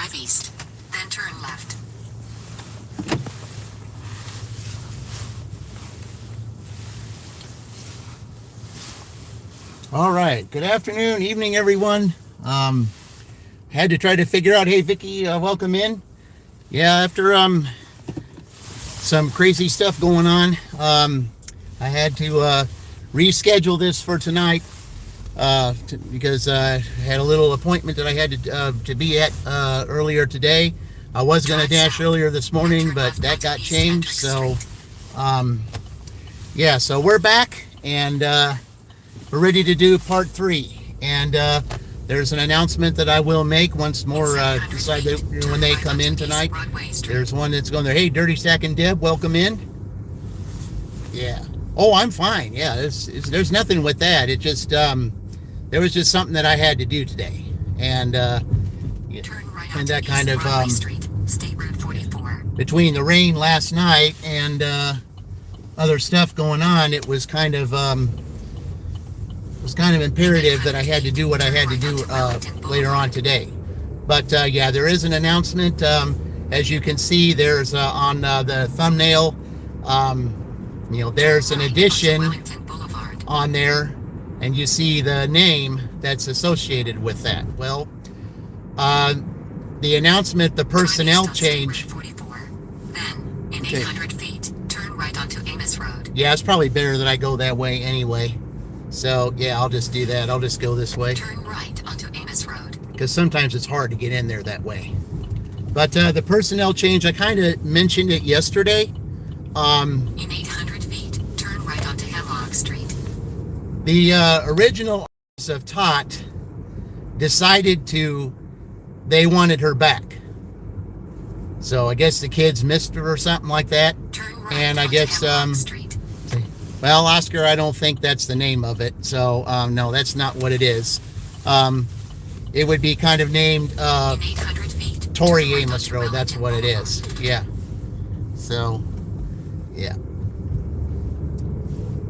drive east, then turn left. All right. Good afternoon, evening, everyone. Had to try to figure out. Hey, Vicky, welcome in. Yeah, after some crazy stuff going on, I had to reschedule this for tonight because I had a little appointment that I had to be at earlier today. I was going to dash earlier this morning, but that got changed. So, yeah, so we're back and we're ready to do part 3. And there's an announcement that I will make once more decide when they come in tonight. There's one that's going there. Hey, Dirty Stack and Deb, welcome in. Yeah. Oh, I'm fine. Yeah, there's nothing with that. It just there was just something that I had to do today, and and that kind of between the rain last night and other stuff going on, it was kind of imperative that I had to do what I had to do later on today. But yeah, there is an announcement. As you can see, there's on the thumbnail, there's an addition on there, and you see the name that's associated with that. Well, the announcement, the personnel change. Then, in 800 feet, turn right onto Amos Road. Yeah, it's probably better that I go that way anyway. So, yeah, I'll just do that. I'll just go this way. Turn right onto Amos Road. Because sometimes it's hard to get in there that way. But the personnel change, I kind of mentioned it yesterday. In 800 feet, turn right onto Hemlock Street. The original owners of Tot decided they wanted her back. So I guess the kids missed her or something like that. Turn right and I guess, Street. Well, Oscar, I don't think that's the name of it. So, no, that's not what it is. It would be kind of named Torrey Amos Road. That's what it is. Yeah. So, yeah.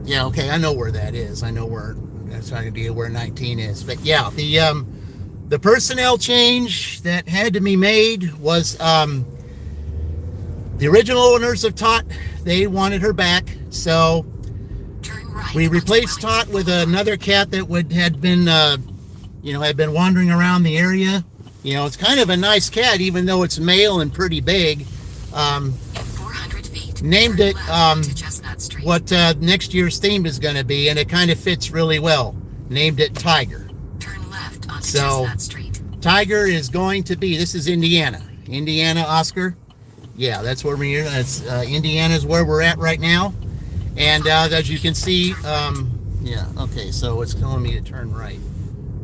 Yeah, okay, I know where that is. I know where, that's not an idea where 19 is. But, yeah, the personnel change that had to be made was the original owners of Tot, they wanted her back. So, we replaced Tot with another cat that had been wandering around the area. It's kind of a nice cat, even though it's male and pretty big. 400 feet, named it what next year's theme is going to be, and it kind of fits really well. Named it Tiger. Turn left onto So, Chestnut Street. Tiger is going to be, this is Indiana. Indiana, Oscar? Yeah, that's where we're here. That's Indiana is where we're at right now. And as you can see, yeah, okay, so it's telling me to turn right.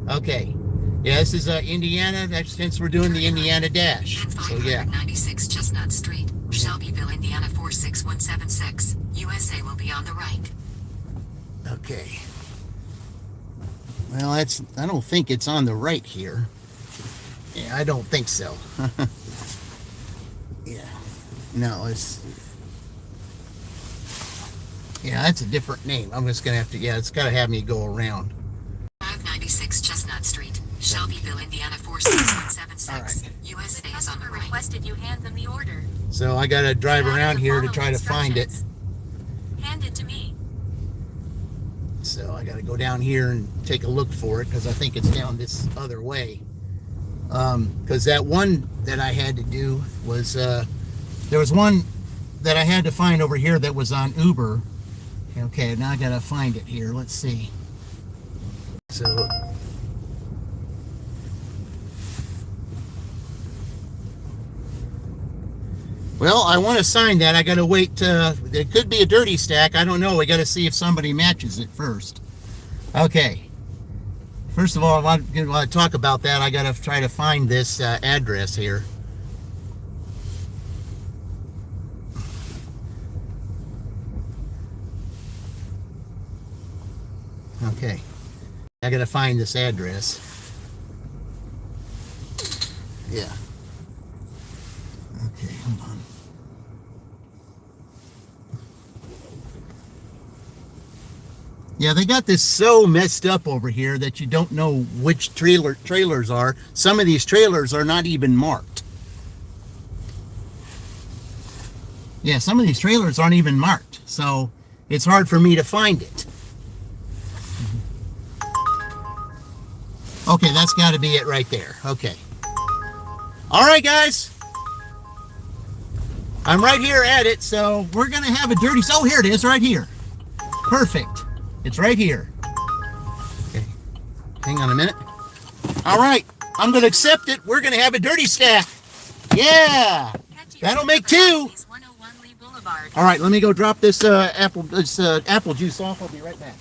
Okay, yeah, this is Indiana. That's since we're doing the Indiana Dash. So yeah. 96 Chestnut Street, Shelbyville, Indiana 46176. USA will be on the right. Okay. Well, I don't think it's on the right here. Yeah, I don't think so. Yeah. No, yeah, that's a different name. I'm just going to have to, yeah, it's got to have me go around. 596 Chestnut Street, Shelbyville, Indiana 46176. All right. USA is on the right. Requested you hand them the order. So I got to drive around here to try to find it. Hand it to me. So I got to go down here and take a look for it because I think it's down this other way. Because that one that I had to do was, there was one that I had to find over here that was on Uber. Okay, now I gotta find it here. Let's see. So, well, I want to sign that. I gotta wait. It could be a dirty stack. I don't know. We gotta see if somebody matches it first. Okay. First of all, while I talk about that, I gotta try to find this address here. Okay, I gotta find this address. Yeah. Okay, hold on. Yeah, they got this so messed up over here that you don't know which trailers are. Some of these trailers are not even marked. Yeah, some of these trailers aren't even marked, so it's hard for me to find it. Okay, that's got to be it right there. Okay. All right, guys. I'm right here at it, so we're going to have a dirty... Oh, here it is, right here. Perfect. It's right here. Okay. Hang on a minute. All right. I'm going to accept it. We're going to have a dirty stack. Yeah. That'll make 2. All right, let me go drop this apple juice off. I'll be right back.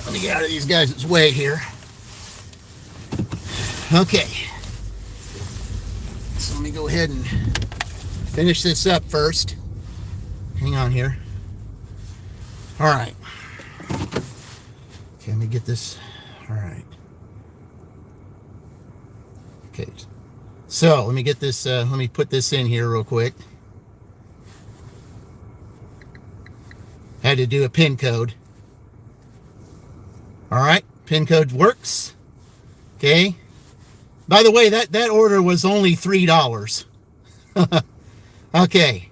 Let me get out of these guys' way here. Okay. So let me go ahead and finish this up first. Hang on here. All right. Okay, let me get this. All right. Okay. So let me get this, let me put this in here real quick. Had to do a PIN code. All right, PIN code works. Okay. By the way, that order was only $3. Okay.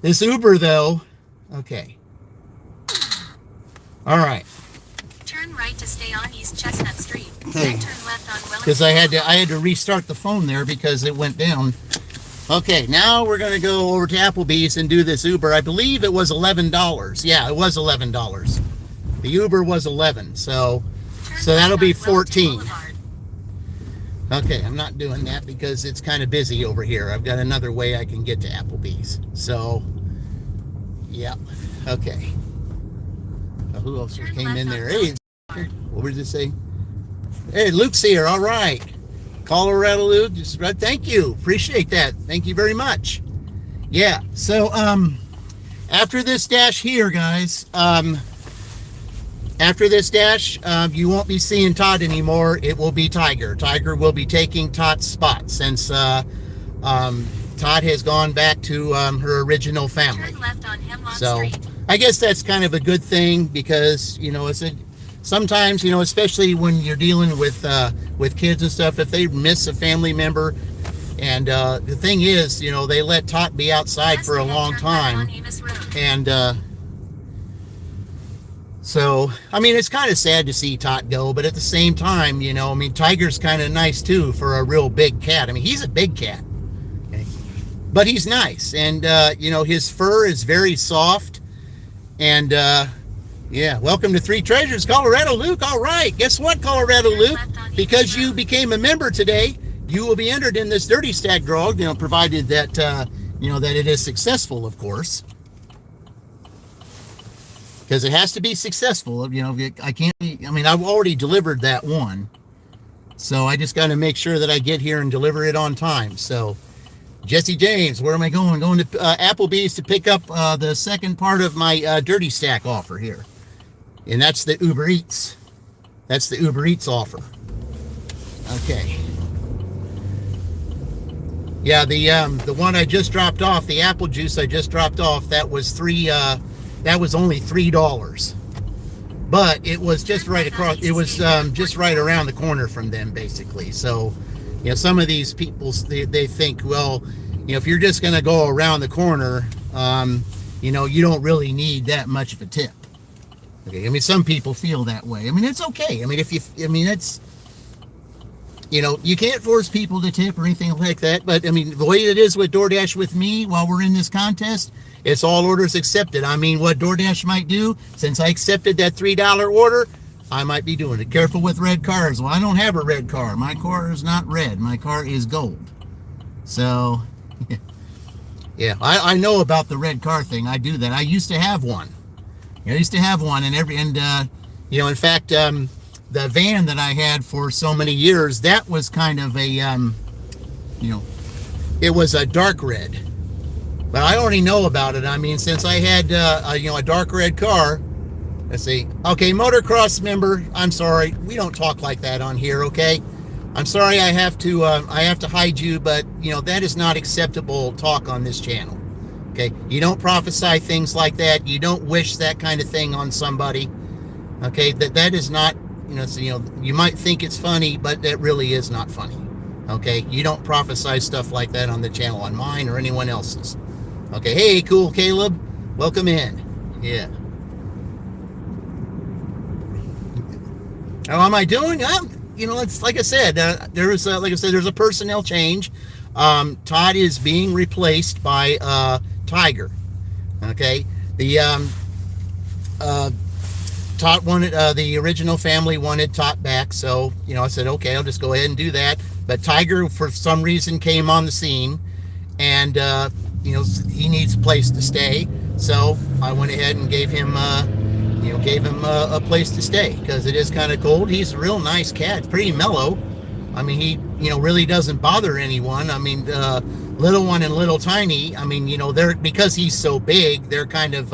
This Uber though. Okay. All right. Turn right to stay on East Chestnut Street. Okay. Then turn left on Wellington. Because I had to restart the phone there because it went down. Okay, now we're going to go over to Applebee's and do this Uber. I believe it was $11. Yeah, it was $11. The Uber was 11, so that'll be 14. Okay, I'm not doing that because it's kind of busy over here. I've got another way I can get to Applebee's. So, yeah, okay. Who else came in there? Hey, what does it say? Hey, Luke's here. All right. Colorado Luke, just thank you. Appreciate that. Thank you very much. Yeah, so after this dash here, guys, after this dash, you won't be seeing Todd anymore. It will be Tiger. Tiger will be taking Todd's spot since Todd has gone back to her original family. Turn left on Hemlock So Street. I guess that's kind of a good thing because, you know, sometimes, you know, especially when you're dealing with kids and stuff, if they miss a family member, and the thing is, you know, they let Todd be outside for a long time, and so, I mean, it's kind of sad to see Todd go, but at the same time, you know, I mean, Tiger's kind of nice too for a real big cat. I mean, he's a big cat, okay? But he's nice, and you know, his fur is very soft, and yeah, welcome to Three Treasures, Colorado Luke. All right, guess what, Colorado Luke? Because you became a member today, you will be entered in this Dirty Stack draw, you know, provided that, you know, that it is successful, of course. Because it has to be successful, you know, I can't be, I mean, I've already delivered that one. So I just got to make sure that I get here and deliver it on time. So, Jesse James, where am I going? Going to Applebee's to pick up the second part of my Dirty Stack offer here. And that's the Uber Eats. That's the Uber Eats offer. Okay. Yeah, the one I just dropped off, the apple juice I just dropped off, that was only $3. But it was just right across, it was just right around the corner from them, basically. So, you know, some of these people, they think, well, if you're just going to go around the corner, you don't really need that much of a tip. Okay, I mean, some people feel that way. I mean, it's okay. I mean, it's, you can't force people to tip or anything like that. But I mean, the way it is with DoorDash with me while we're in this contest, it's all orders accepted. I mean, what DoorDash might do, since I accepted that $3 order, I might be doing it. Careful with red cars. Well, I don't have a red car. My car is not red. My car is gold. So, yeah, I know about the red car thing. I do that. I used to have one. I used to have one, and in fact, the van that I had for so many years, that was kind of a, it was a dark red. But I already know about it. I mean, since I had, a dark red car. Let's see. Okay, motocross member, I'm sorry. We don't talk like that on here, okay? I'm sorry I have to hide you, but, that is not acceptable talk on this channel. Okay, you don't prophesy things like that. You don't wish that kind of thing on somebody. Okay, that is not, you might think it's funny, but that really is not funny. Okay, you don't prophesy stuff like that on the channel, on mine or anyone else's. Okay, hey, cool Caleb, welcome in. Yeah. How am I doing? It's like I said, there's a personnel change. Todd is being replaced by Tiger. Okay, the Todd wanted the original family wanted Todd back, so I said okay, I'll just go ahead and do that. But Tiger, for some reason, came on the scene, and he needs a place to stay, so I went ahead and gave him a place to stay, because it is kind of cold. He's a real nice cat, pretty mellow. I mean, he really doesn't bother anyone. I mean, little one and little tiny, I mean, they're, because he's so big, they're kind of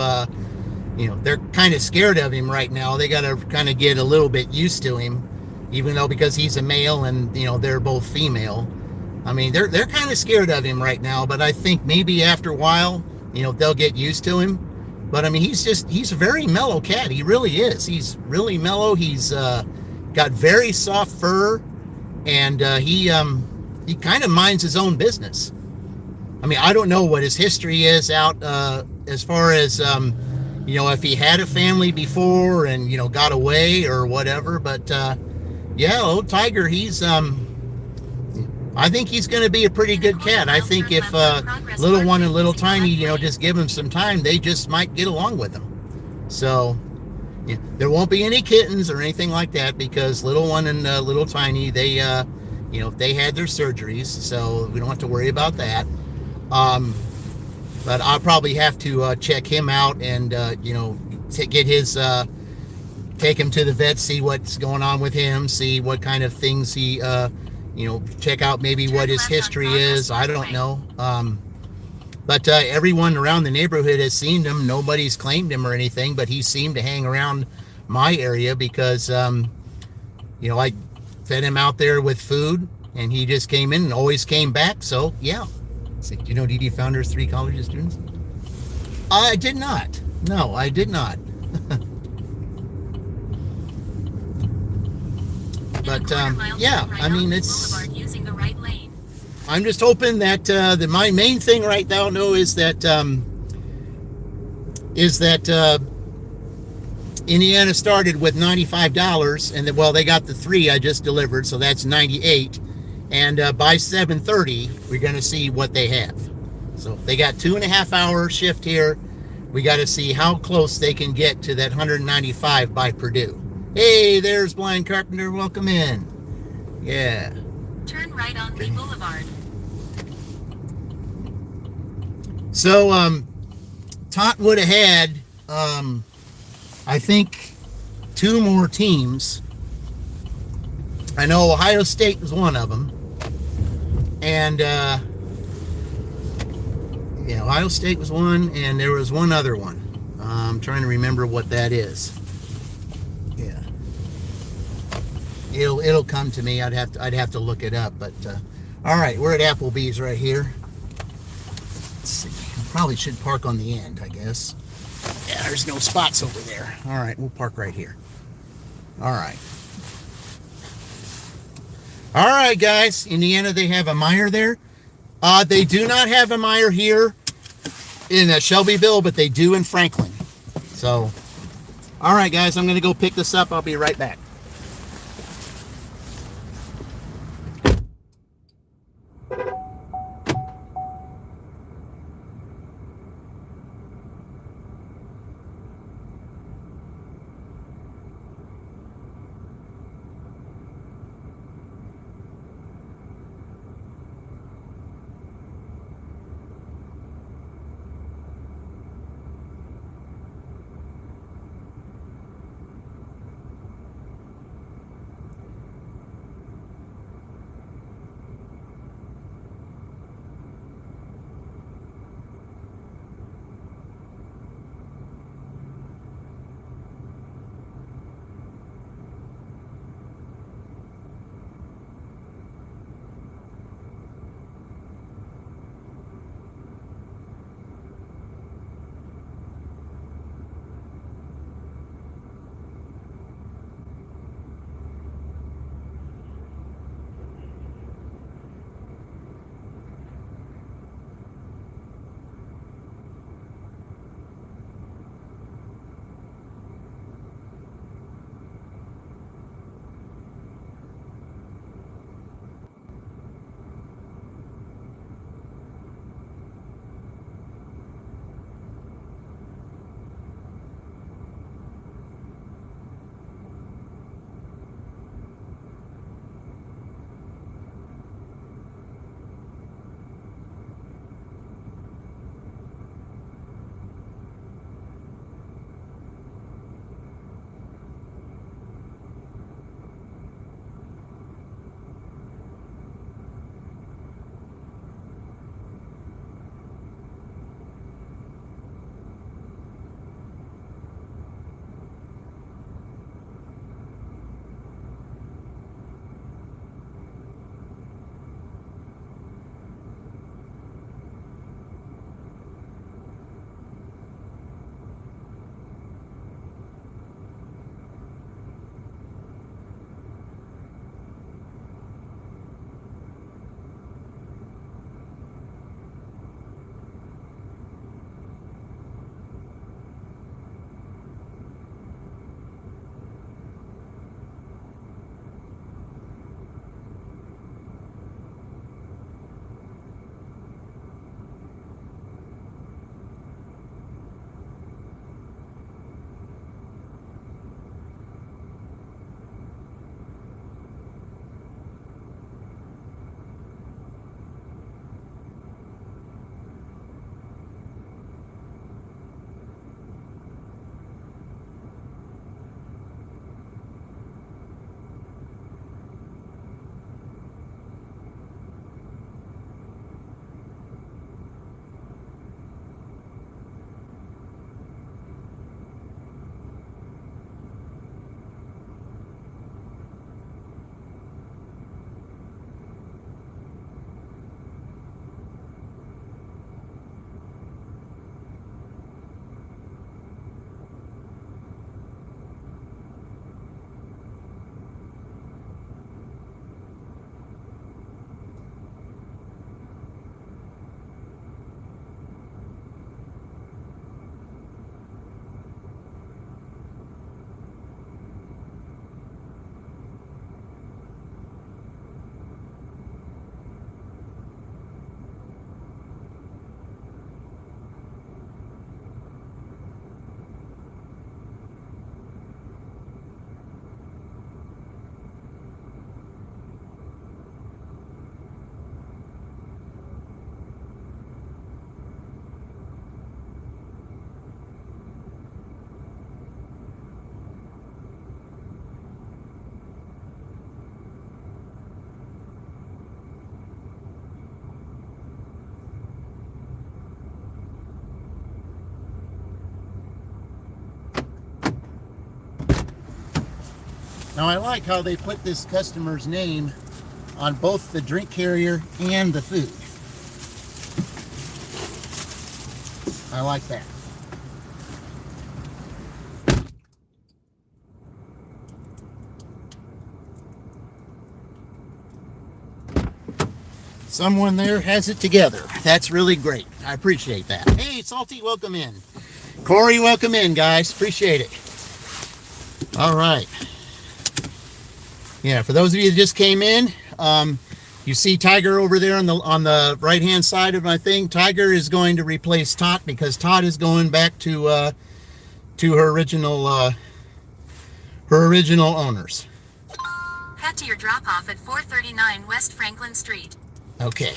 scared of him right now. They got to kind of get a little bit used to him, even though because he's a male and they're both female. I mean, they're kind of scared of him right now, but I think maybe after a while, they'll get used to him. But I mean, he's a very mellow cat. He really is. He's really mellow. He's got very soft fur, and he kind of minds his own business. I mean, I don't know what his history is out as far as if he had a family before and got away or whatever. But yeah, old Tiger, he's I think he's going to be a pretty good cat. I think if little one and little tiny, just give him some time, they just might get along with him. So yeah, there won't be any kittens or anything like that, because little one and little tiny, they they had their surgeries, so we don't have to worry about that. But I'll probably have to check him out and get his take him to the vet, see what's going on with him, see what kind of things he check out maybe what his history is. I don't know. But everyone around the neighborhood has seen him. Nobody's claimed him or anything, but he seemed to hang around my area because I fed him out there with food, and he just came in and always came back. So yeah. So, do you know DD Founder's 3 college students? I did not. No, I did not. But yeah, I mean, it's. I'm just hoping that my main thing right now, is that Indiana started with $95, and they got the 3 I just delivered, so that's $98. And by 7:30, we're going to see what they have. So they got 2.5 hour shift here. We got to see how close they can get to that 195 by Purdue. Hey, there's Blind Carpenter. Welcome in. Yeah. Turn right on Lee Boulevard. So, Tot would have had, I think, 2 more teams. I know Ohio State was one of them. And, Ohio State was one, and there was one other one. I'm trying to remember what that is. Yeah. It'll come to me. I'd have to look it up. But, all right, we're at Applebee's right here. Let's see. I probably should park on the end, I guess. Yeah, there's no spots over there. All right, we'll park right here. All right. All right, guys. Indiana, they have a Meyer there. They do not have a Meijer here in Shelbyville, but they do in Franklin. So, all right, guys, I'm going to go pick this up. I'll be right back. Now I like how they put this customer's name on both the drink carrier and the food. I like that. Someone there has it together. That's really great. I appreciate that. Hey, Salty, welcome in. Corey, welcome in, guys. Appreciate it. All right. Yeah, for those of you that just came in, you see Tiger over there on the right hand side of my thing. Tiger is going to replace Tot because Tot is going back to her original owners. Head to your drop-off at 439 West Franklin Street. Okay.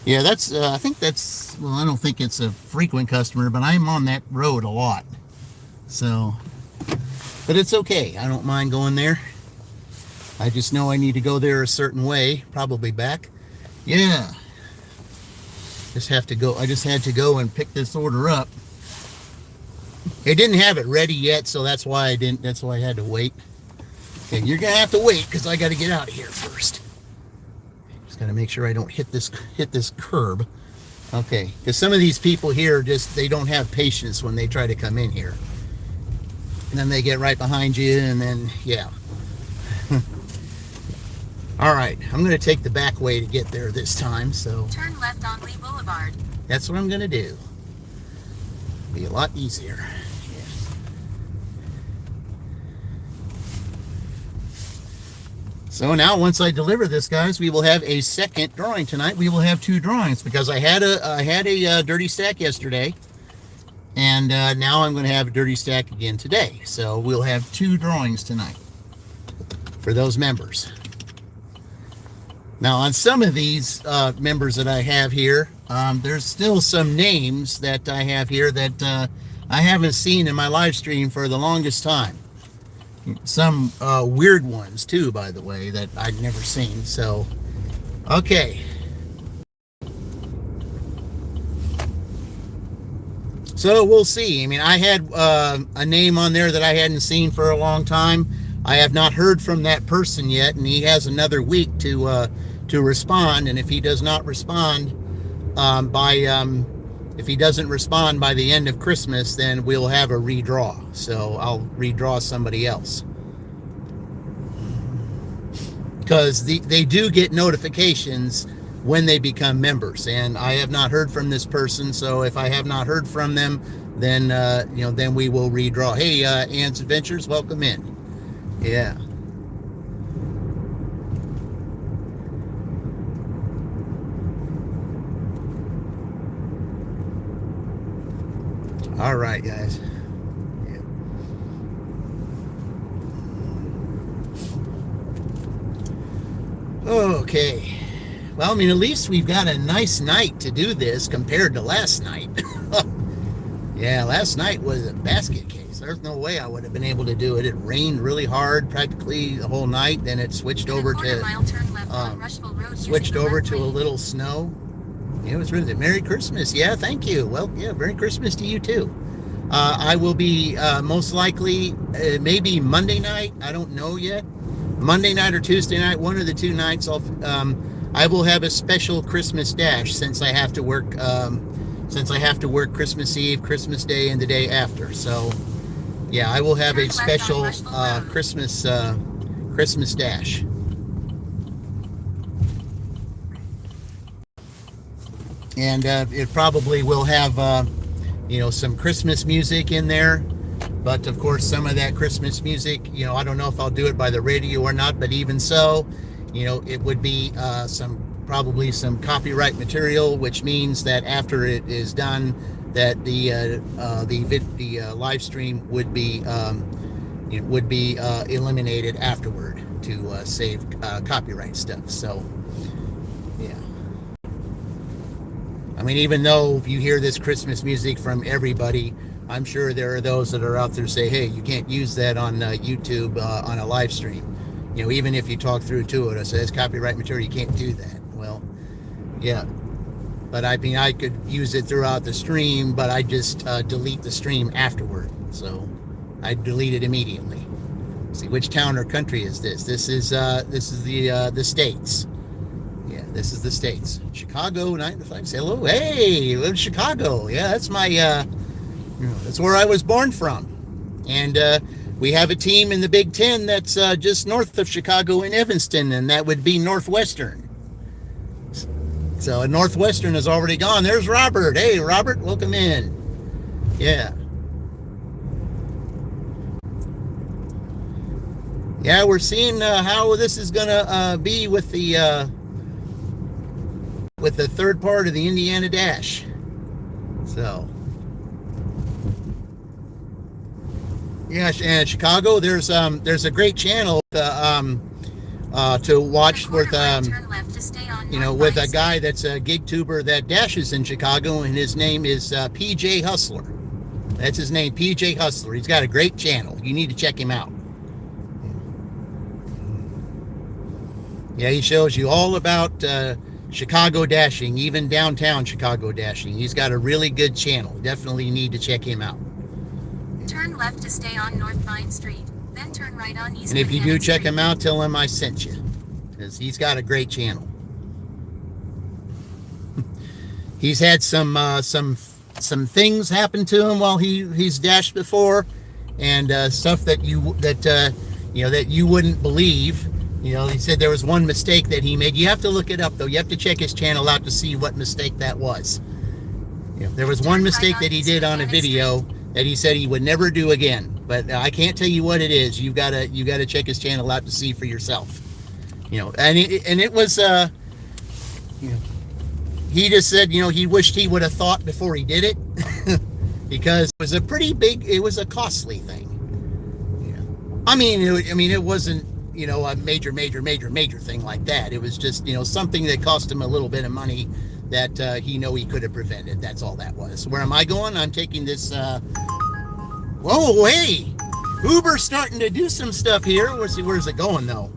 Yeah, that's I think that's, well, I don't think it's a frequent customer, but I'm on that road a lot. So, but it's okay. I don't mind going there. I just know I need to go there a certain way, probably back. Yeah. I just had to go and pick this order up. They didn't have it ready yet, so that's why I had to wait. Okay, you're gonna have to wait because I got to get out of here first. Just got to make sure I don't hit this curb. Okay, because some of these people here they don't have patience when they try to come in here. And then they get right behind you, and then yeah. All right, I'm going to take the back way to get there this time. So turn left on Lee Boulevard. That's what I'm going to do. Be a lot easier. Yeah. So now, once I deliver this, guys, we will have a second drawing tonight. We will have 2 drawings because I had a dirty stack yesterday, and now I'm going to have a dirty stack again today. So we'll have 2 drawings tonight for those members. Now, on some of these members that I have here, there's still some names that I have here that I haven't seen in my live stream for the longest time. Some weird ones, too, by the way, that I'd never seen. So, okay. So, we'll see. I mean, I had a name on there that I hadn't seen for a long time. I have not heard from that person yet, and he has another week to respond. And if he does not respond if he doesn't respond by the end of Christmas, then we'll have a redraw. So I'll redraw somebody else, because they do get notifications when they become members, and I have not heard from this person. So if I have not heard from them, then then we will redraw. Hey, Ann's Adventures, welcome in. Yeah. All right, guys. Yeah. Okay. Well, I mean, at least we've got a nice night to do this compared to last night. Yeah, last night was a basket case. There's no way I would have been able to do it. It rained really hard practically the whole night. Then it switched over to a little snow. It was really Merry Christmas. Yeah, thank you. Well, yeah, Merry Christmas to you too. I will be most likely maybe Monday night. I don't know yet. Monday night or Tuesday night, one of the 2 nights. I will have a special Christmas dash since I have to work. Since I have to work Christmas Eve, Christmas Day, and the day after. So, yeah, I will have a special Christmas dash. And it probably will have, some Christmas music in there. But, of course, some of that Christmas music, I don't know if I'll do it by the radio or not. But even so, it would be probably some copyright material, which means that after it is done, that the live stream would be eliminated afterward to save copyright stuff. So, yeah. I mean, even though you hear this Christmas music from everybody, I'm sure there are those that are out there say, hey, you can't use that on YouTube on a live stream. Even if you talk through to it, it says copyright material, you can't do that. Well, yeah. But I mean, I could use it throughout the stream, but I just delete the stream afterward. So I delete it immediately. See, which town or country is this? This is the States. Yeah, this is the States. Chicago 9 to 5. Say hello. Hey, live in Chicago. Yeah, that's my that's where I was born from. And we have a team in the Big Ten that's just north of Chicago in Evanston, and that would be Northwestern. So, and Northwestern is already gone. There's Robert. Hey, Robert, welcome in. Yeah. Yeah, we're seeing how this is going to be with the third part of the Indiana Dash. So, yeah, and Chicago, there's a great channel to watch with with a guy that's a gig tuber that dashes in Chicago, and his name is PJ Hustler. That's his name, PJ Hustler. He's got a great channel. You need to check him out. Yeah, he shows you all about Chicago dashing, even downtown Chicago dashing. He's got a really good channel. Definitely need to check him out. Turn left to stay on North Vine Street, then turn right on East. And if you do check him out, tell him I sent you, because he's got a great channel. He's had some things happen to him while he's dashed before, and stuff that you wouldn't believe. He said there was one mistake that he made. You have to look it up, though. You have to check his channel out to see what mistake that was. There was one mistake that he did on a video that he said he would never do again. But I can't tell you what it is. You gotta check his channel out to see for yourself. And it was he just said he wished he would have thought before he did it, because it was a costly thing. It wasn't a major thing like that. It was just something that cost him a little bit of money that he could have prevented. That's all that was. Where am I going? I'm taking this whoa, hey, Uber's starting to do some stuff here. Where's it going though?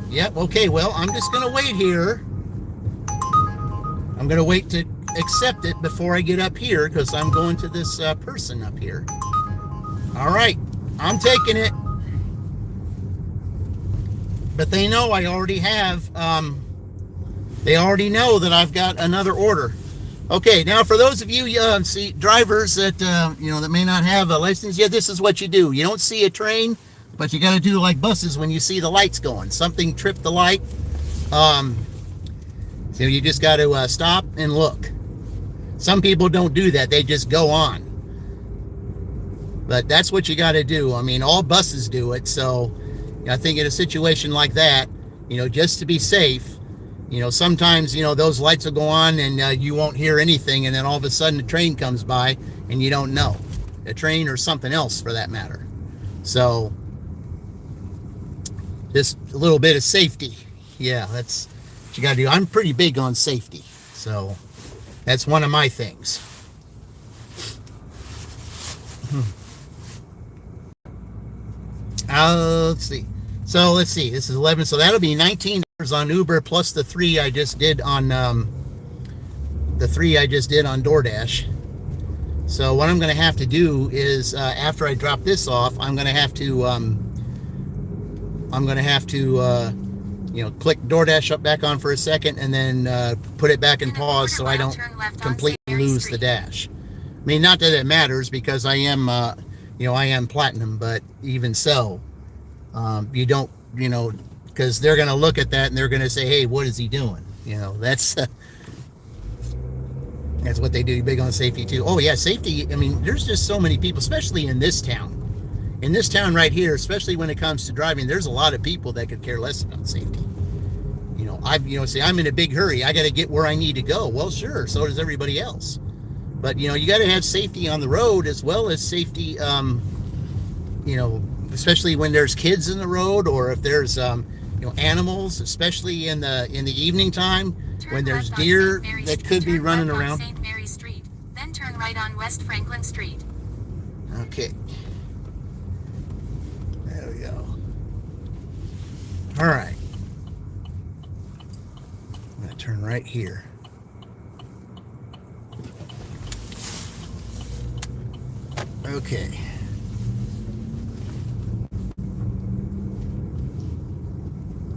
Yep, okay, well, I'm just gonna wait here. I'm gonna wait to accept it before I get up here, because I'm going to this person up here. All right, I'm taking it. But they know I already have, they already know that I've got another order. Okay, now for those of you drivers that, that may not have a license, yeah, this is what you do. You don't see a train, but you got to do like buses when you see the lights going. Something tripped the light. So you just got to stop and look. Some people don't do that. They just go on. But that's what you got to do. All buses do it. So I think in a situation like that, just to be safe, sometimes, those lights will go on and you won't hear anything. And then all of a sudden a train comes by and you don't know. A train or something else for that matter. So just a little bit of safety. Yeah, that's what you got to do. I'm pretty big on safety. So that's one of my things. Let's see. So let's see. This is 11. So that'll be $19 on Uber plus the three I just did on DoorDash. So what I'm going to have to do is after I drop this off, I'm going to have to click DoorDash up back on for a second and then put it back in pause so I don't completely lose the dash. Not that it matters because I am I am platinum, but even so, you don't, because they're going to look at that and they're going to say, hey, what is he doing? That's what they do. You're big on safety too. Oh yeah, safety. There's just so many people, especially in this town. In this town right here, especially when it comes to driving, there's a lot of people that could care less about safety. Say I'm in a big hurry. I got to get where I need to go. Well, sure. So does everybody else. But, you got to have safety on the road as well as safety, especially when there's kids in the road, or if there's, animals, especially in the evening time when there's deer that could be running around. St. Mary Street, then turn right on West Franklin Street. Okay. There we go. All right. I'm going to turn right here. Okay.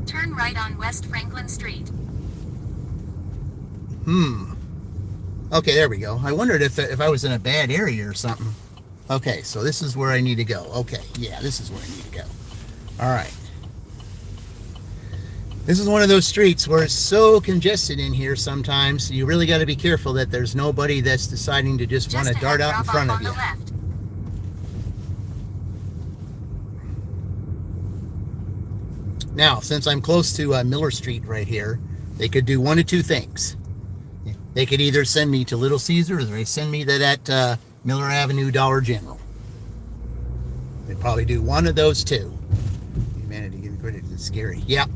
Turn right on West Franklin Street. Okay, there we go. I wondered if I was in a bad area or something. Okay, so this is where I need to go. Okay, yeah, this is where I need to go. All right. This is one of those streets where it's so congested in here sometimes. You really got to be careful that there's nobody that's deciding to just want to dart out in front of you. Now, since I'm close to Miller Street right here, they could do one of two things. They could either send me to Little Caesars or they send me to that Miller Avenue Dollar General. They'd probably do one of those two. Humanity, give me credit, it's scary. Yeah.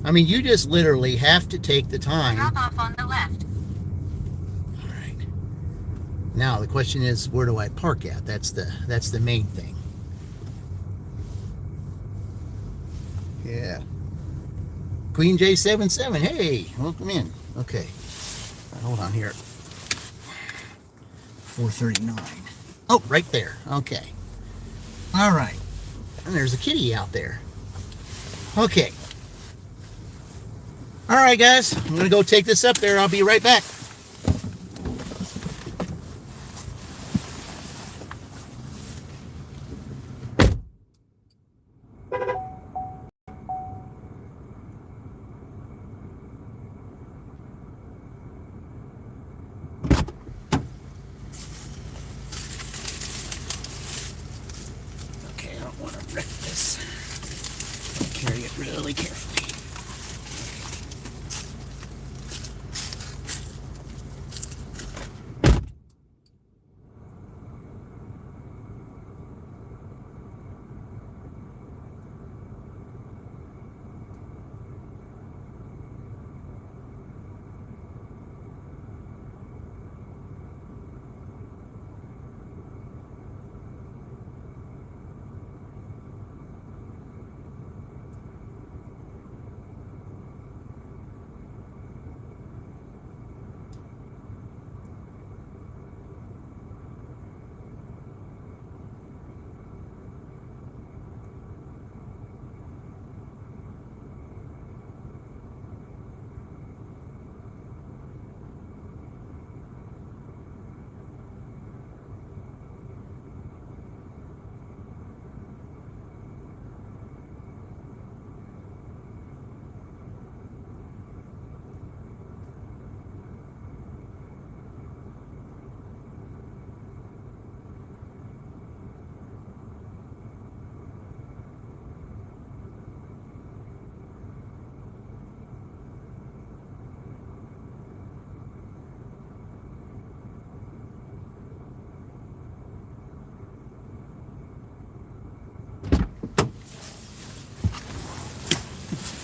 I mean, you just literally have to take the time. Drop off on the left. All right. Now the question is, where do I park at? That's the main thing. Yeah. Queen J77. Hey, welcome in. Okay. Hold on here. 439. Oh, right there. Okay. All right. And there's a kitty out there. Okay. All right, guys. I'm going to go take this up there. I'll be right back. Okay, I don't want to wreck this. I'll carry it really carefully.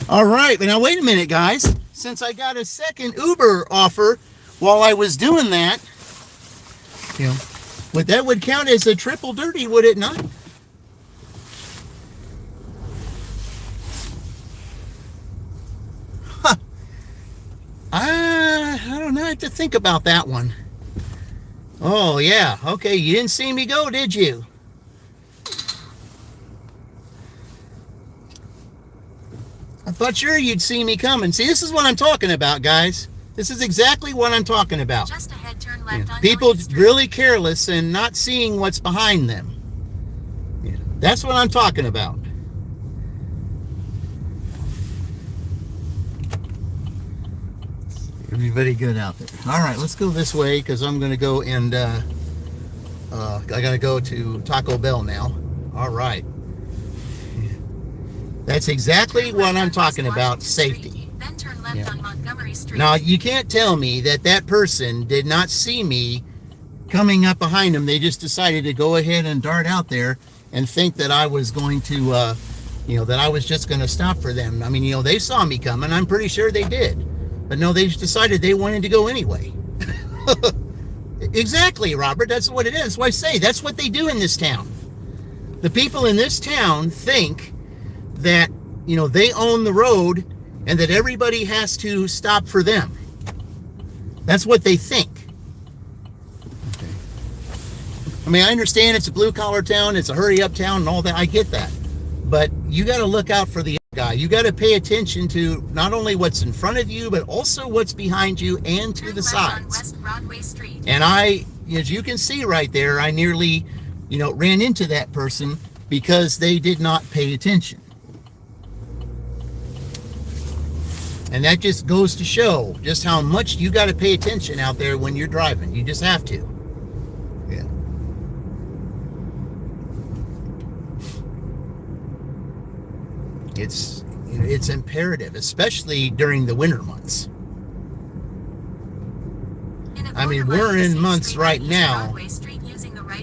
All right, but now wait a minute, guys. Since I got a second Uber offer while I was doing that, that would count as a triple dirty, would it not? Huh. I don't know. I have to think about that one. Oh, yeah. Okay, you didn't see me go, did you? I thought sure you'd see me coming. See, this is what I'm talking about, guys. This is exactly what I'm talking about. Just ahead, turn left on People Street. really careless and not seeing what's behind them. That's what I'm talking about. Everybody good out there. All right, let's go this way because I'm going to go and I got to go to Taco Bell now. All right. That's exactly what I'm talking about, safety. Then turn left on Montgomery Street. Now, you can't tell me that person did not see me coming up behind them. They just decided to go ahead and dart out there and think that I was going to, that I was just going to stop for them. I mean, they saw me coming. I'm pretty sure they did. But no, they just decided they wanted to go anyway. Exactly, Robert. That's what it is. That's why I say that's what they do in this town. The people in this town think that they own the road and that everybody has to stop for them. That's what they think. Okay. I mean, I understand it's a blue collar town, it's a hurry up town and all that. I get that. But you got to look out for the guy. You got to pay attention to not only what's in front of you, but also what's behind you and to the sides. West Broadway Street. And as you can see right there, I nearly, ran into that person because they did not pay attention. And that just goes to show just how much you got to pay attention out there when you're driving. You just have to. Yeah. It's imperative, especially during the winter months. I mean, we're in months right now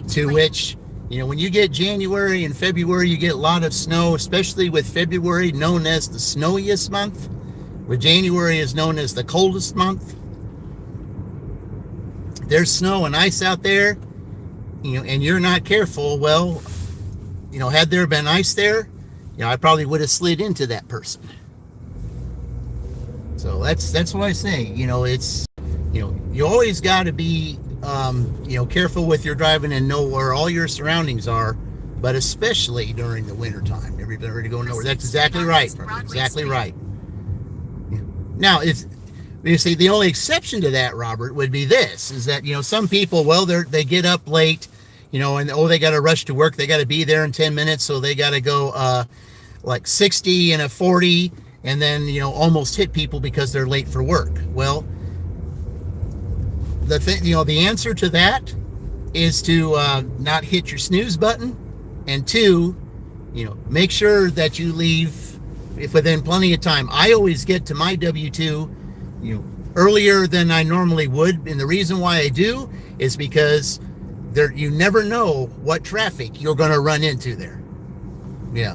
to which, when you get January and February, you get a lot of snow, especially with February known as the snowiest month, where January is known as the coldest month. There's snow and ice out there, and you're not careful. Well, had there been ice there, I probably would have slid into that person. So that's what I say. It's, you always got to be, careful with your driving and know where all your surroundings are, but especially during the winter time. Everybody going nowhere. That's exactly right. Exactly right. Now, you see, the only exception to that, Robert, would be this: is that some people, well, they get up late, and they got to rush to work. They got to be there in 10 minutes, so they got to go like 60 and a 40, and then almost hit people because they're late for work. Well, the answer to that is to not hit your snooze button, and two, make sure that you leave within plenty of time. I always get to my W2, earlier than I normally would, and the reason why I do is because you never know what traffic you're going to run into there. Yeah.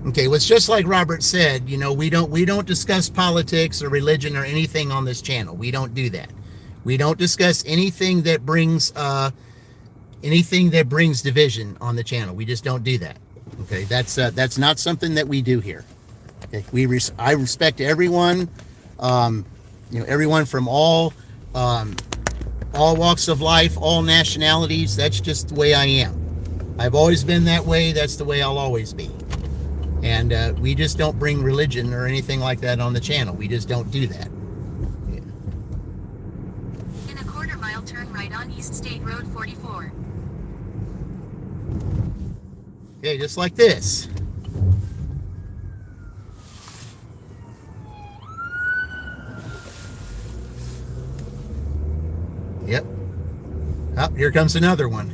Okay, well, it's just like Robert said, we don't discuss politics or religion or anything on this channel. We don't do that. We don't discuss anything that brings division on the channel. We just don't do that. Okay, that's not something that we do here. Okay, I respect everyone, everyone from all walks of life, all nationalities. That's just the way I am. I've always been that way. That's the way I'll always be. And we just don't bring religion or anything like that on the channel. We just don't do that. Yeah. In a quarter-mile, turn right on East State Road 44. Okay, just like this. Yep. Oh, here comes another one.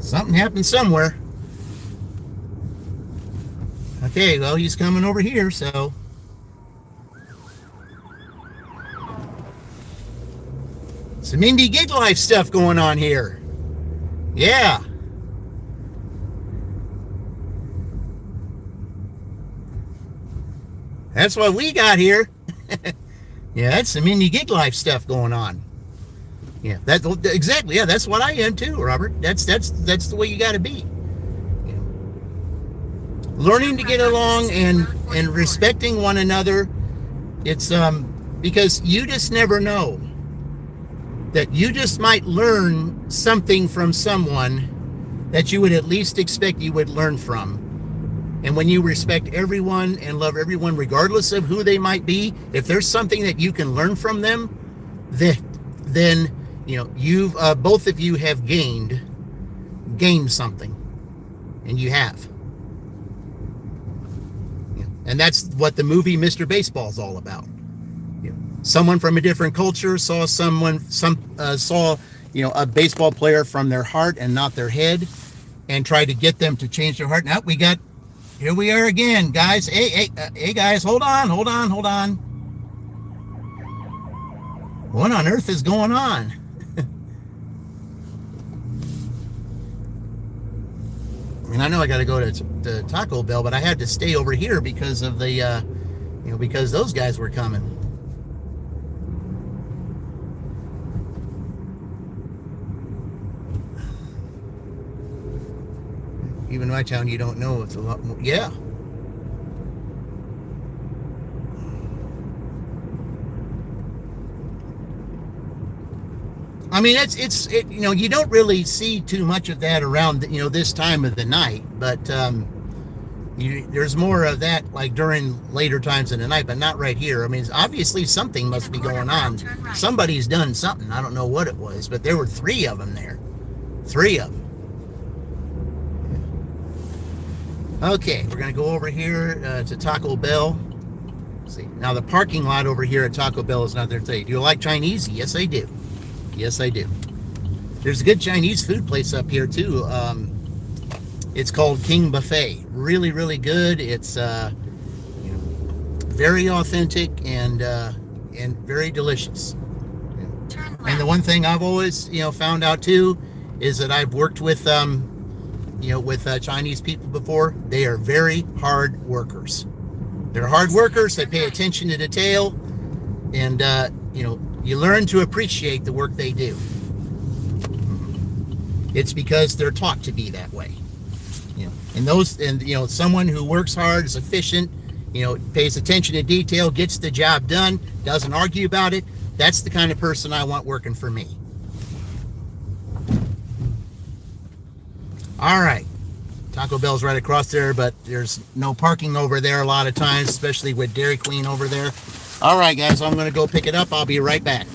Something happened somewhere. Okay, well, he's coming over here, so. Some indie gig life stuff going on here. Yeah. That's what we got here. Yeah, that's some indie gig life stuff going on. Yeah, exactly. Yeah, that's what I am too, Robert. That's the way you got to be. Learning to get along and respecting one another. It's because you just never know that you just might learn something from someone that you would at least expect you would learn from. And when you respect everyone and love everyone, regardless of who they might be, if there's something that you can learn from them, then you've both of you have gained something, and you have. And that's what the movie Mr. Baseball is all about. Someone from a different culture saw a baseball player from their heart and not their head, and tried to get them to change their heart. Now here we are again, guys. Hey guys, hold on. What on earth is going on? I mean, I know I got to go to Taco Bell, but I had to stay over here because of the, because those guys were coming. Even my town, you don't know, it's a lot more. Yeah. I mean, it's you don't really see too much of that around, this time of the night, but there's more of that like during later times in the night, but not right here. I mean, obviously something must be going on. Somebody's done something. I don't know what it was, but there were 3 of them there. 3 of them. Okay, we're gonna go over here to Taco Bell. See, now the parking lot over here at Taco Bell is not there today. Do you like Chinese? Yes, I do. Yes, I do. There's a good Chinese food place up here too. It's called King Buffet. Really, really good. It's very authentic and very delicious. And the one thing I've always found out too is that I've worked with with Chinese people before. They are very hard workers. They're hard workers. They pay attention to detail, and you learn to appreciate the work they do. It's because they're taught to be that way. And someone who works hard, is efficient, pays attention to detail, gets the job done, doesn't argue about it. That's the kind of person I want working for me. All right. Taco Bell's right across there, but there's no parking over there a lot of times, especially with Dairy Queen over there. All right, guys, I'm going to go pick it up. I'll be right back.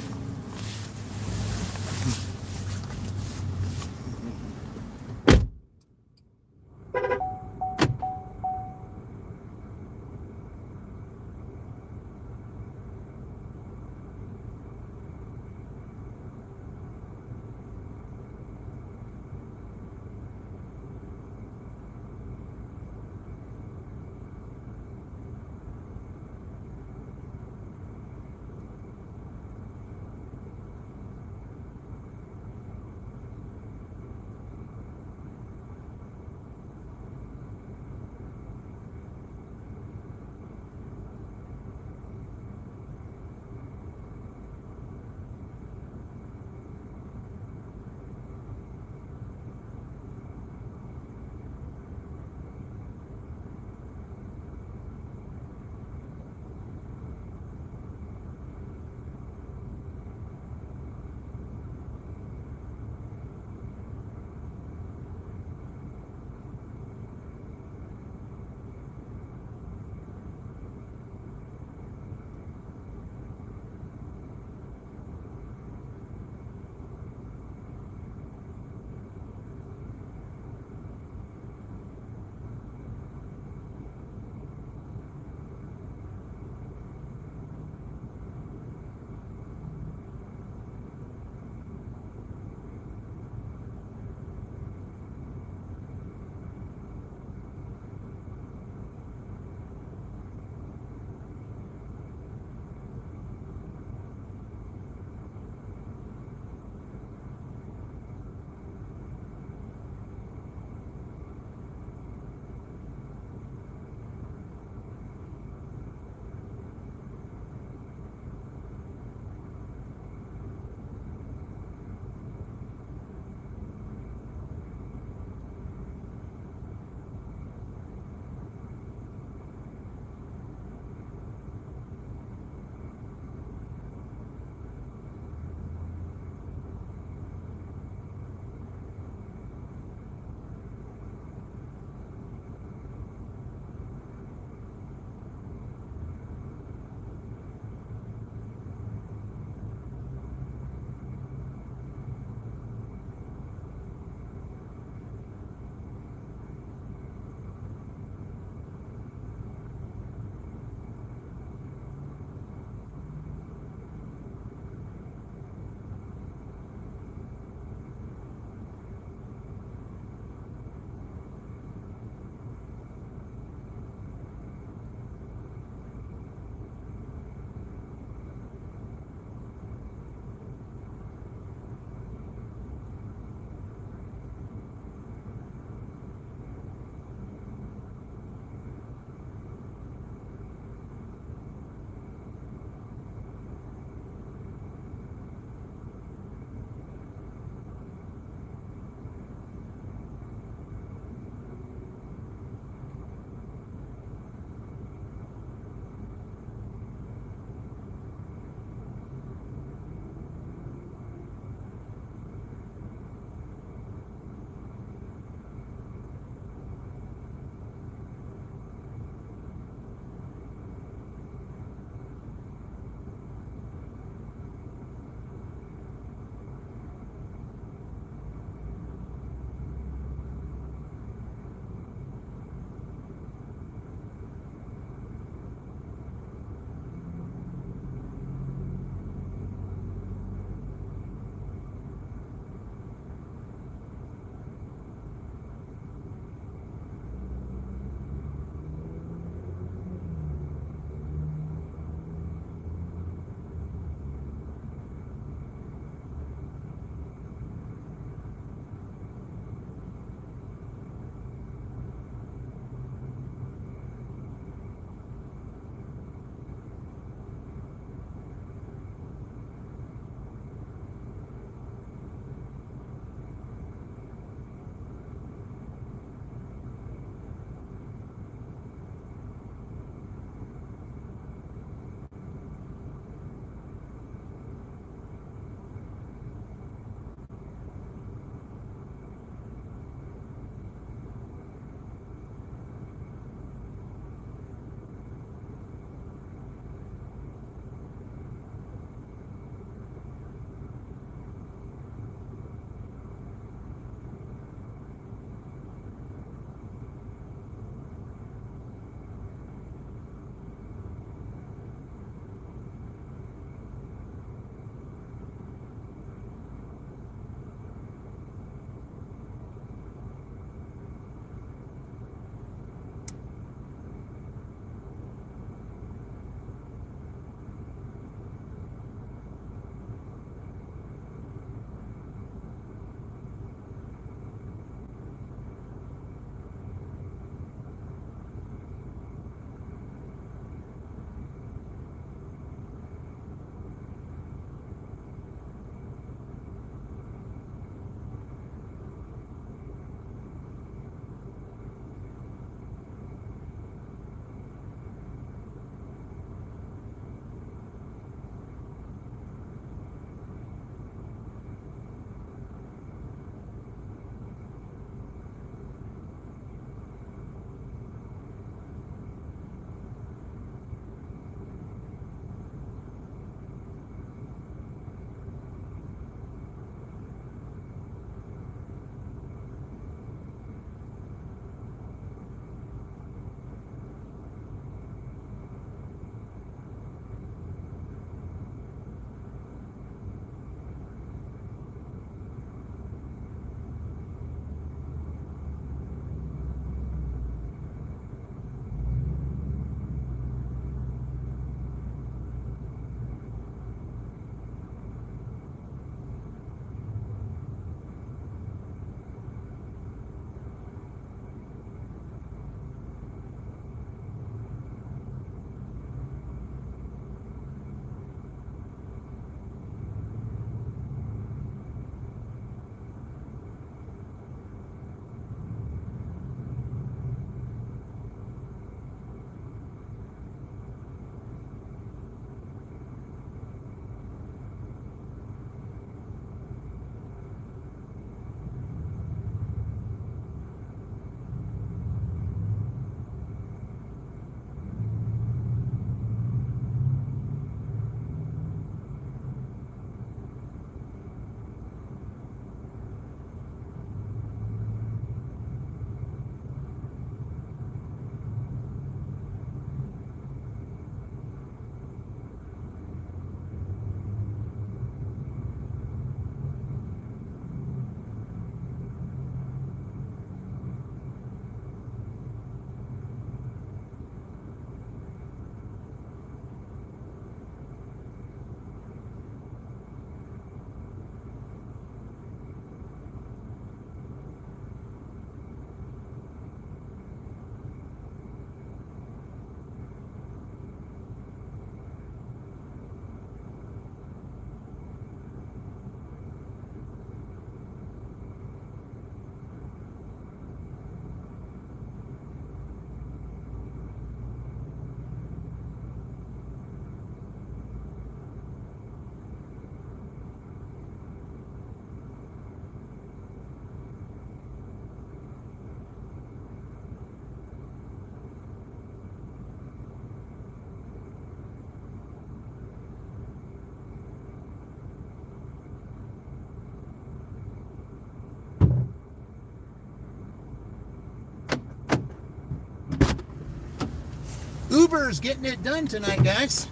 Uber's getting it done tonight, guys.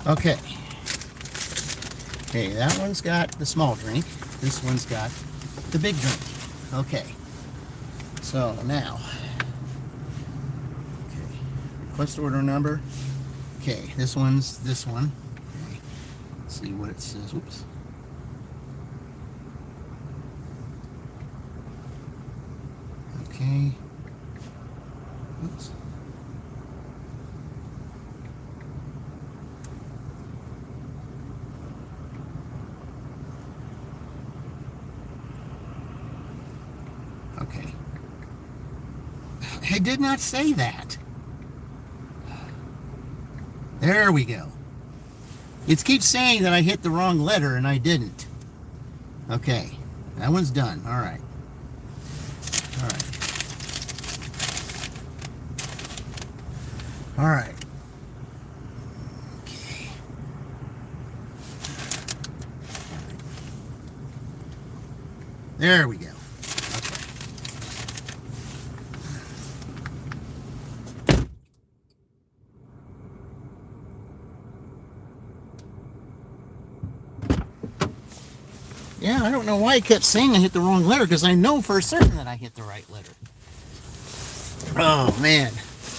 Okay. Okay, that one's got the small drink. This one's got the big drink. Okay. So now, okay, request order number. Okay, this one's this one. Okay. Let's see what it says. Oops. Okay. Oops. Okay. I did not say that. There we go. It keeps saying that I hit the wrong letter and I didn't. Okay. That one's done. All right. All right. All right. Okay. There we go. Yeah, I don't know why I kept saying I hit the wrong letter, because I know for certain that I hit the right letter. Oh, man.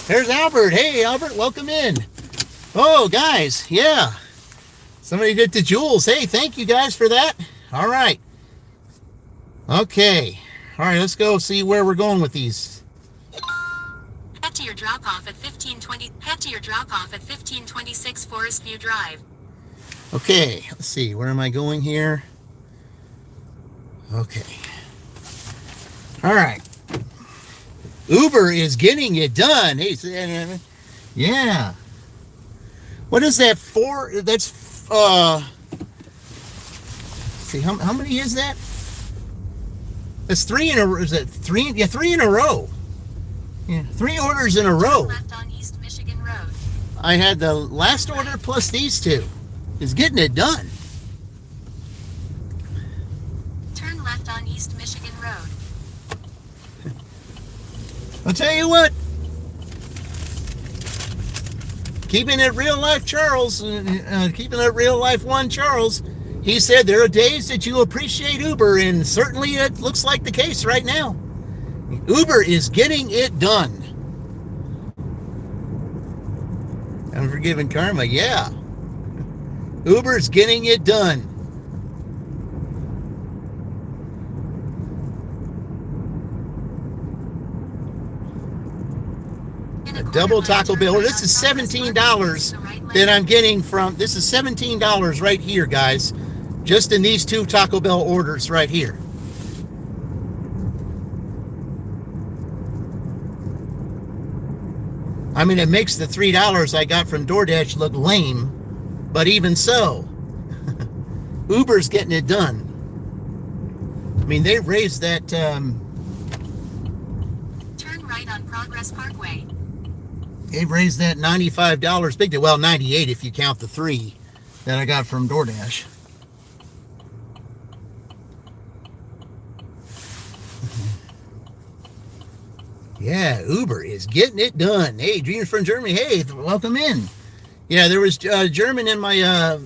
There's Albert. Hey, Albert, welcome in. Oh, guys, yeah. Somebody did the jewels. Hey, thank you guys for that. All right. Okay. All right, let's go see where we're going with these. Head to your drop-off at 1520. Head to your drop-off at 1526 Forest View Drive. Okay, let's see. Where am I going here? Okay. All right. Uber is getting it done. Hey, yeah. What is that for? That's see how many is that? That's three in a. Is it three? Yeah, three in a row. Yeah, 3 orders in a row. Left on East Michigan Road. I had the last order plus these two. It's getting it done. Turn left on East Michigan Road. I'll tell you what. Keeping it real life, Charles. Keeping it real life, one Charles. He said there are days that you appreciate Uber, and certainly it looks like the case right now. Uber is getting it done. Unforgiven karma, yeah. Uber's getting it done. A double Taco Bell. This is $17 that I'm getting from. This is $17 right here, guys. Just in these 2 Taco Bell orders right here. I mean, it makes the $3 I got from DoorDash look lame, but even so, Uber's getting it done. I mean, they raised that. Turn right on Progress Parkway. They've raised that $95 big deal. Well, 98 if you count the 3 that I got from DoorDash. Yeah, Uber is getting it done. Hey, Dreamers from Germany. Hey, welcome in. Yeah, there was German in my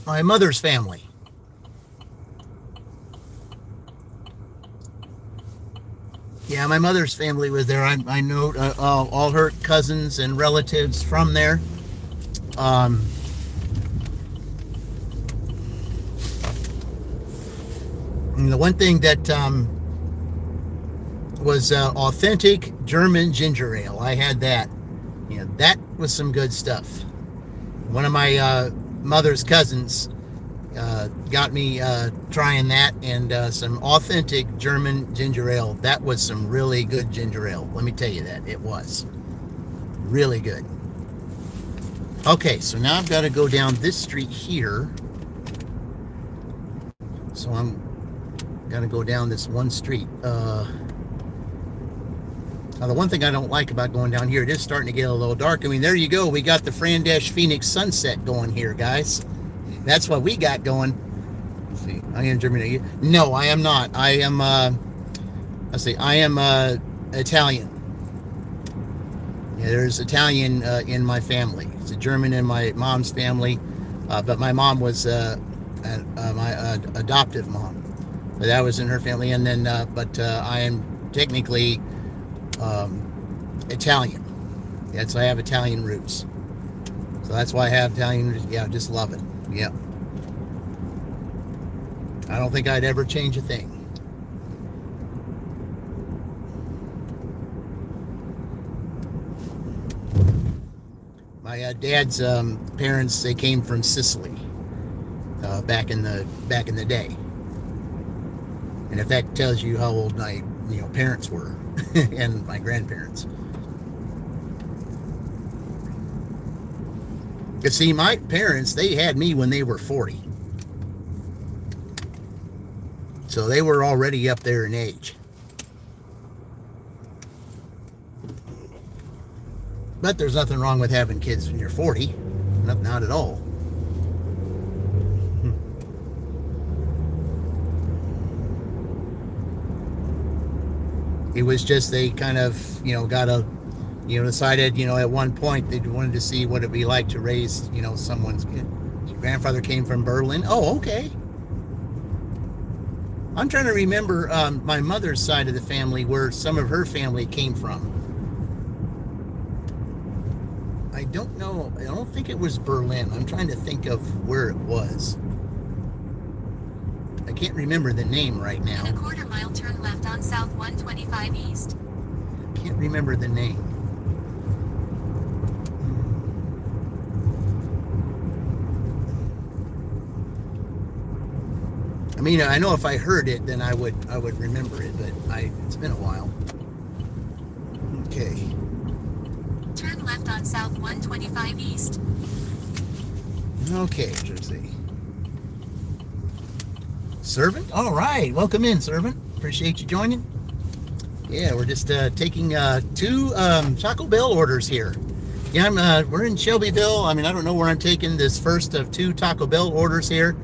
my mother's family. Yeah, my mother's family was there. I know all her cousins and relatives from there. And the one thing that was authentic German ginger ale. I had that. Yeah, that was some good stuff. One of my mother's cousins got me trying that, and some authentic German ginger ale. That was some really good ginger ale. Let me tell you that. It was really good. Okay, so now I've got to go down this street here. So I'm got to go down this one street. Now, the one thing I don't like about going down here, it is starting to get a little dark. I mean, there you go. We got the Phoenix sunset going here, guys. That's what we got going. Let's see, I am Germany. No, I am not. I am Let's see. I am Italian. Yeah, there's Italian in my family. It's a German in my mom's family, but my mom was my adoptive mom. But that was in her family, and then but I am technically Italian. Yeah, so I have Italian roots. So that's why I have Italian roots. Yeah, just love it. Yeah. I don't think I'd ever change a thing. My dad's parents, they came from Sicily back in the day. And if that tells you how old my parents were and my grandparents. You see, my parents, they had me when they were 40. So they were already up there in age. But there's nothing wrong with having kids when you're 40. Not at all. It was just they kind of, got a, decided, at one point they wanted to see what it'd be like to raise, someone's kid. Your grandfather came from Berlin. Oh, okay. I'm trying to remember my mother's side of the family where some of her family came from. I don't know. I don't think it was Berlin. I'm trying to think of where it was. I can't remember the name right now. In a quarter mile, turn left on South 125 East. Can't remember the name. I mean, I know if I heard it, then I would remember it, but it's been a while. Okay. Turn left on South 125 East. Okay, let's see. Servant? All right. Welcome in, Servant. Appreciate you joining. Yeah, we're just taking 2 Taco Bell orders here. Yeah, we're in Shelbyville. I mean, I don't know where I'm taking this first of 2 Taco Bell orders here.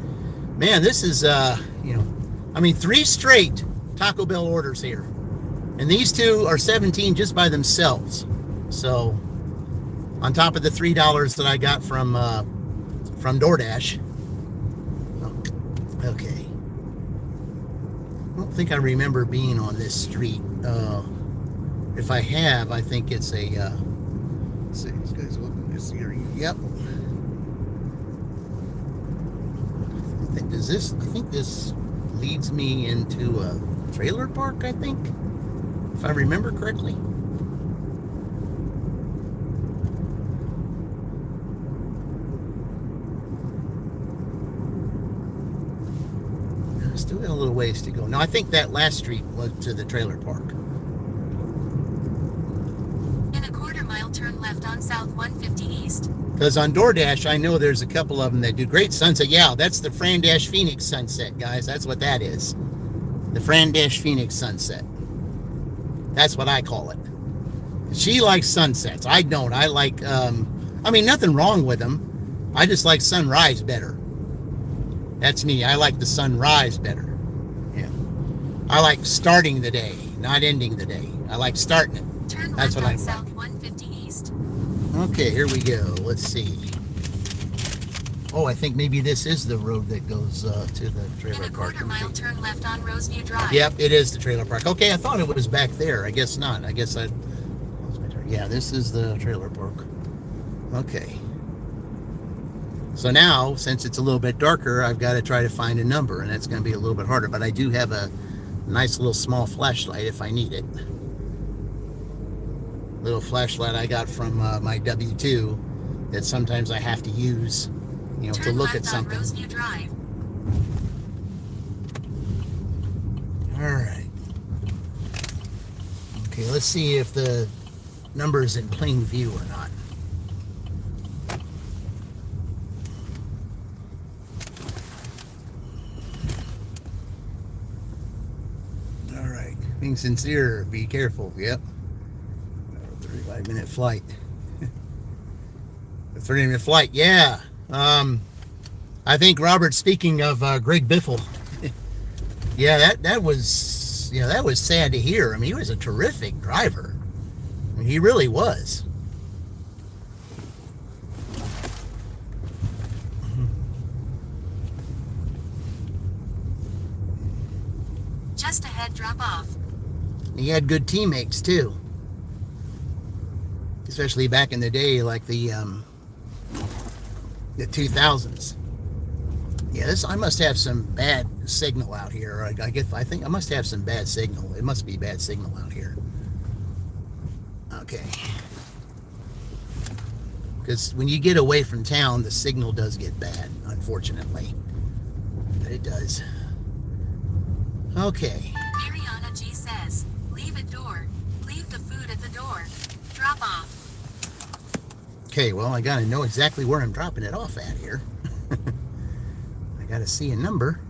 Man, this is, 3 straight Taco Bell orders here. And these 2 are 17 just by themselves. So, on top of the $3 that I got from DoorDash. Okay. I don't think I remember being on this street. If I have, I think it's a, let's see, these guys looking this here. Yep. I think this leads me into a trailer park, I think, if I remember correctly. Still got a little ways to go. Now, I think that last street was to the trailer park. In a quarter mile, turn left on South 150 East. Because on DoorDash, I know there's a couple of them that do great sunset. Yeah, that's the Fran Dash Phoenix sunset, guys. That's what that is. The Fran Dash Phoenix sunset. That's what I call it. She likes sunsets. I don't. I like, nothing wrong with them. I just like sunrise better. That's me. I like the sunrise better. Yeah. I like starting the day, not ending the day. I like starting it. Turn That's left what I on like. South 150 East. Okay, here we go. Let's see. Oh, I think maybe this is the road that goes to the trailer In a park. quarter mile, turn left on Roseview Drive. Yep, it is the trailer park. Okay, I thought it was back there. I guess not. I guess yeah, this is the trailer park. Okay. So now, since it's a little bit darker, I've got to try to find a number, and that's going to be a little bit harder. But I do have a nice little small flashlight if I need it. Little flashlight I got from my W2 that sometimes I have to use, to look at something. Turn left on Roseview Drive. All right. Okay, let's see if the number is in plain view or not. All right. Being sincere, be careful. Yep. 35-minute flight. A 30-minute flight, yeah. I think, Robert, speaking of Greg Biffle, yeah, that was that was sad to hear. I mean, he was a terrific driver. I mean, he really was. Just ahead, drop off. He had good teammates too, especially back in the day, like the 2000s. Yeah, I must have some bad signal out here. I think I must have some bad signal. It must be bad signal out here. Okay. Because when you get away from town, the signal does get bad, unfortunately. But it does. Okay. Mariana G says, leave at door. Leave the food at the door. Drop off. Okay, well, I gotta know exactly where I'm dropping it off at here. I gotta see a number.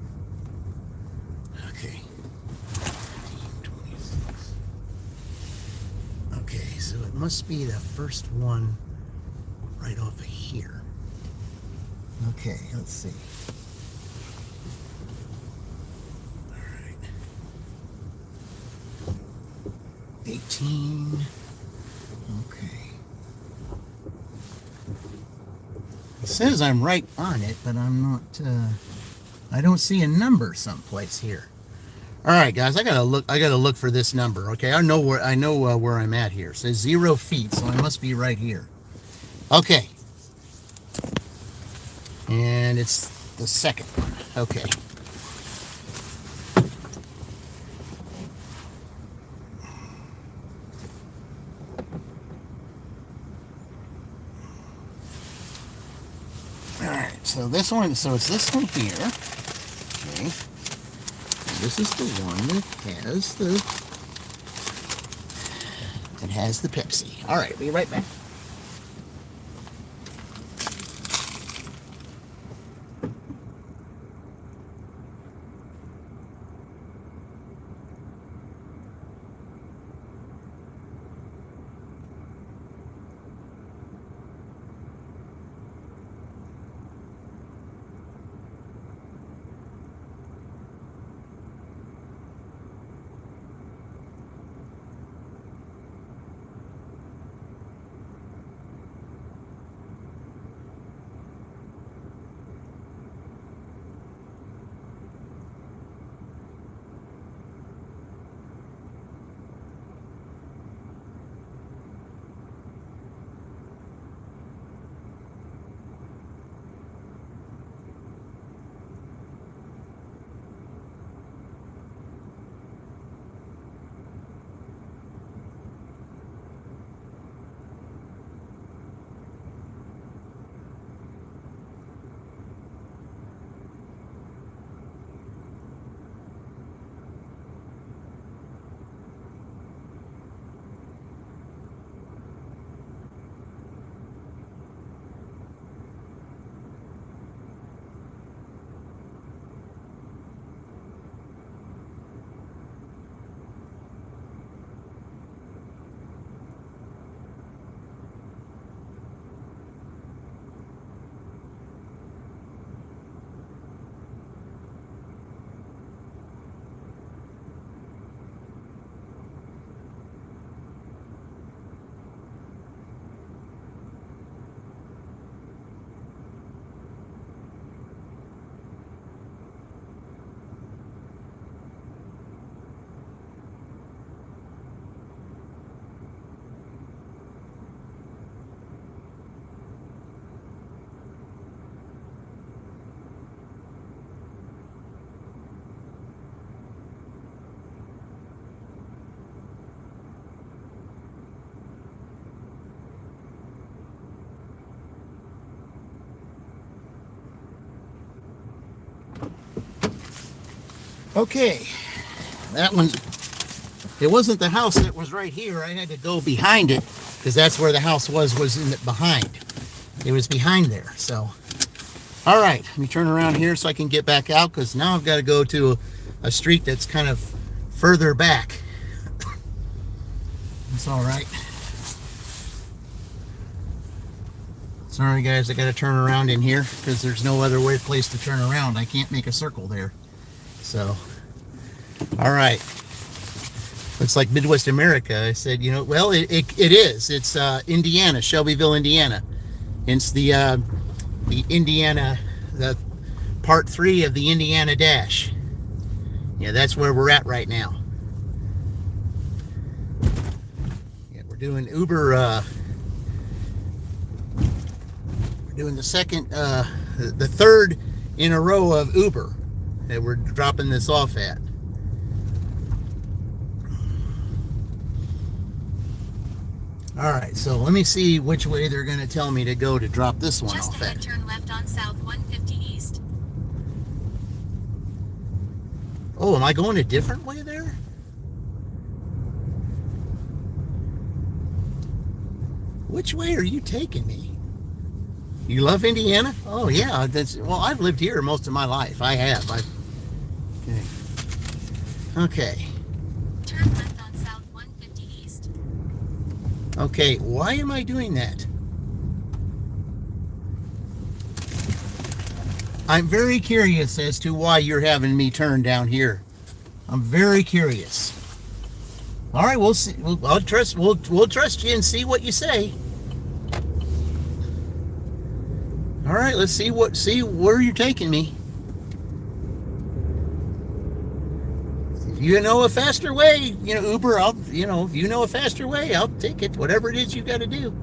Okay. 26. Okay, so it must be the first one right off of here. Okay, let's see. All right. 18. Okay. It says I'm right on it, but I'm not, I don't see a number someplace here. All right, guys, I gotta look for this number. Okay, I know where I'm at here. It says 0 feet, so I must be right here. Okay. And it's the second one. Okay. So this one, so it's this one here. Okay. And this is the one that has the Pepsi. All right, be right back. Okay, that one's, it wasn't the house that was right here. I had to go behind it because that's where the house was in the behind. It was behind there. So, all right, let me turn around here so I can get back out because now I've got to go to a street that's kind of further back. It's all right. Sorry guys, I got to turn around in here because there's no other place to turn around. I can't make a circle there. So, all right. Looks like Midwest America. I said, well, it is. It's Indiana, Shelbyville, Indiana. Hence the Indiana, the part 3 of the Indiana Dash. Yeah, that's where we're at right now. Yeah, we're doing Uber. We're doing the second, the third in a row of Uber that we're dropping this off at. All right, so let me see which way they're going to tell me to go to drop this one Just off ahead, at. turn left on South 150 East. Oh, am I going a different way there? Which way are you taking me? You love Indiana? Oh yeah, well, I've lived here most of my life. I have. Okay. Turn left on South 150 East. Okay, why am I doing that? I'm very curious as to why you're having me turn down here. I'm very curious. All right, we'll see. We'll trust you and see what you say. All right, let's see where you're taking me. If you know a faster way, Uber, if you know a faster way, I'll take it. Whatever it is you got to do.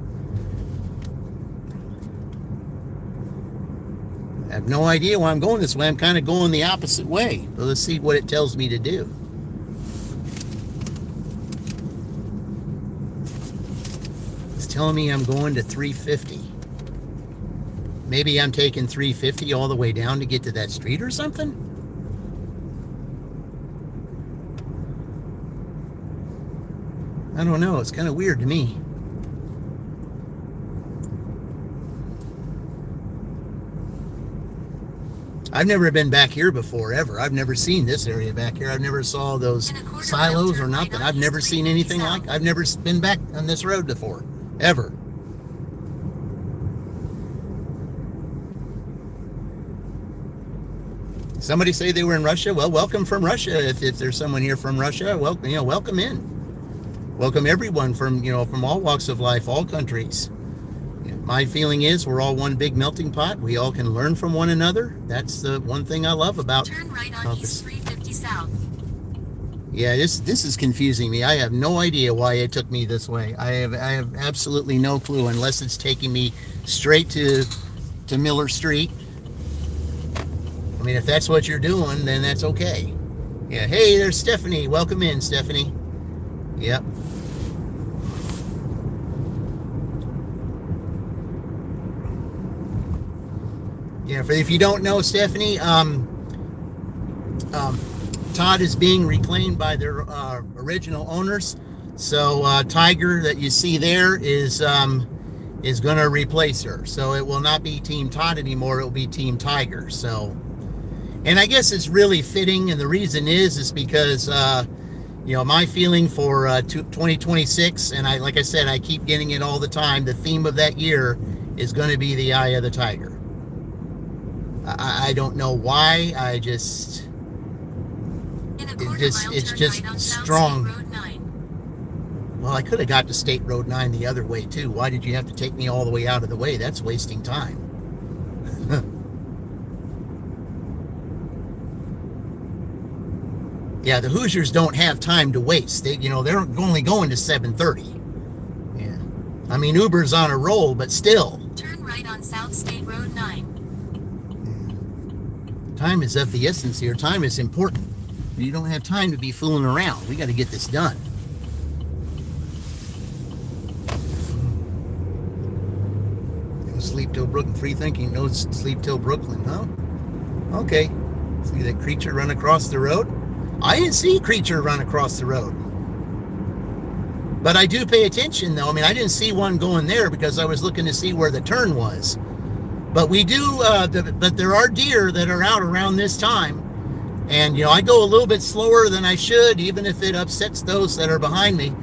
I have no idea why I'm going this way. I'm kind of going the opposite way. But let's see what it tells me to do. It's telling me I'm going to 350. Maybe I'm taking 350 all the way down to get to that street or something? I don't know. It's kind of weird to me. I've never been back here before, ever. I've never seen this area back here. I've never saw those silos or nothing. I've never seen anything like. I've never been back on this road before, ever. Somebody say they were in Russia. Well, welcome from Russia. If there's someone here from Russia, welcome in. Welcome everyone from all walks of life, all countries. My feeling is we're all one big melting pot. We all can learn from one another. That's the one thing I love about. Turn right on East 350 South. Yeah, this is confusing me. I have no idea why it took me this way. I have absolutely no clue unless it's taking me straight to Miller Street. I mean, if that's what you're doing, then that's okay. Yeah. Hey, there's Stephanie. Welcome in, Stephanie. Yep. Yeah, if you don't know, Stephanie, Todd is being reclaimed by their original owners. So Tiger that you see there is going to replace her. So it will not be Team Todd anymore. It will be Team Tiger. So, and I guess it's really fitting, and the reason is because my feeling for 2026, and like I said, I keep getting it all the time. The theme of that year is going to be the Eye of the Tiger. I don't know why. It's just strong. Well, I could have got to State Road 9 the other way too. Why did you have to take me all the way out of the way? That's wasting time. Yeah, the Hoosiers don't have time to waste. They're only going to 7:30. Yeah, I mean Uber's on a roll, but still. Turn right on South State Road 9. Time is of the essence here. Time is important. You don't have time to be fooling around. We got to get this done. No sleep till Brooklyn. Free thinking. No sleep till Brooklyn, huh? Okay. See that creature run across the road? I didn't see a creature run across the road. But I do pay attention, though. I mean, I didn't see one going there because I was looking to see where the turn was. But we do, but there are deer that are out around this time. And, I go a little bit slower than I should, even if it upsets those that are behind me.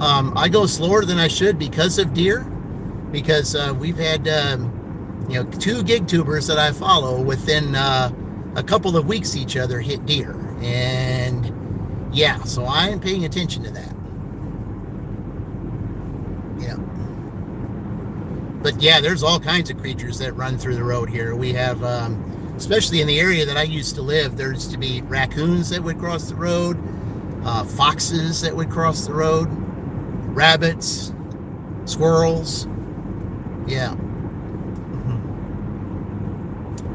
I go slower than I should because of deer. Because we've had, 2 gig tubers that I follow within a couple of weeks each other hit deer. And, Yeah, so I am paying attention to that. Yeah. But yeah, there's all kinds of creatures that run through the road here. We have, especially in the area that I used to live, there used to be raccoons that would cross the road, foxes that would cross the road, rabbits, squirrels. Yeah.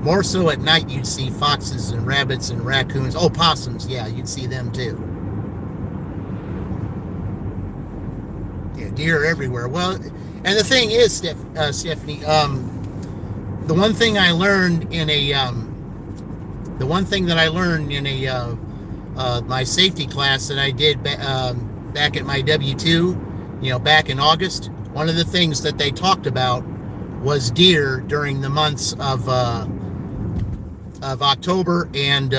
More so at night, you'd see foxes and rabbits and raccoons. Oh, possums. Yeah, you'd see them too. Yeah, deer everywhere. Well, and the thing is, Stephanie, the one thing I learned in a, the one thing that I learned in a my safety class that I did back at my W-2, back in August. One of the things that they talked about was deer during the months of October and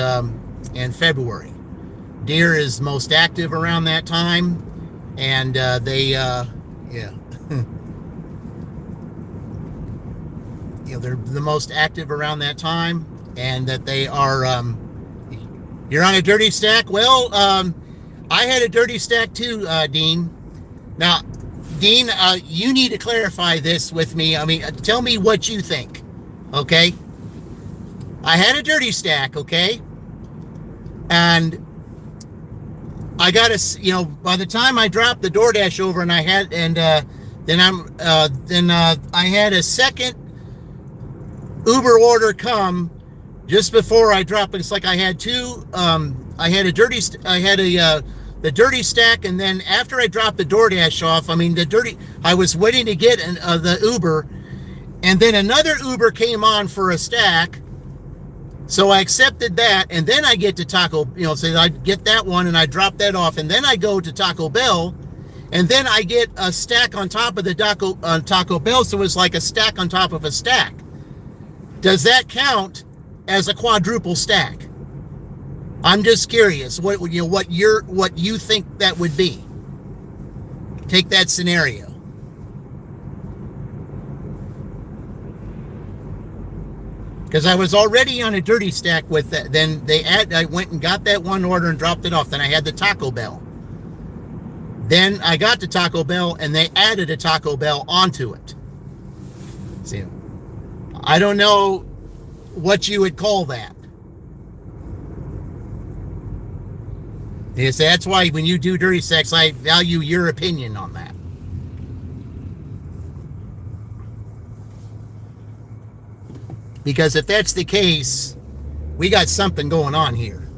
February. Deer is most active around that time, and yeah. They're the most active around that time, and that they are. You're on a dirty stack. Well, I had a dirty stack too, Dean. Now, Dean, you need to clarify this with me. I mean, tell me what you think. Okay. I had a dirty stack. Okay. And I got by the time I dropped the DoorDash over, and I had, and then I had a second Uber order come just before I dropped it. It's like I had two. I had the dirty stack, and then after I dropped the DoorDash off, I was waiting to get the Uber, and then another Uber came on for a stack. So I accepted that, and then I get to so I get that one, and I drop that off, and then I go to Taco Bell, and then I get a stack on top of the Taco Bell, so it's like a stack on top of a stack. Does that count as a quadruple stack? I'm just curious what you think that would be. Take that scenario. Because I was already on a dirty stack with that. Then I went and got that one order and dropped it off. Then I had the Taco Bell. Then I got to Taco Bell, and they added a Taco Bell onto it. See, I don't know what you would call that. Yes, that's why when you do dirty stacks, I value your opinion on that. Because if that's the case, we got something going on here.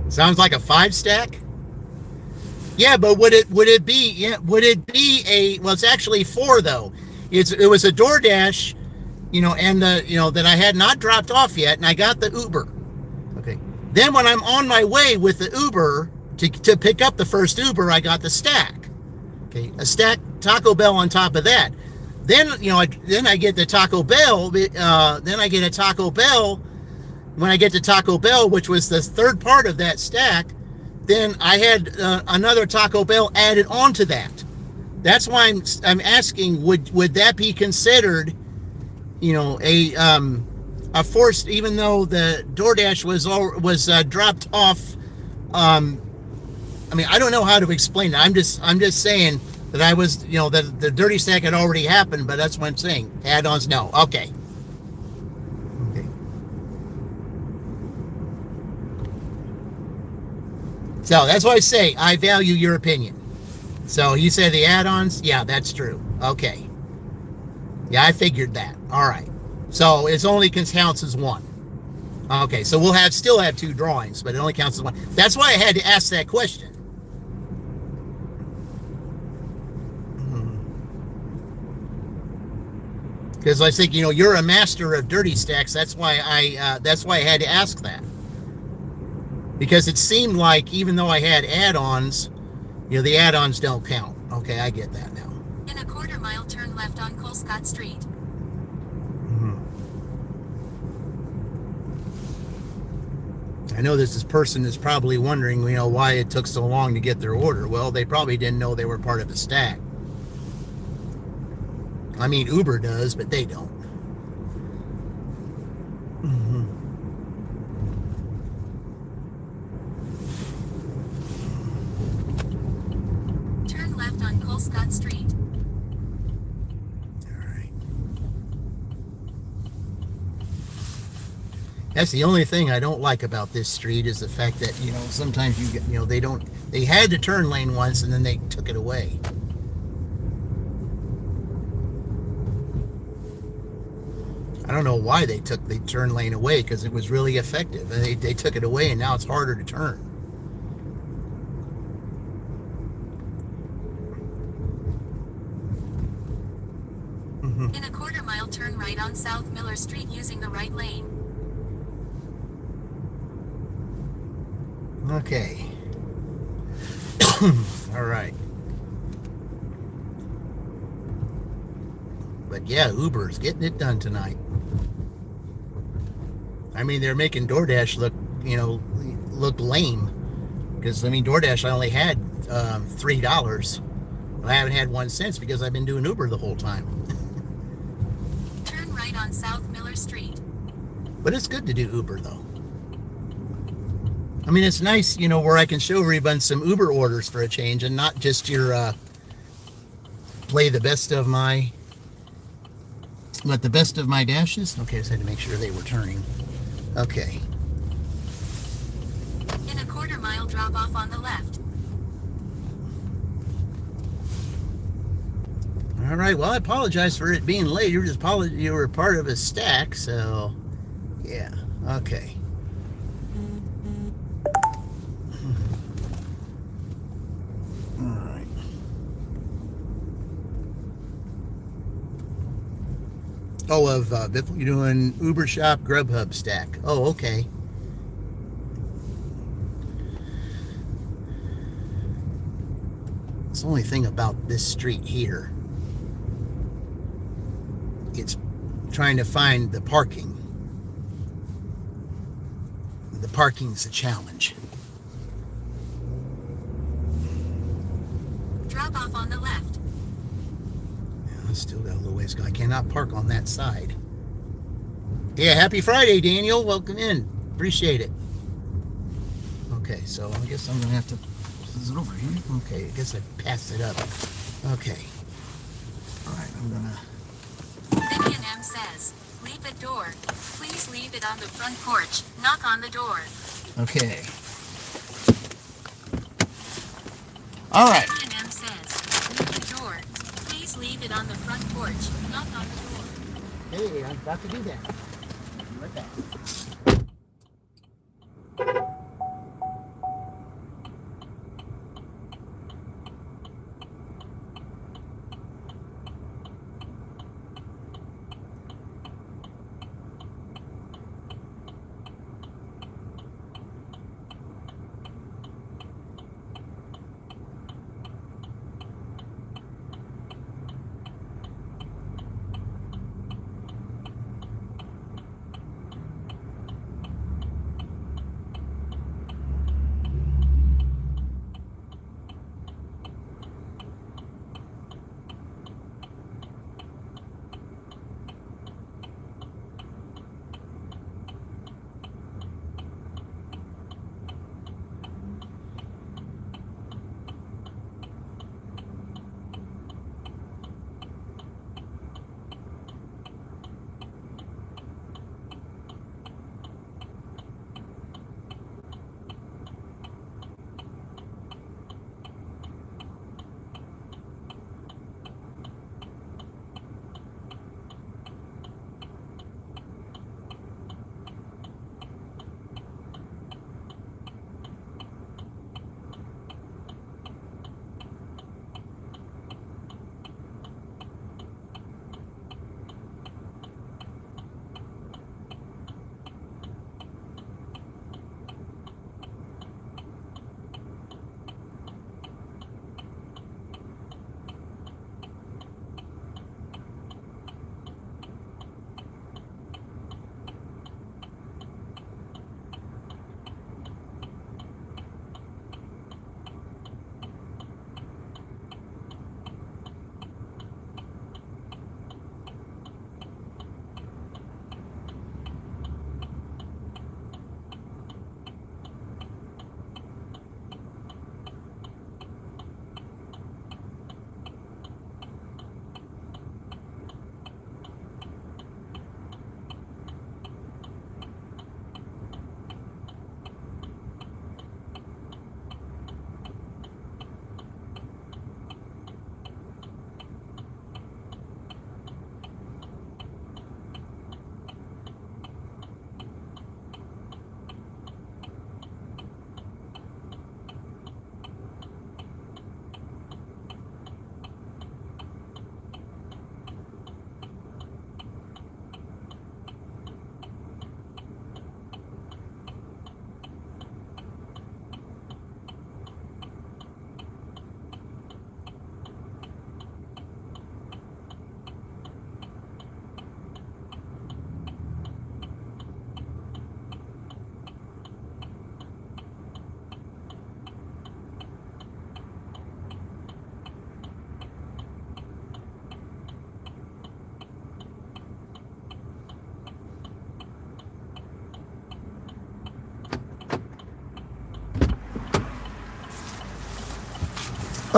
Sounds like a 5 stack? Yeah, but would it be well, it's actually 4 though. It was a DoorDash, and that I had not dropped off yet, and I got the Uber. Okay. Then when I'm on my way with the Uber to pick up the first Uber, I got the stack. Okay, a stack Taco Bell on top of that. Then I get the Taco Bell. Then I get a Taco Bell. When I get to Taco Bell, which was the third part of that stack, then I had another Taco Bell added onto that. That's why I'm asking, would that be considered, a forced, even though the DoorDash was dropped off. I don't know how to explain it. I'm just saying that I was, that the dirty stack had already happened, but that's what I'm saying. Add-ons, no. Okay. So that's why I say I value your opinion. So you say the add-ons? Yeah, that's true. Okay. Yeah, I figured that. All right. So it only counts as 1. Okay, so we'll still have 2 drawings, but it only counts as 1. That's why I had to ask that question. Because I think, you're a master of dirty stacks. That's why I had to ask that. Because it seemed like even though I had add-ons, the add-ons don't count. Okay, I get that now. In a quarter-mile, turn left on Colescott Street. I know this person is probably wondering, why it took so long to get their order. Well, they probably didn't know they were part of a stack. Uber does, but they don't. That's the only thing I don't like about this street is the fact that, sometimes you get, they had the turn lane once and then they took it away. I don't know why they took the turn lane away, because it was really effective. And they took it away and now it's harder to turn. In a quarter-mile, turn right on South Miller Street using the right lane. Okay. All right. But yeah, Uber's getting it done tonight. I mean, they're making DoorDash look lame. Because, DoorDash, I only had $3. I haven't had 1 cent because I've been doing Uber the whole time. Turn right on South Miller Street. But it's good to do Uber, though. It's nice, where I can show everyone some Uber orders for a change and not just your play the best of my dashes. Okay, I just had to make sure they were turning. Okay. In a quarter-mile, drop off on the left. All right. Well, I apologize for it being late. You were part of a stack, so yeah. Okay. All right. Oh, you're doing Uber Shop Grubhub stack. Oh, okay. It's the only thing about this street here. It's trying to find the parking. The parking's a challenge. Drop off on the left. Yeah, I still got a little ways to go. I cannot park on that side. Yeah, happy Friday, Daniel. Welcome in. Appreciate it. Okay, so I guess I'm going to have to... Is it over here? Okay, I guess I passed it up. Okay. All right, I'm going to... Vivian M says, leave it door. Please leave it on the front porch, knock on the door. Okay. All right. Vivian M says, leave the door. Please leave it on the front porch, knock on the door. Hey, I'm about to do that. Be right back.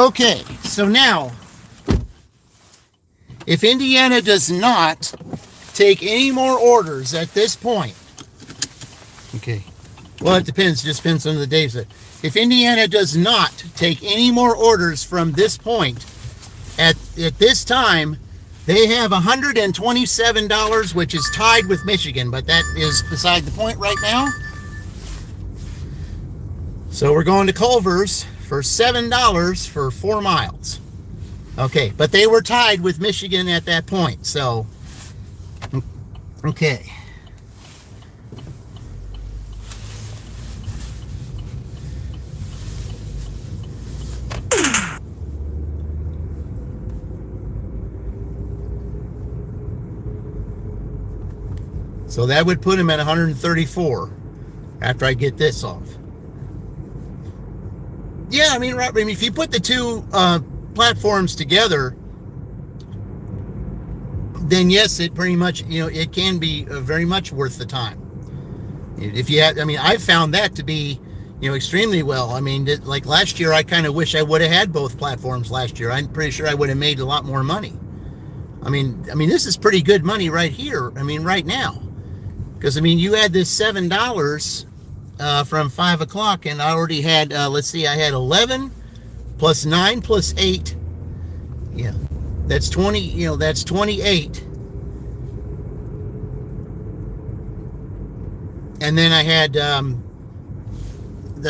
Okay, so now, if Indiana does not take any more orders at this point, okay, well, it depends, just depends on the days. If Indiana does not take any more orders from this point, at this time, they have $127, which is tied with Michigan, but that is beside the point right now. So we're going to Culver's for $7 for 4 miles. Okay, but they were tied with Michigan at that point, so, okay. So that would put him at 134 after I get this off. Yeah, I mean, right, I mean, if you put the two platforms together, then yes, it pretty much, you know, it can be very much worth the time. If you had, I mean, I found that to be, you know, extremely well. I mean, like last year, I kind of wish I would have had both platforms last year. I'm pretty sure I would have made a lot more money. I mean, this is pretty good money right here. I mean, right now. Because, I mean, you had this $7 from 5 o'clock, and I already had, let's see, I had 11 plus 9 plus 8. Yeah, that's 20, you know, that's 28. And then I had the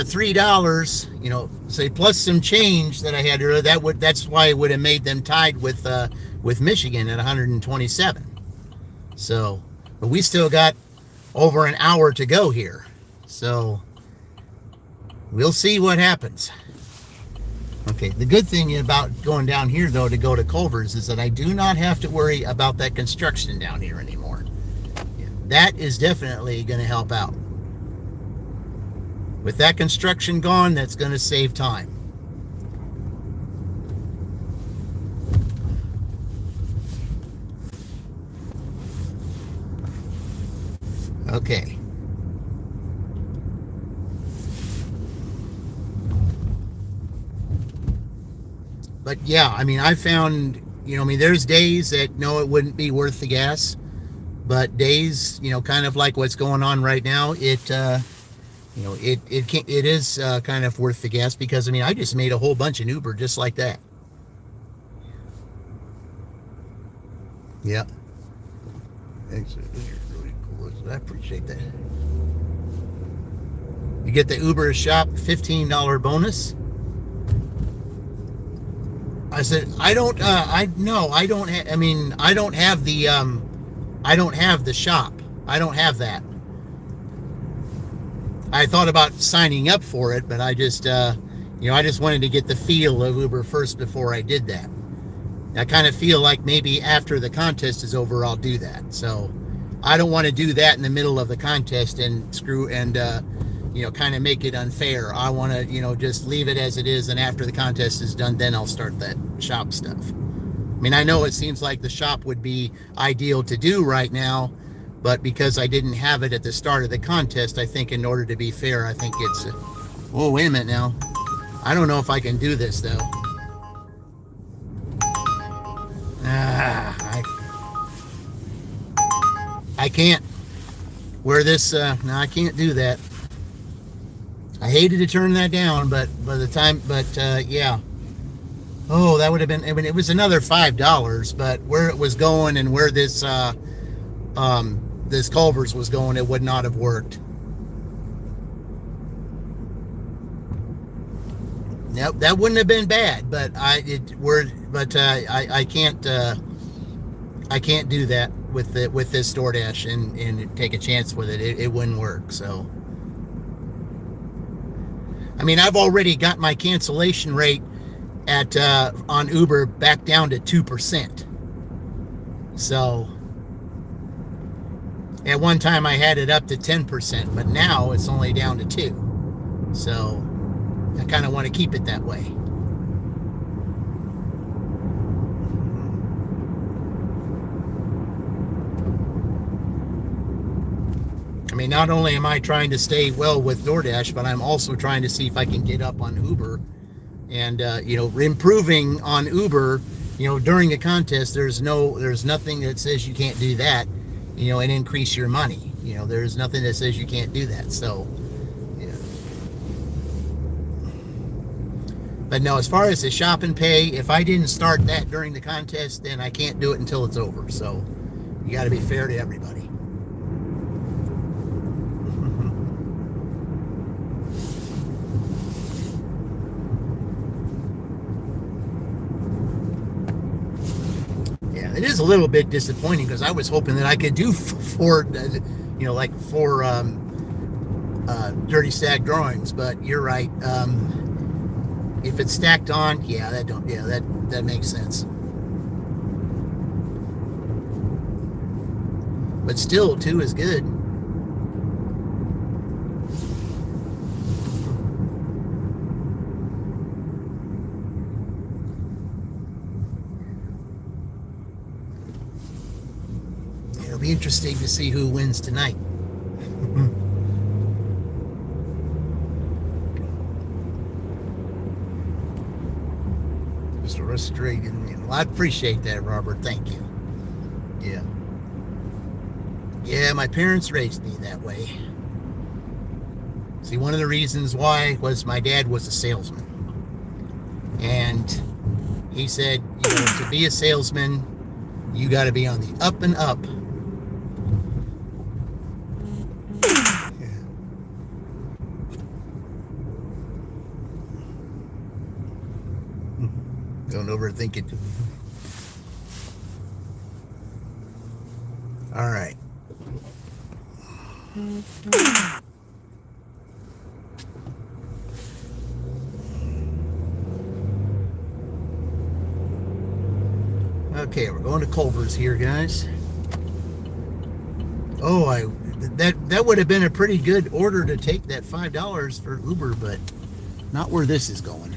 $3, you know, say plus some change that I had earlier. That's why it would have made them tied with Michigan at 127. So, but we still got over an hour to go here, so we'll see what happens. Okay, the good thing about going down here though to go to Culver's is that I do not have to worry about that construction down here anymore. Yeah, that is definitely going to help out. With that construction gone, that's going to save time. Okay. But yeah, I mean, I found, you know, I mean, there's days that, no, it wouldn't be worth the gas. But days, you know, kind of like what's going on right now, it, you know, it is kind of worth the gas because, I mean, I just made a whole bunch in Uber just like that. Yep. Thanks. I appreciate that. You get the Uber Shop $15 bonus. I said, I don't have the shop. I don't have that. I thought about signing up for it, but I just, you know, I just wanted to get the feel of Uber first before I did that. I kind of feel like maybe after the contest is over, I'll do that. So I don't want to do that in the middle of the contest and you know, kind of make it unfair. I want to, you know, just leave it as it is, and after the contest is done, then I'll start that shop stuff. I mean, I know it seems like the shop would be ideal to do right now, but because I didn't have it at the start of the contest, I think in order to be fair, I think it's... Oh, wait a minute now. I don't know if I can do this, though. I can't. Where this... no, I can't do that. I hated to turn that down, but by the time... But, yeah. Oh, that would have been... I mean, it was another $5, but where it was going and where this... this Culver's was going, it would not have worked. Yep, that wouldn't have been bad, but I can't do that with this DoorDash and take a chance with it. It wouldn't work. So, I mean, I've already got my cancellation rate at on Uber back down to 2%. So. At one time I had it up to 10%, but now it's only down to 2%. So I kind of want to keep it that way. I mean, not only am I trying to stay well with DoorDash, but I'm also trying to see if I can get up on Uber And improving on Uber, during a contest, there's nothing that says you can't do that, and increase your money. There's nothing that says you can't do that. So, yeah. But no, as far as the shop and pay, if I didn't start that during the contest, then I can't do it until it's over. So, you got to be fair to everybody. Yeah, it is a little bit disappointing because I was hoping that I could do four, like four dirty stack drawings. But you're right. If it's stacked on, that makes sense. But still, two is good. It'll be interesting to see who wins tonight. Just frustrating. Well, I appreciate that, Robert. Thank you. Yeah. Yeah, my parents raised me that way. See, one of the reasons why was my dad was a salesman. And he said, to be a salesman, you got to be on the up and up. Don't overthink it. All right. Okay, we're going to Culver's here, guys. Oh, that would have been a pretty good order to take that $5 for Uber, but not where this is going.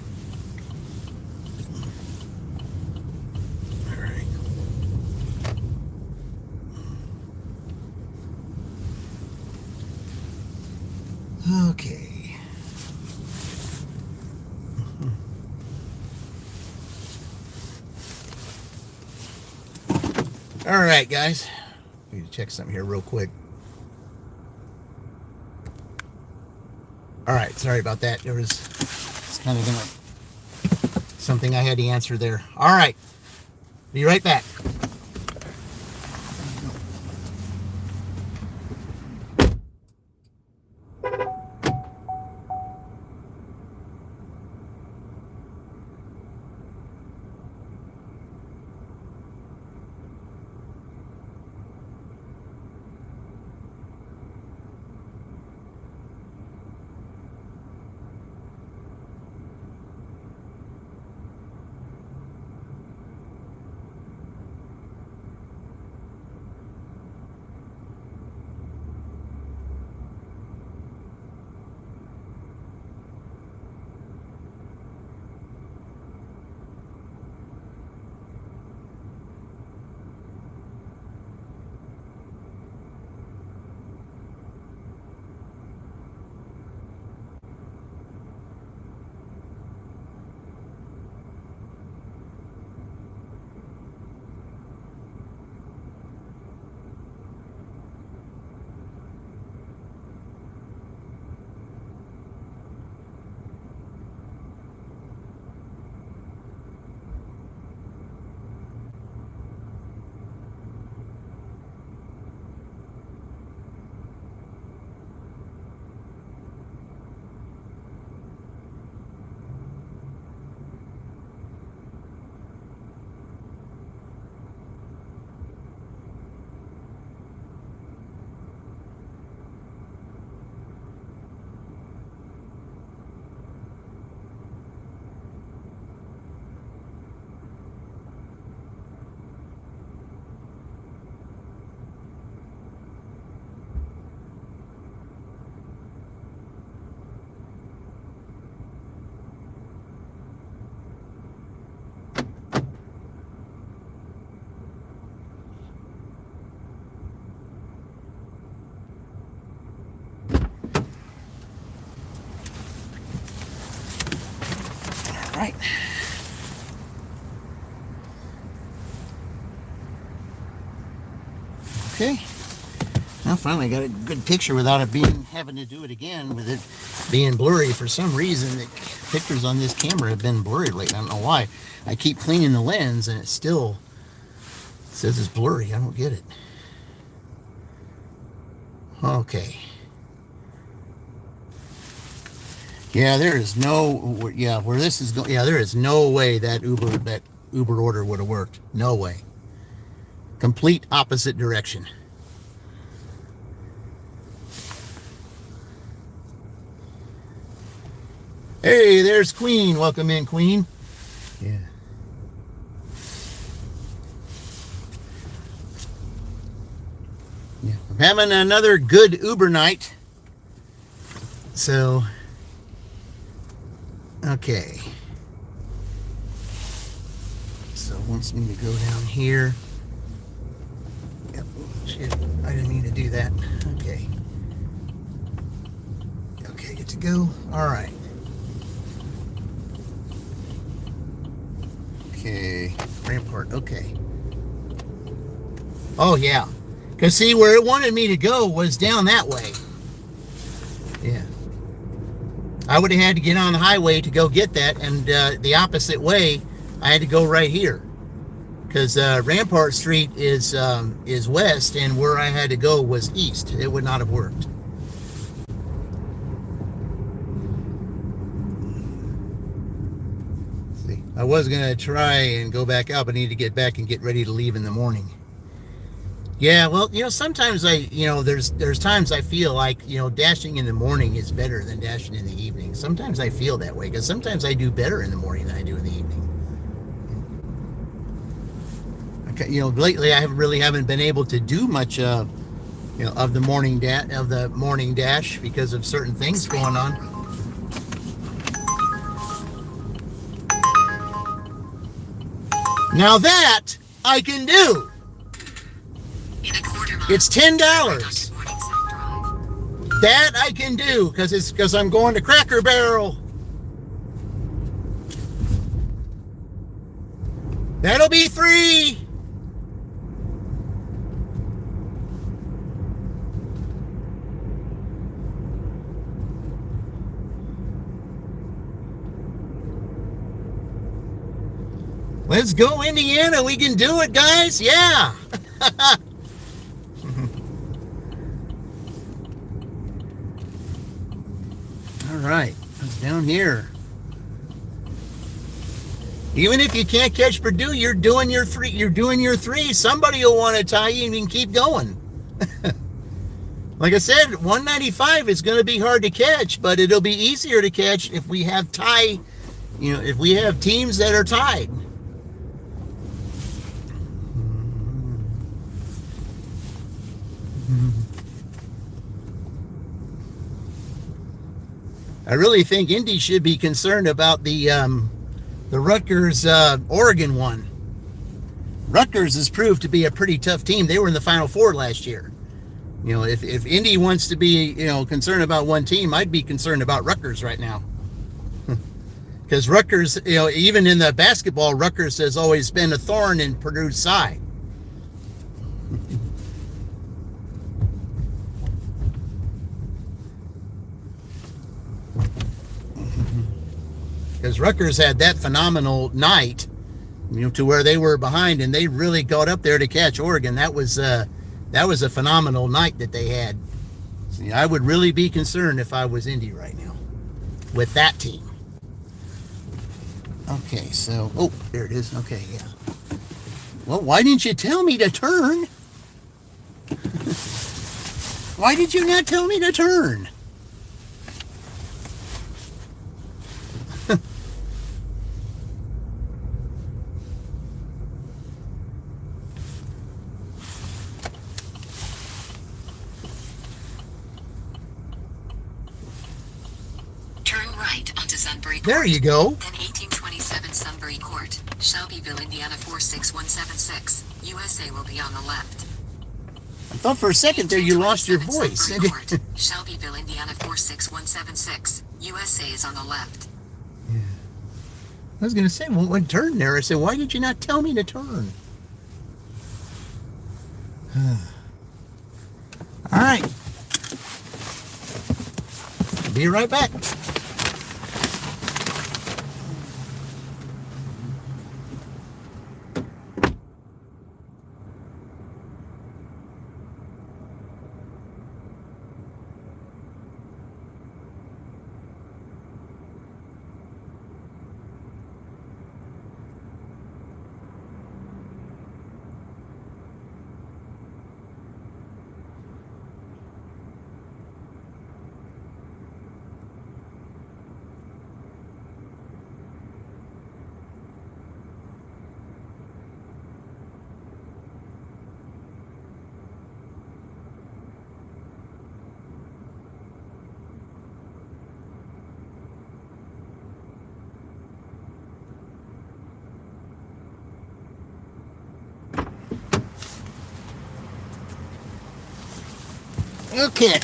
All right. Okay. All right, guys. I need to check something here real quick. All right, sorry about that. It's kind of something I had to answer there. All right, be right back. right. Okay. Now finally got a good picture without it having to do it again with it being blurry. For some reason, the pictures on this camera have been blurry lately. I don't know why. I keep cleaning the lens and it still says it's blurry. I don't get it. Okay. Yeah, there is no. Yeah, where this is going. Yeah, there is no way that Uber order would have worked. No way. Complete opposite direction. Hey, there's Queen. Welcome in, Queen. Yeah. Yeah. I'm having another good Uber night. So, okay. So it wants me to go down here. Yep. Shit. I didn't mean to do that. Okay. Okay, good to go. All right. Okay, Rampart, okay. Oh, yeah. Because, see, where it wanted me to go was down that way. Yeah. I would have had to get on the highway to go get that, and the opposite way, I had to go right here. Because Rampart Street is west, and where I had to go was east. It would not have worked. I was going to try and go back out, but I need to get back and get ready to leave in the morning. Yeah, well, sometimes there's times I feel like, dashing in the morning is better than dashing in the evening. Sometimes I feel that way, because sometimes I do better in the morning than I do in the evening. Okay, lately I haven't been able to do much of the morning dash because of certain things going on. Now that I can do. It's $10. That I can do because I'm going to Cracker Barrel. That'll be free. Let's go, Indiana. We can do it, guys. Yeah. All right. It's down here. Even if you can't catch Purdue, you're doing your three. Somebody will want to tie you and you can keep going. Like I said, 195 is going to be hard to catch, but it'll be easier to catch if we have if we have teams that are tied. I really think Indy should be concerned about the Rutgers Oregon one. Rutgers has proved to be a pretty tough team. They were in the Final Four last year. If Indy wants to be concerned about one team, I'd be concerned about Rutgers right now. Because Rutgers, even in the basketball, Rutgers has always been a thorn in Purdue's side. Because Rutgers had that phenomenal night, to where they were behind and they really got up there to catch Oregon. That was a phenomenal night that they had. See, I would really be concerned if I was Indy right now with that team. Okay, so there it is. Okay, yeah. Well, why didn't you tell me to turn? Why did you not tell me to turn? There you go. Then 1827 Sunbury Court, Shelbyville, Indiana 46176. USA will be on the left. I thought for a second there you lost your voice. Court, Shelbyville, Indiana 46176. USA is on the left. Yeah. I was going to say, well, when turn there, I said, why did you not tell me to turn? All right. Be right back. Okay.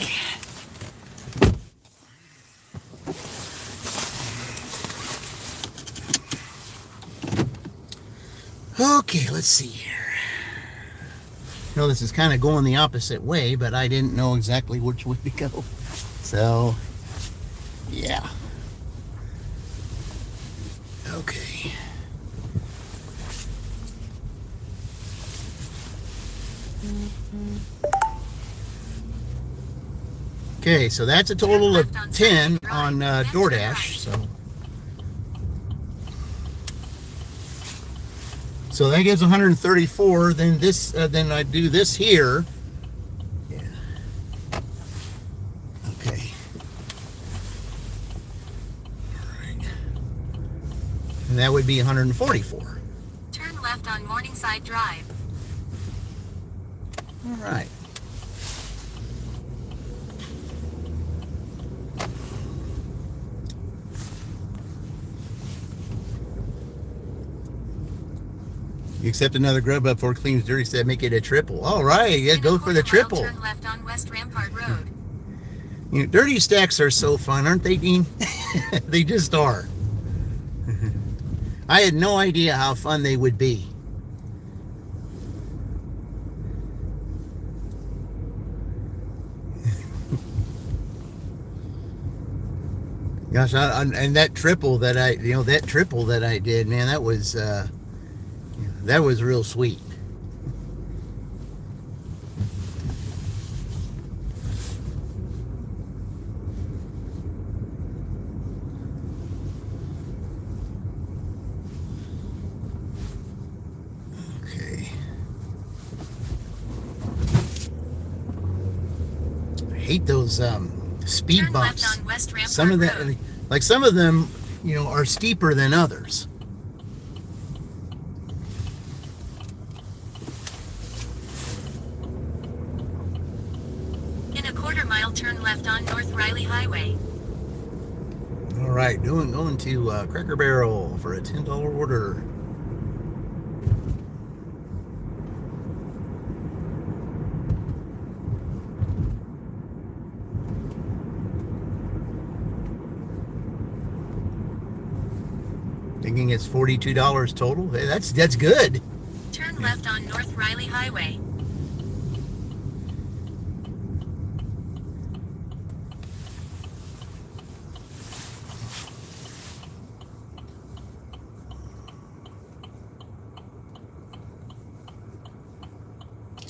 Okay, let's see here. You know, this is kind of going the opposite way, but I didn't know exactly which way to go. So, yeah. Okay. Okay, so that's a total of 10 on DoorDash. So that gives 134. Then this, then I do this here. Yeah. Okay. All right. And that would be 144. Turn left on Morningside Drive. All right. You accept another Grubhub for Clean Dirty, said make it a triple. All right, yeah, go for the triple. Turn left on West Rampart Road. You know, dirty stacks are so fun, aren't they, Dean? They just are. I had no idea how fun they would be. Gosh, and that triple that I did, man, that was real sweet. Okay. I hate those speed Turn bumps. left on West Rampart Some of Road. like some of them, you know, are steeper than others. In a quarter-mile, turn left on North Riley Highway. All right, going to Cracker Barrel for a $10 order. Thinking it's $42 total. Hey, that's good. Turn left on North Riley Highway.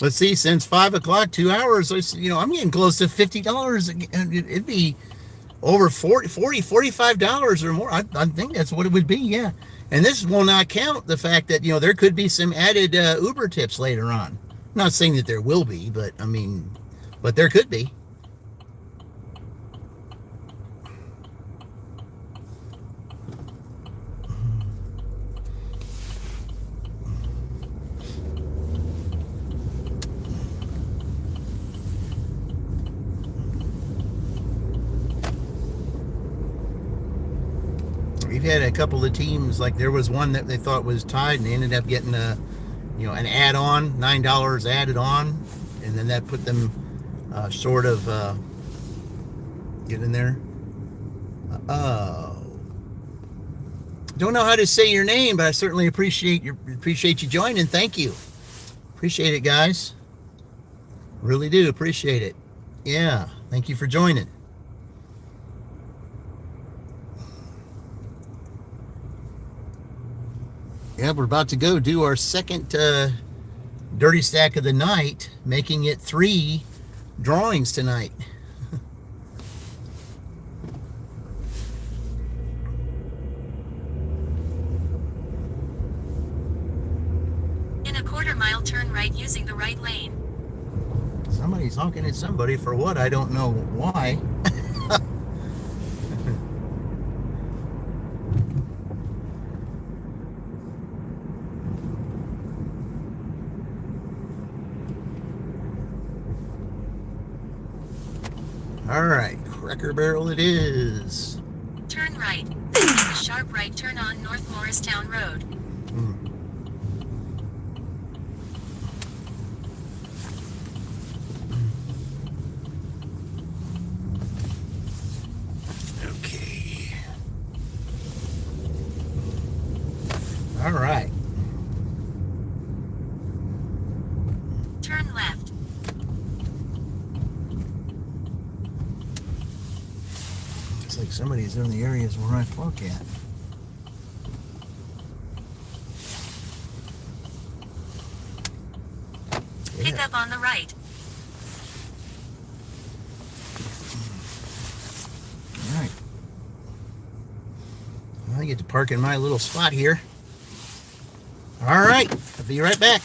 Let's see, since 5 o'clock, 2 hours, you know, I'm getting close to $50. It'd be over $45 or more. I think that's what it would be, yeah. And this will not count the fact that, you know, there could be some added Uber tips later on. I'm not saying that there will be, but I mean, but there could be. We've had a couple of teams, like there was one that they thought was tied and they ended up getting an add-on, $9 added on, and then that put them sort of get in there. Oh, don't know how to say your name, but I certainly appreciate you joining. Thank you. Appreciate it, guys. Really do appreciate it. Yeah, thank you for joining. Yeah, we're about to go do our second dirty stack of the night, making it 3 drawings tonight. In a quarter-mile, turn right using the right lane. Somebody's honking at somebody for what? I don't know why. All right, Cracker Barrel it is. Turn right, then make a sharp right turn on North Morristown Road. Okay. All right. Turn left. Looks like somebody's in the areas where I park at. Pick up on the right. All right. Well, I get to park in my little spot here. All right. I'll be right back.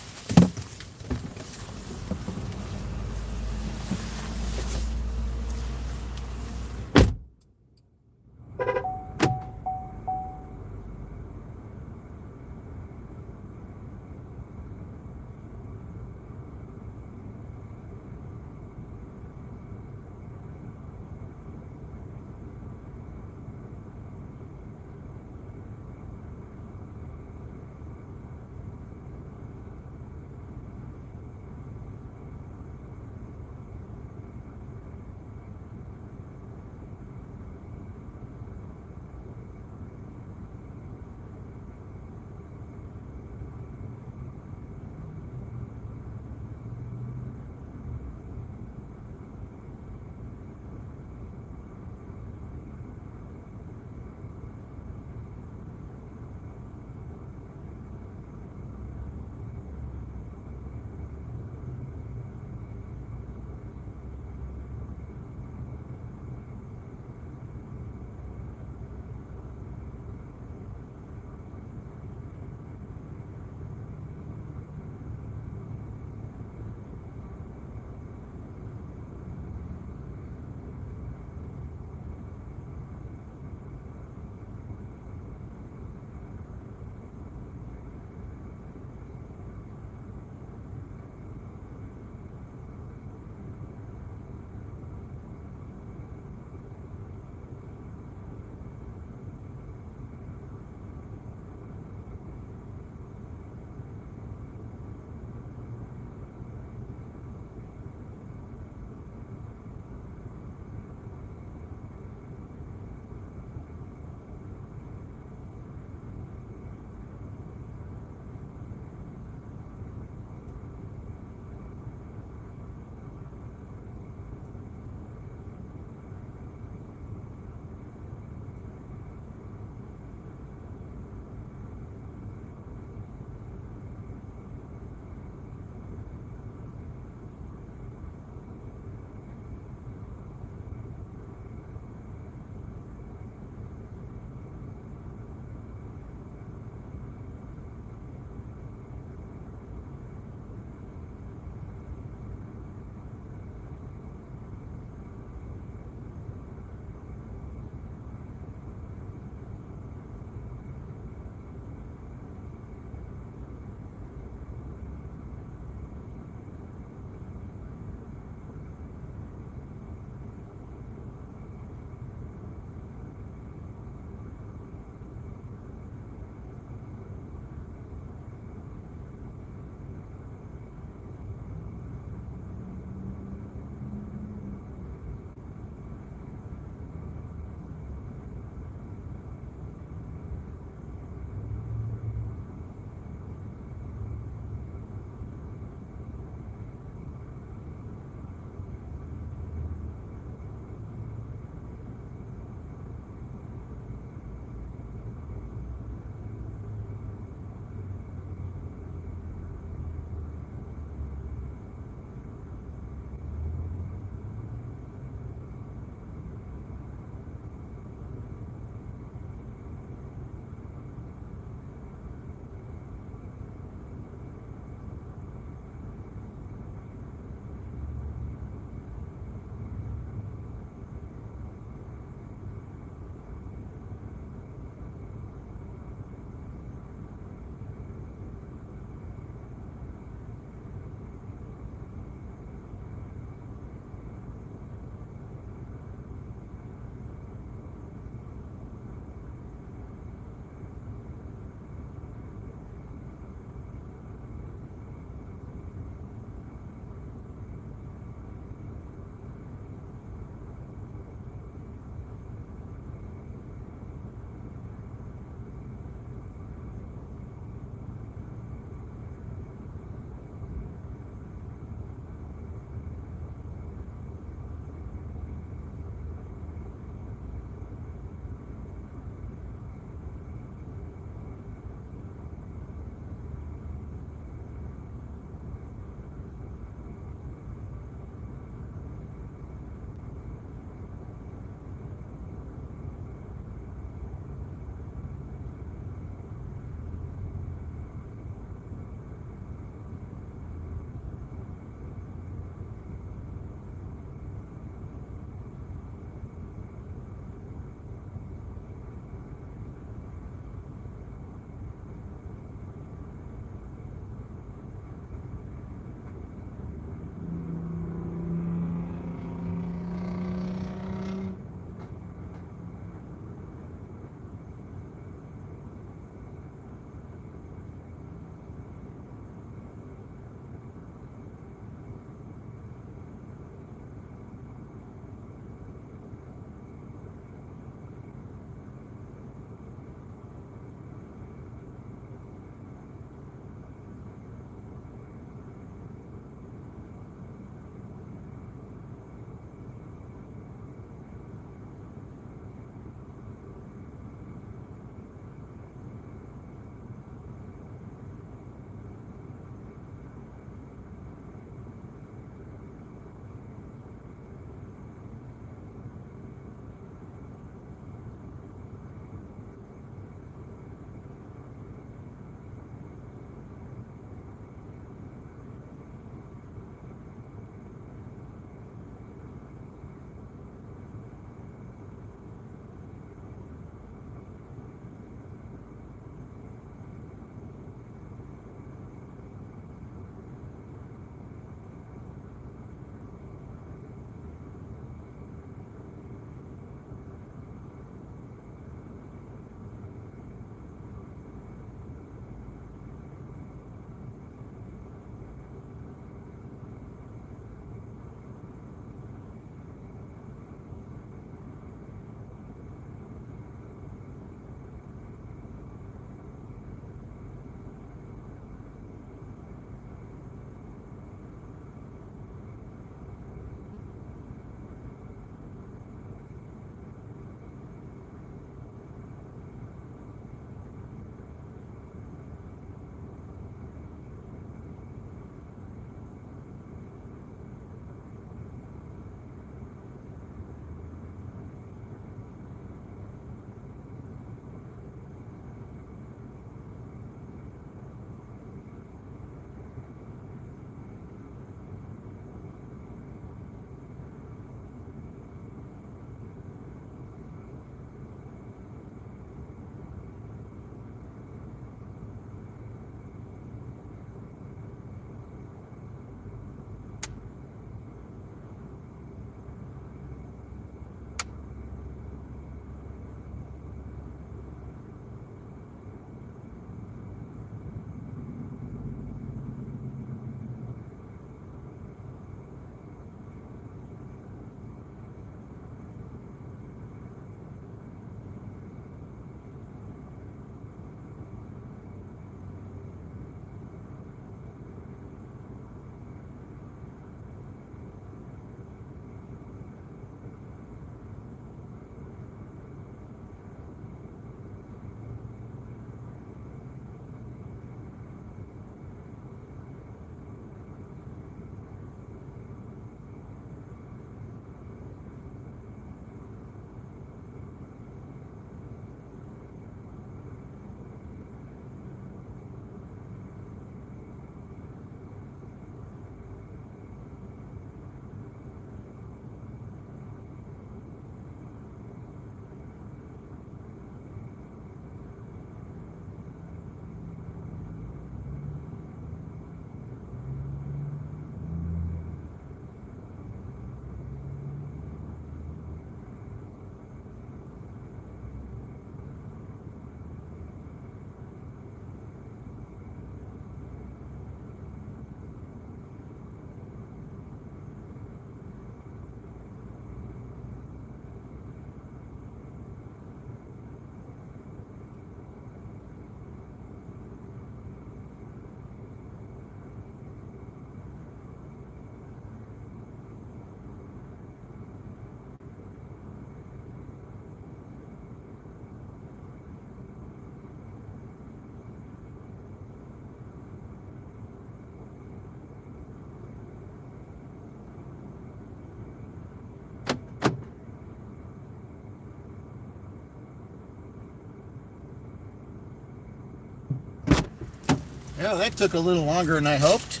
Well, that took a little longer than I hoped.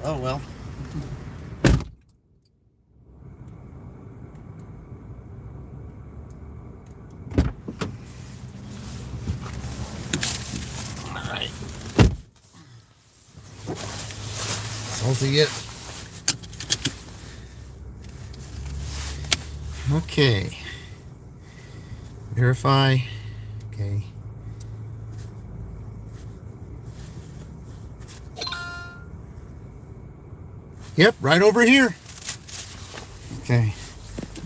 Oh well. All right. Salty it. Okay. Verify. Okay. Yep, right over here. Okay.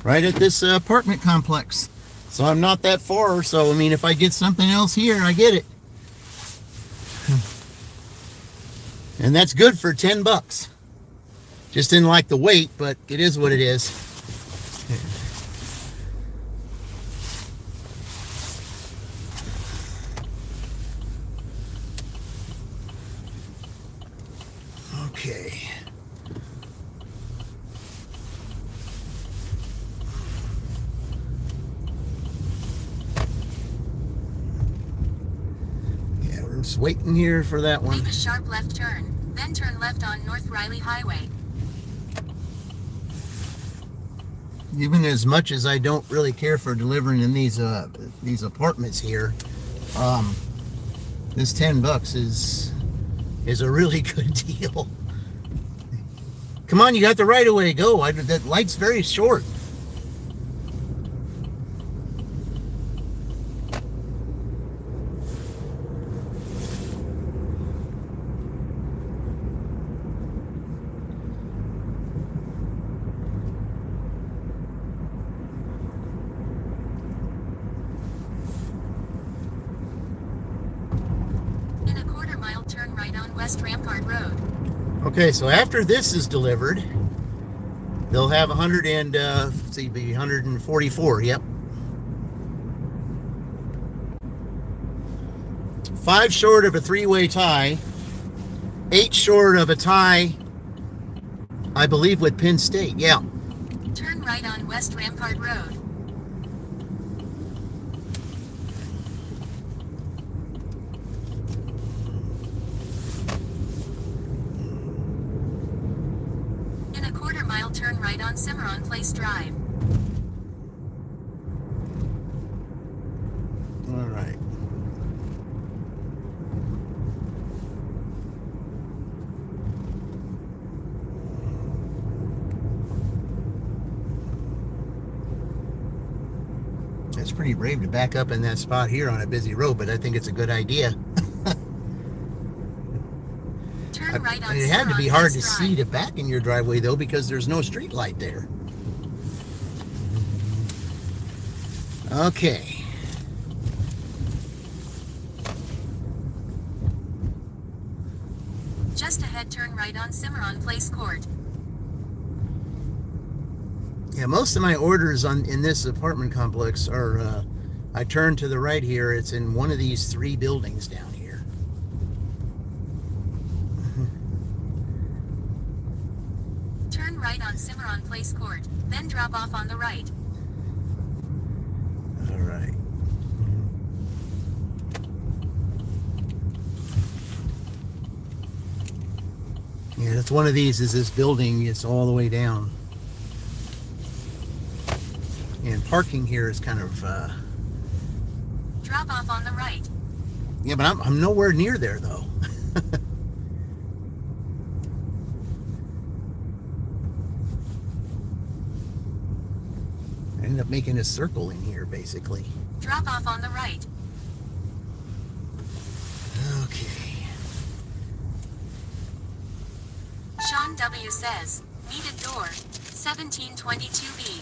Right at this apartment complex. So I'm not that far, so I mean if I get something else here, I get it. And that's good for 10 bucks. Just didn't like the weight, but it is what it is. Okay. Yeah, we're just waiting here for that one. Make a sharp left turn, then turn left on North Riley Highway. Even as much as I don't really care for delivering in these apartments here, this 10 bucks is a really good deal. Come on, you got the right of way. Go. That light's very short. In a quarter-mile, turn right on West Rampart Road. Okay, so after this is delivered, they'll have 100 and let's see, be 144. Yep. 5 short of a 3-way tie. 8 short of a tie, I believe, with Penn State. Yeah. Turn right on West Rampart Road. In a quarter-mile, turn right on Cimarron Place Drive. All right. It's pretty brave to back up in that spot here on a busy road, but I think it's a good idea. Turn right on It had to be Cimarron hard to Place see Drive. to back in your driveway, though, because there's no street light there. Okay. Just ahead, turn right on Cimarron Place Court. Yeah, most of my orders in this apartment complex are, I turn to the right here, it's in one of these 3 buildings down here. Turn right on Cimarron Place Court, then drop off on the right. All right. Yeah, that's one of these, is this building, it's all the way down. And parking here is kind of, Drop off on the right. yeah, but I'm nowhere near there, though. I end up making a circle in here, basically. Drop off on the right. Okay. Sean W. says, needed door, 1722B.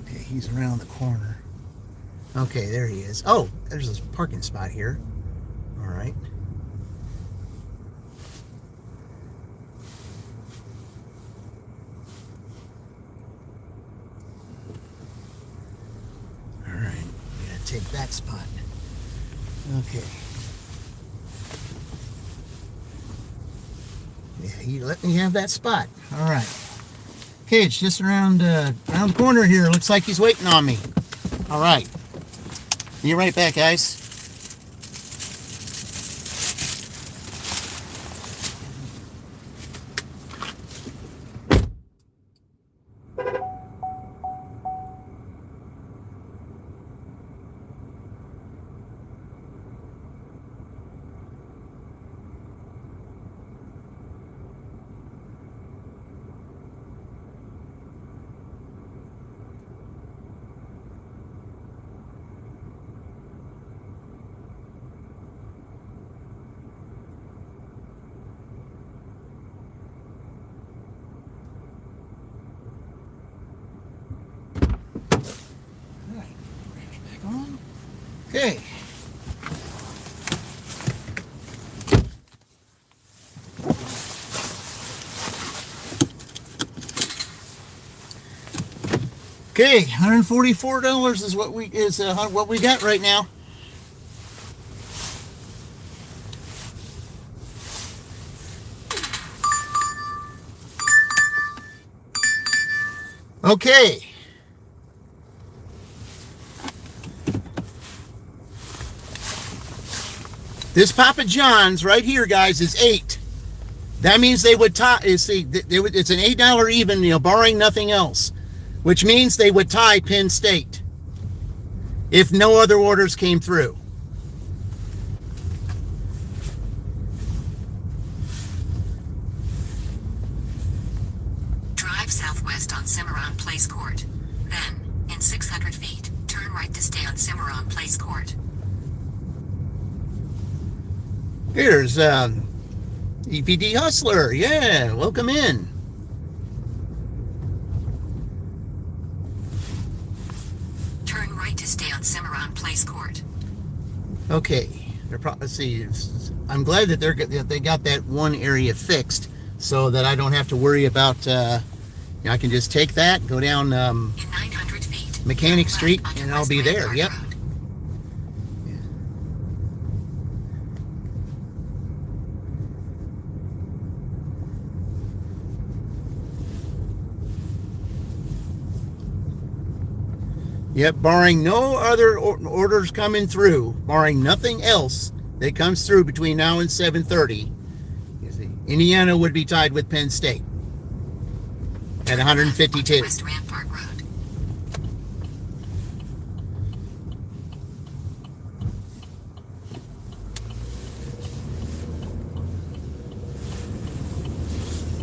Okay, he's around the corner. Okay, there he is. Oh, there's this parking spot here. All right. All right, gotta take that spot. Okay. Yeah, he let me have that spot. All right. Okay, it's just around the corner here. Looks like he's waiting on me. All right. Be right back, guys. Okay, $144 is what we got right now. Okay. This Papa John's right here, guys, is 8. That means they would tie. It's an $8 even, barring nothing else, which means they would tie Penn State if no other orders came through. Drive southwest on Cimarron Place Court. Then, in 600 feet, turn right to stay on Cimarron Place Court. Here's EPD Hustler. Yeah, welcome in. Turn right to stay on Cimarron Place Court. Okay, let's see. I'm glad that they got that one area fixed, so that I don't have to worry about. I can just take that, go down in 900 feet, Mechanic Street, and I'll be there. Yep. Yep, barring no other orders coming through, barring nothing else that comes through between now and 7:30, Indiana would be tied with Penn State at 152. West Rampart Road.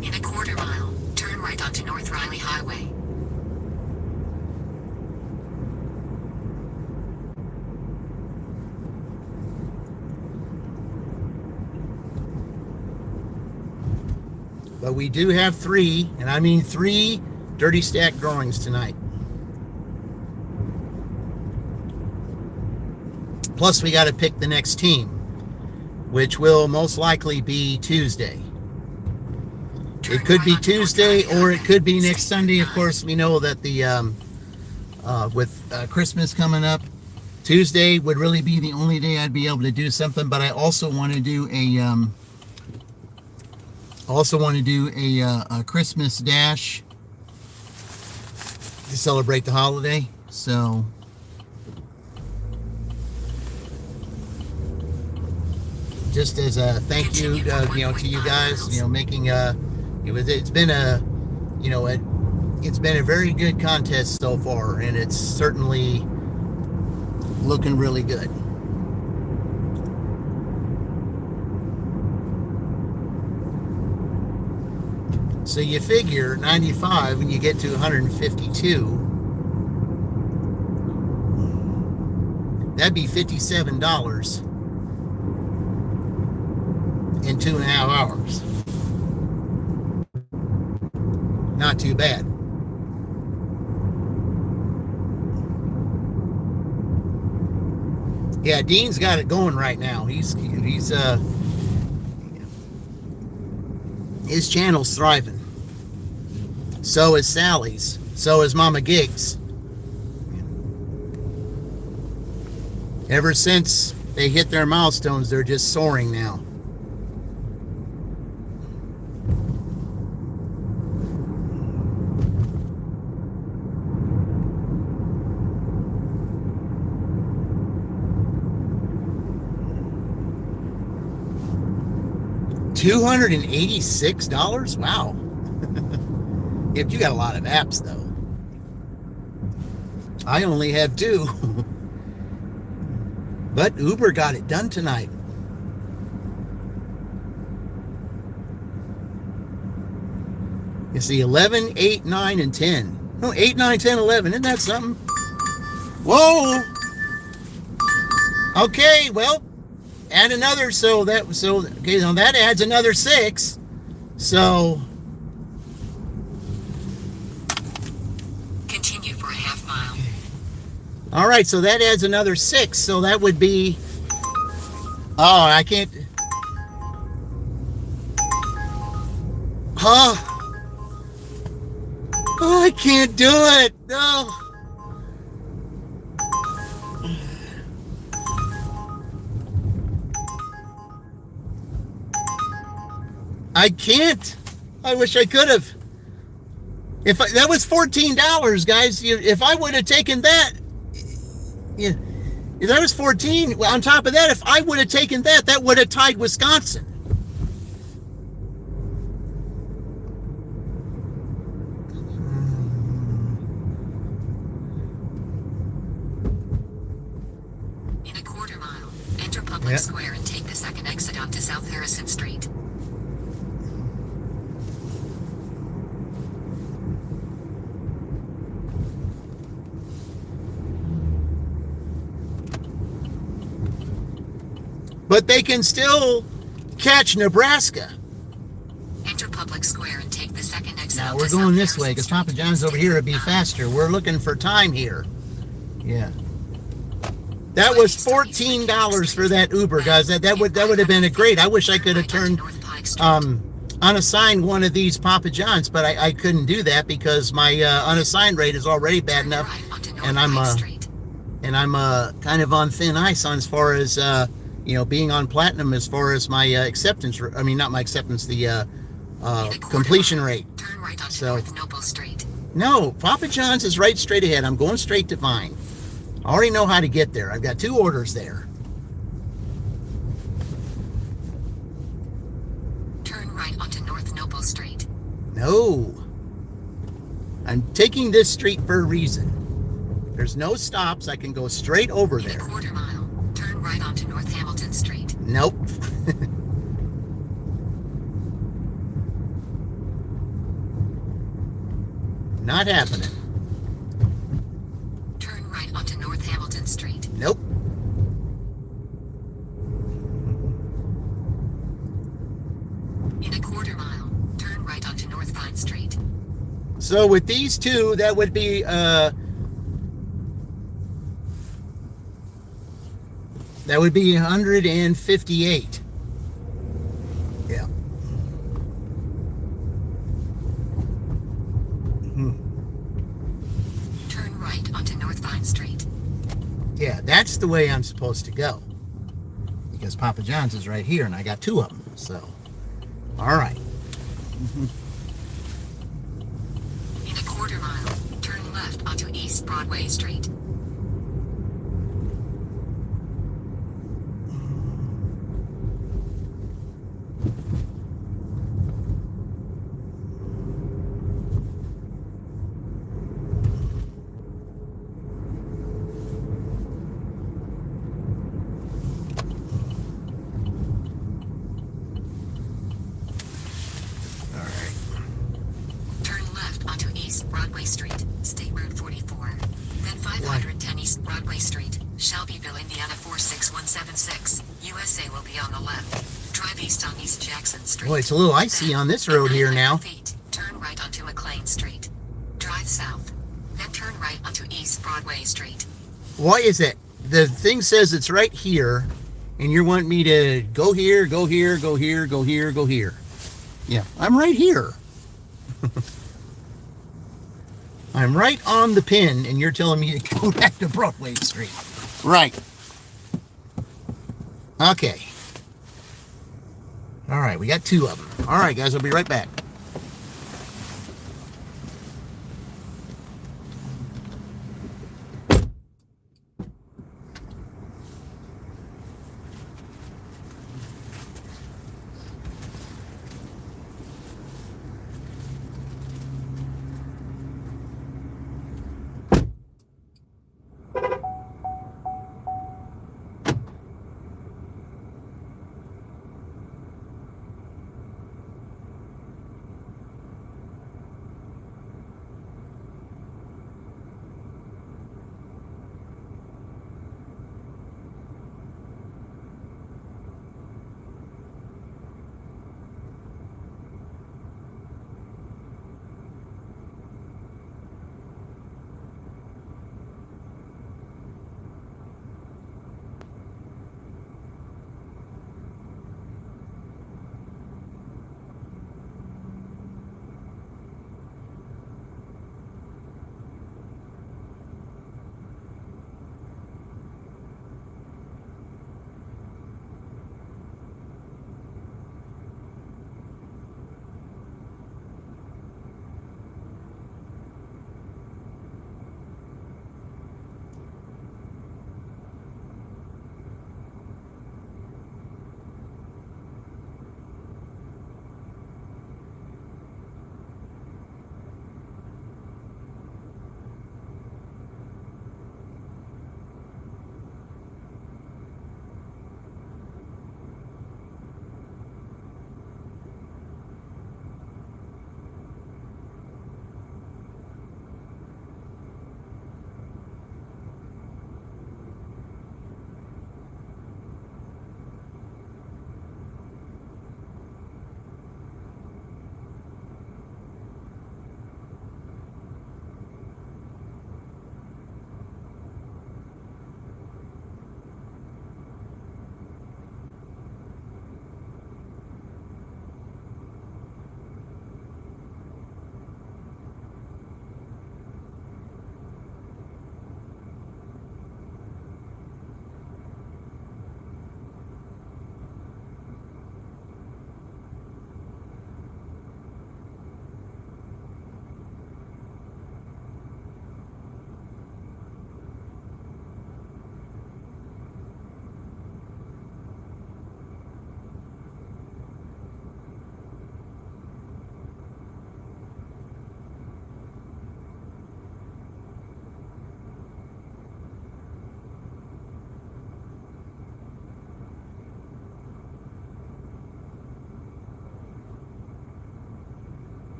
In a quarter mile, turn right onto North Riley Highway. But we do have 3, and I mean 3 dirty stack drawings tonight. Plus, we got to pick the next team, which will most likely be Tuesday. It could be Tuesday, or it could be next Sunday. Of course, we know that with Christmas coming up, Tuesday would really be the only day I'd be able to do something. But I also want to do a Christmas dash to celebrate the holiday. So just as a thank you, to you guys, making it's been a very good contest so far, and it's certainly looking really good. So you figure 95 when you get to 152, that'd be $57 in 2.5 hours. Not too bad. Yeah, Dean's got it going right now. He's his channel's thriving. So is Sally's. So is Mama Gigs. Ever since they hit their milestones, they're just soaring now. $286? Wow. If you got a lot of apps, though. I only have 2. But Uber got it done tonight. You see 11, 8, 9, and 10. No, 8, 9, 10, 11. Isn't that something? Whoa! Okay, well, add another, okay, now that adds another 6. So continue for a half mile. All right, so that adds another 6. So that would be, I can't, oh, I can't do it. No. I can't. I wish I could have. That was $14, guys. If I would have taken that, yeah, if that was 14. On top of that, if I would have taken that, that would have tied Wisconsin. In a quarter mile, enter Public Square and take the second exit onto South Harrison Street. But they can still catch Nebraska. Enter Public Square and take the second exit. Now we're going this way because Papa John's over here would be faster. We're looking for time here. Yeah. That was $14 for that Uber, guys. That would have been a great. I wish I could have turned unassigned one of these Papa John's, but I couldn't do that because my unassigned rate is already bad enough, and I'm kind of on thin ice on as far as being on platinum as far as my acceptance. I mean, not my acceptance, the completion rate. Turn right onto So North Noble Street. no, Papa John's is right straight ahead. I'm going straight to Vine. I already know how to get there. I've got 2 orders there. Turn right onto North Noble Street. No. I'm taking this street for a reason. There's no stops. I can go straight over there. In a quarter mile, turn right onto North Hamilton Street. Nope. Not happening. Turn right onto North Hamilton Street. Nope. In a quarter mile, turn right onto North Vine Street. So with these 2, that would be that would be 158. Yeah. Turn right onto North Vine Street. Yeah, that's the way I'm supposed to go. Because Papa John's is right here, and I got 2 of them. So, all right. In a quarter mile, turn left onto East Broadway Street. Broadway Street, State Road 44. Then 510 East Broadway Street, Shelbyville, Indiana 46176. USA will be on the left. Drive east on East Jackson Street. Boy, it's a little icy on this road here now. Turn right onto McLean Street. Drive south. Then turn right onto East Broadway Street. Why is it? The thing says it's right here, and you're wanting me to go here, go here, go here, go here, go here. Yeah, I'm right here. I'm right on the pin, and you're telling me to go back to Broadway Street. Right. Okay. All right, we got 2 of them. All right, guys, I'll be right back.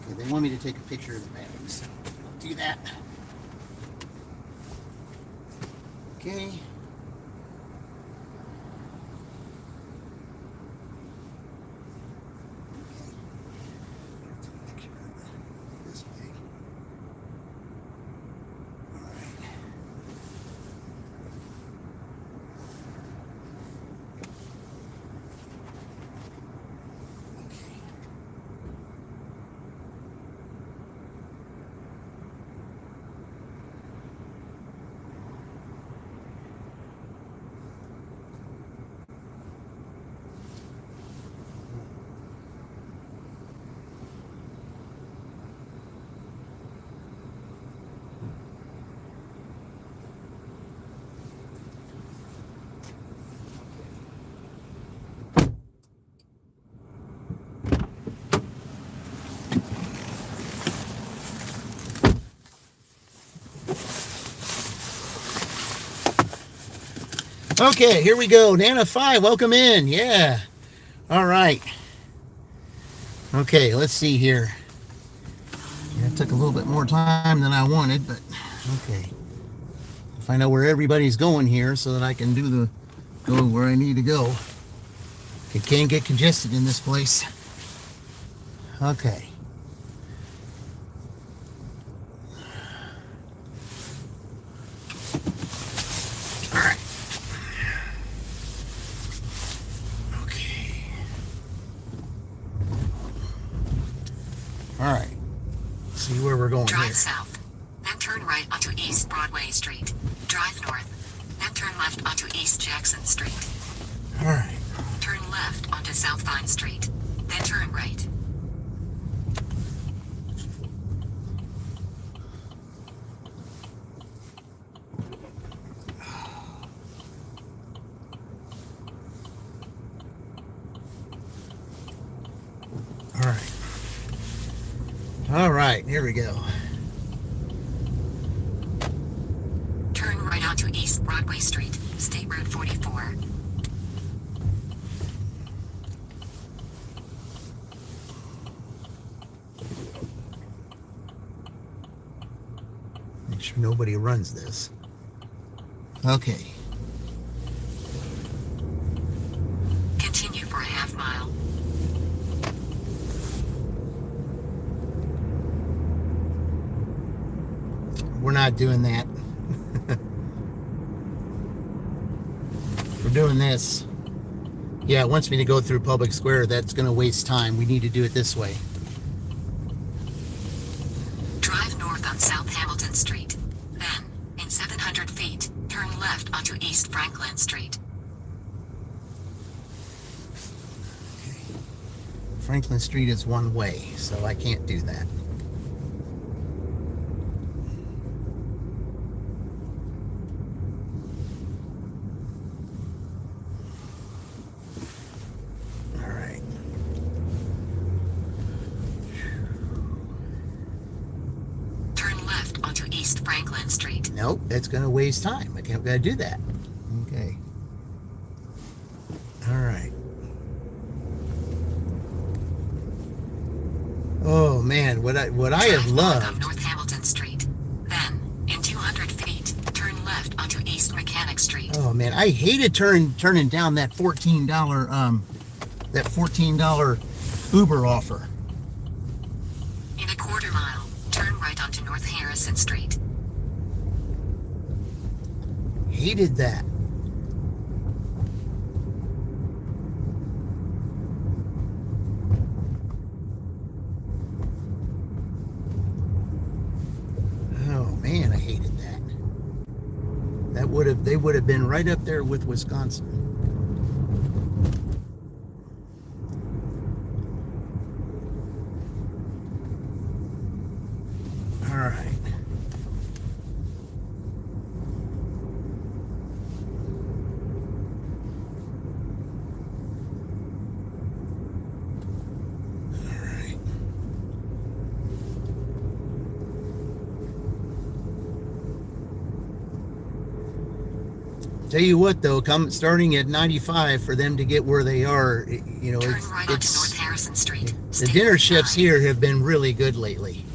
Okay, they want me to take a picture of the bags. I'll do that. Okay. Okay, here we go. Nana 5, welcome in. Yeah. All right. Okay, let's see here. That took a little bit more time than I wanted, but okay. Find out where everybody's going here so that I can go where I need to go. It can get congested in this place. Okay. All right. Okay. All right. Let's see where we're going Drive here. south, then turn right onto East Broadway Street. Drive north, then turn left onto East Jackson Street. All right. Turn left onto South Vine Street, then turn right. All right. All right, here we go. Turn right onto East Broadway Street, State Road 44. Make sure nobody runs this. Okay. Continue for a half mile. We're not doing that. We're doing this. Yeah, it wants me to go through Public Square. That's going to waste time. We need to do it this way. Drive north on South Hamilton Street. Then, in 700 feet, turn left onto East Franklin Street. Franklin Street is one way, so I can't do that. All right. Turn left onto East Franklin Street. Nope, that's going to waste time. I can't gotta do that. Okay. All right. Oh man, what I have Drive north loved. on North Hamilton Street. Then, in 200 feet, turn left onto East Mechanic Street. Oh man, I hated turning down that $14 Uber offer. In a quarter mile, turn right onto North Harrison Street. Hated that. Oh man, I hated that. They would have been right up there with Wisconsin. All right. All right. Tell you what, though, starting at 95 for them to get where they are, Turn right onto North it's Harrison Street. the Stay dinner Route shifts 9. here have been really good lately.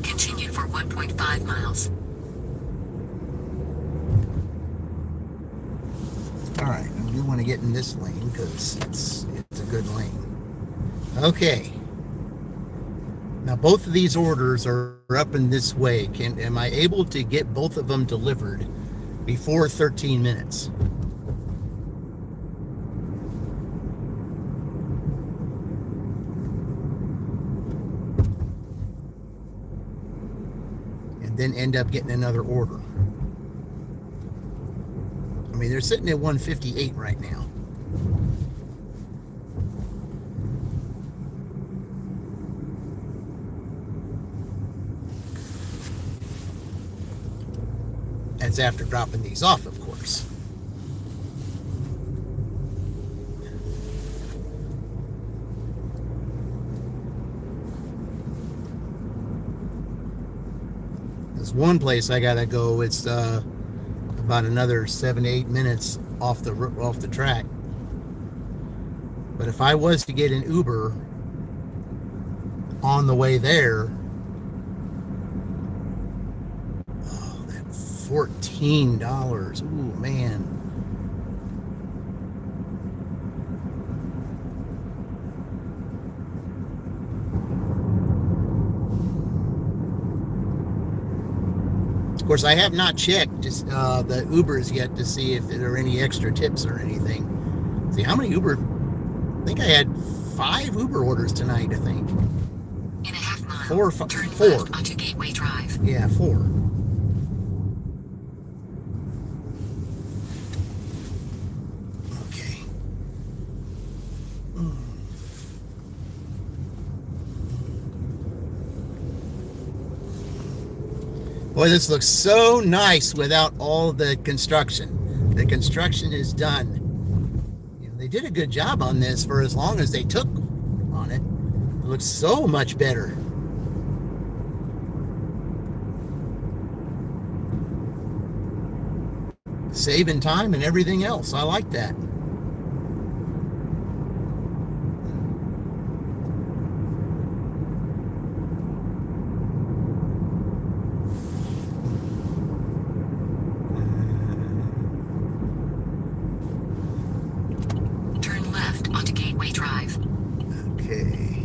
Continue for 1.5 miles. All right, I do want to get in this lane because it's a good lane. Okay. Now both of these orders are up in this way. Am I able to get both of them delivered before 13 minutes? And then end up getting another order. I mean, they're sitting at 158 right now. That's after dropping these off, of course. There's one place I gotta go. It's about another 7-8 minutes off the track. But if I was to get an Uber on the way there, that $14. Ooh, man. Of course, I have not checked just the Ubers yet to see if there are any extra tips or anything. See, how many Uber? I think I had 5 Uber orders tonight, I think. In a half mile, Four. turn left onto Gateway Drive. Yeah, 4. Okay. Boy, this looks so nice without all the construction. The construction is done. They did a good job on this for as long as they took on it. It looks so much better. Saving time and everything else. I like that. Turn left onto Gateway Drive. Okay.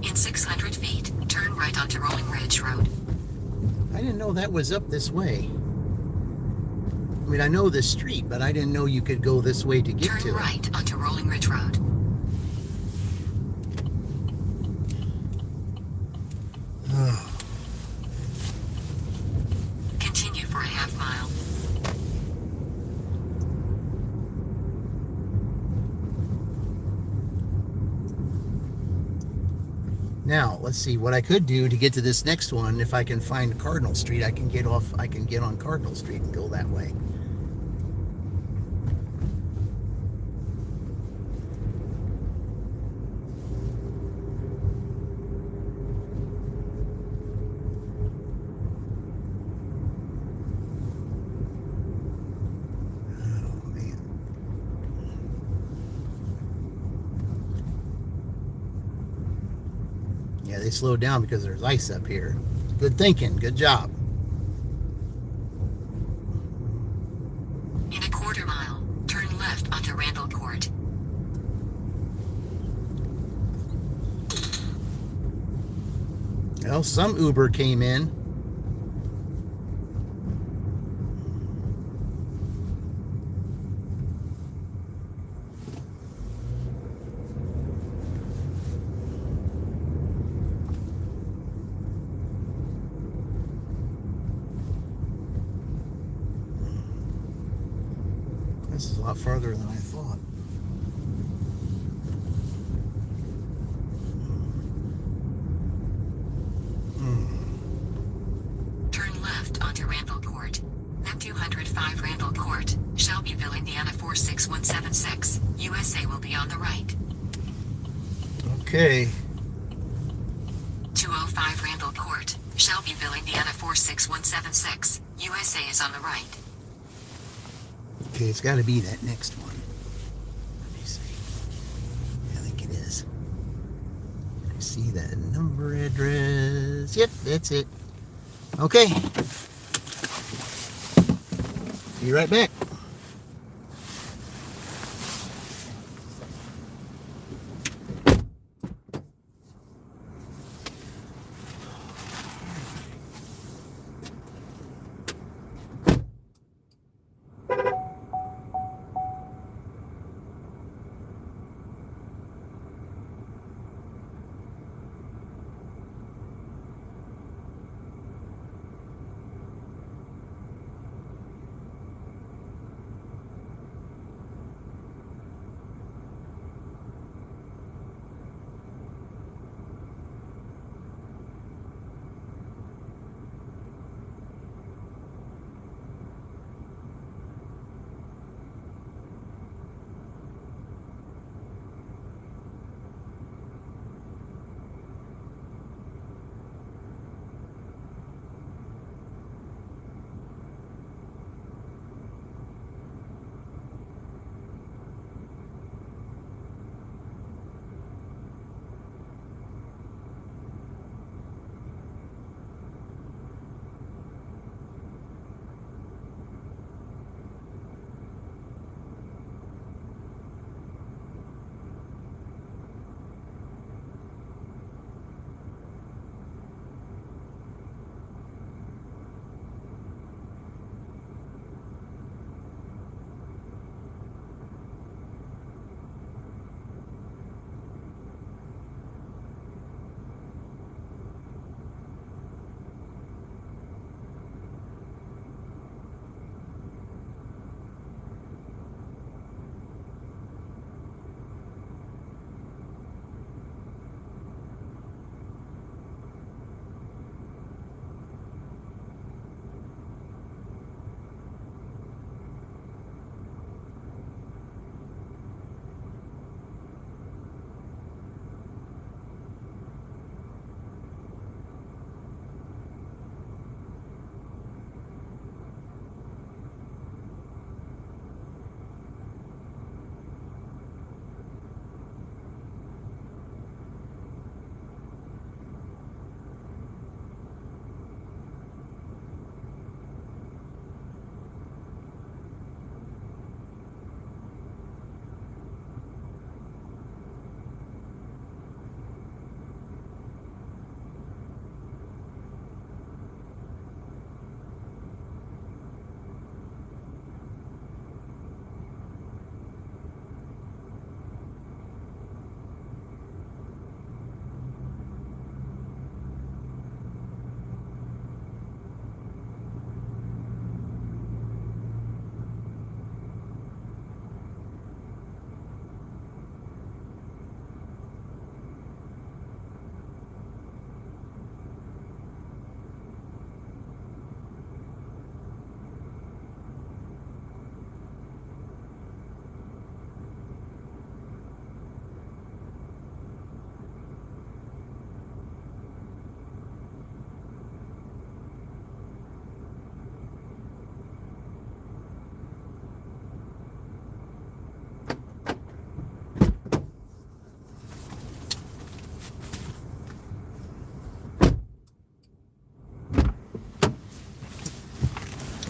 In 600 feet, turn right onto Rolling Ridge Road. I didn't know that was up this way. I mean, I know the street, but I didn't know you could go this way to get Turn to it. right onto Rolling Ridge Road. Continue for a half mile. Now, let's see what I could do to get to this next one. If I can find Cardinal Street, I can get on Cardinal Street and go that way. Oh, man. Yeah, they slowed down because there's ice up here. Good thinking. Good job. In a quarter mile, turn left onto Randall Court. Well, some Uber came in. This is a lot farther than I thought. Turn left 46176. USA will be on the right. Okay. 205 Randall Court, Shelbyville, Indiana 46176. USA is on the right. Okay, it's got to be that next one. Let me see. I think it is. I see that number address. Yep, that's it. Okay. Be right back.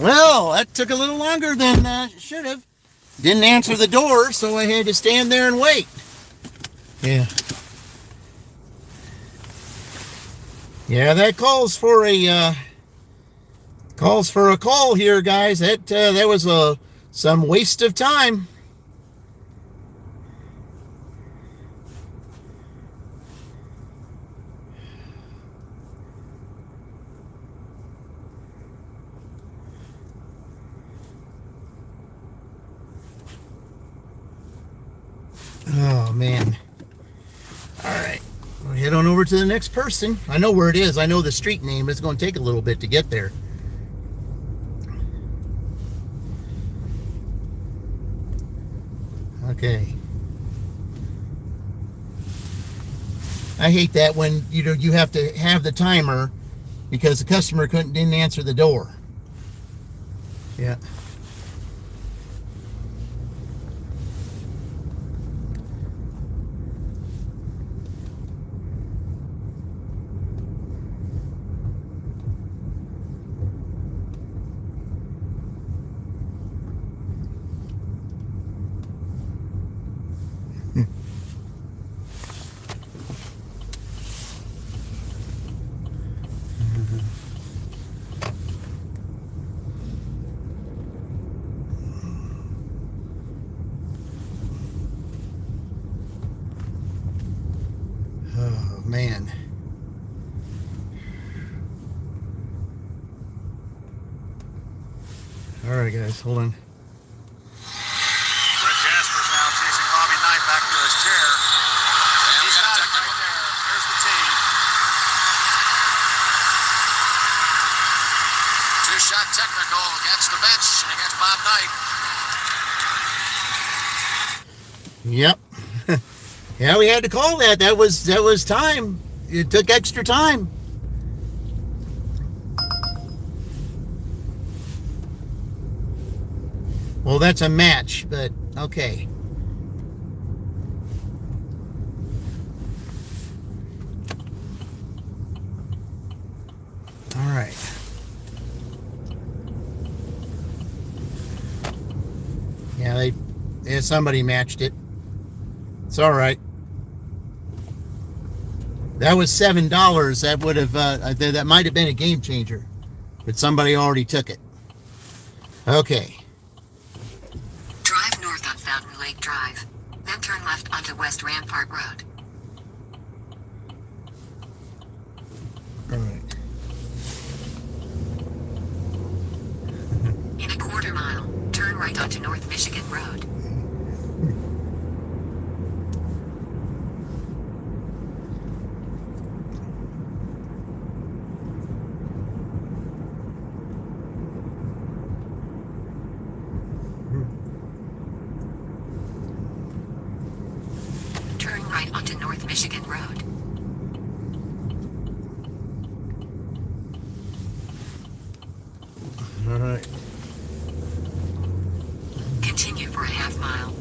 Well, that took a little longer than it should have. Didn't answer the door, so I had to stand there and wait. Yeah. Yeah, that calls for a call here, guys. That was some waste of time. Oh, man. All right. We'll head on over to the next person. I know where it is. I know the street name. It's going to take a little bit to get there. Okay. I hate that when you have to have the timer because the customer didn't answer the door. Yeah. Oh man. All right, guys, hold on. Fred Jasper's now chasing Bobby Knight back to his chair. And he's got him right there. There's the tee. Two-shot technical against the bench and against Bob Knight. Yep. Yeah, we had to call that. That was time. It took extra time. Well, that's a match, but okay. All right. Yeah, somebody matched it. It's all right. That was $7. That would have that might have been a game changer, but somebody already took it. Okay. Drive north on Fountain Lake Drive. Then turn left onto West Rampart Road. All right. In a quarter mile, turn right onto North Michigan Road. Turn right onto North Michigan Road. All right. Continue for a half mile.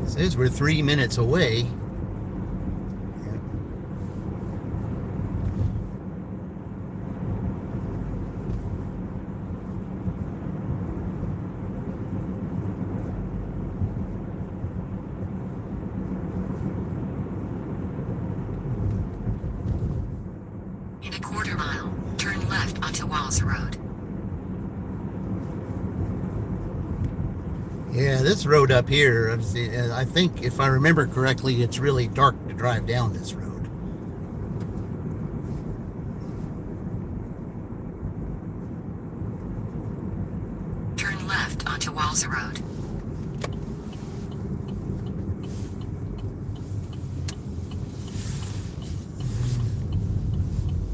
It says we're 3 minutes away. In a quarter mile, turn left onto Walls Road. Yeah, this road up here, I think if I remember correctly, it's really dark to drive down this road. Turn left onto Walls Road.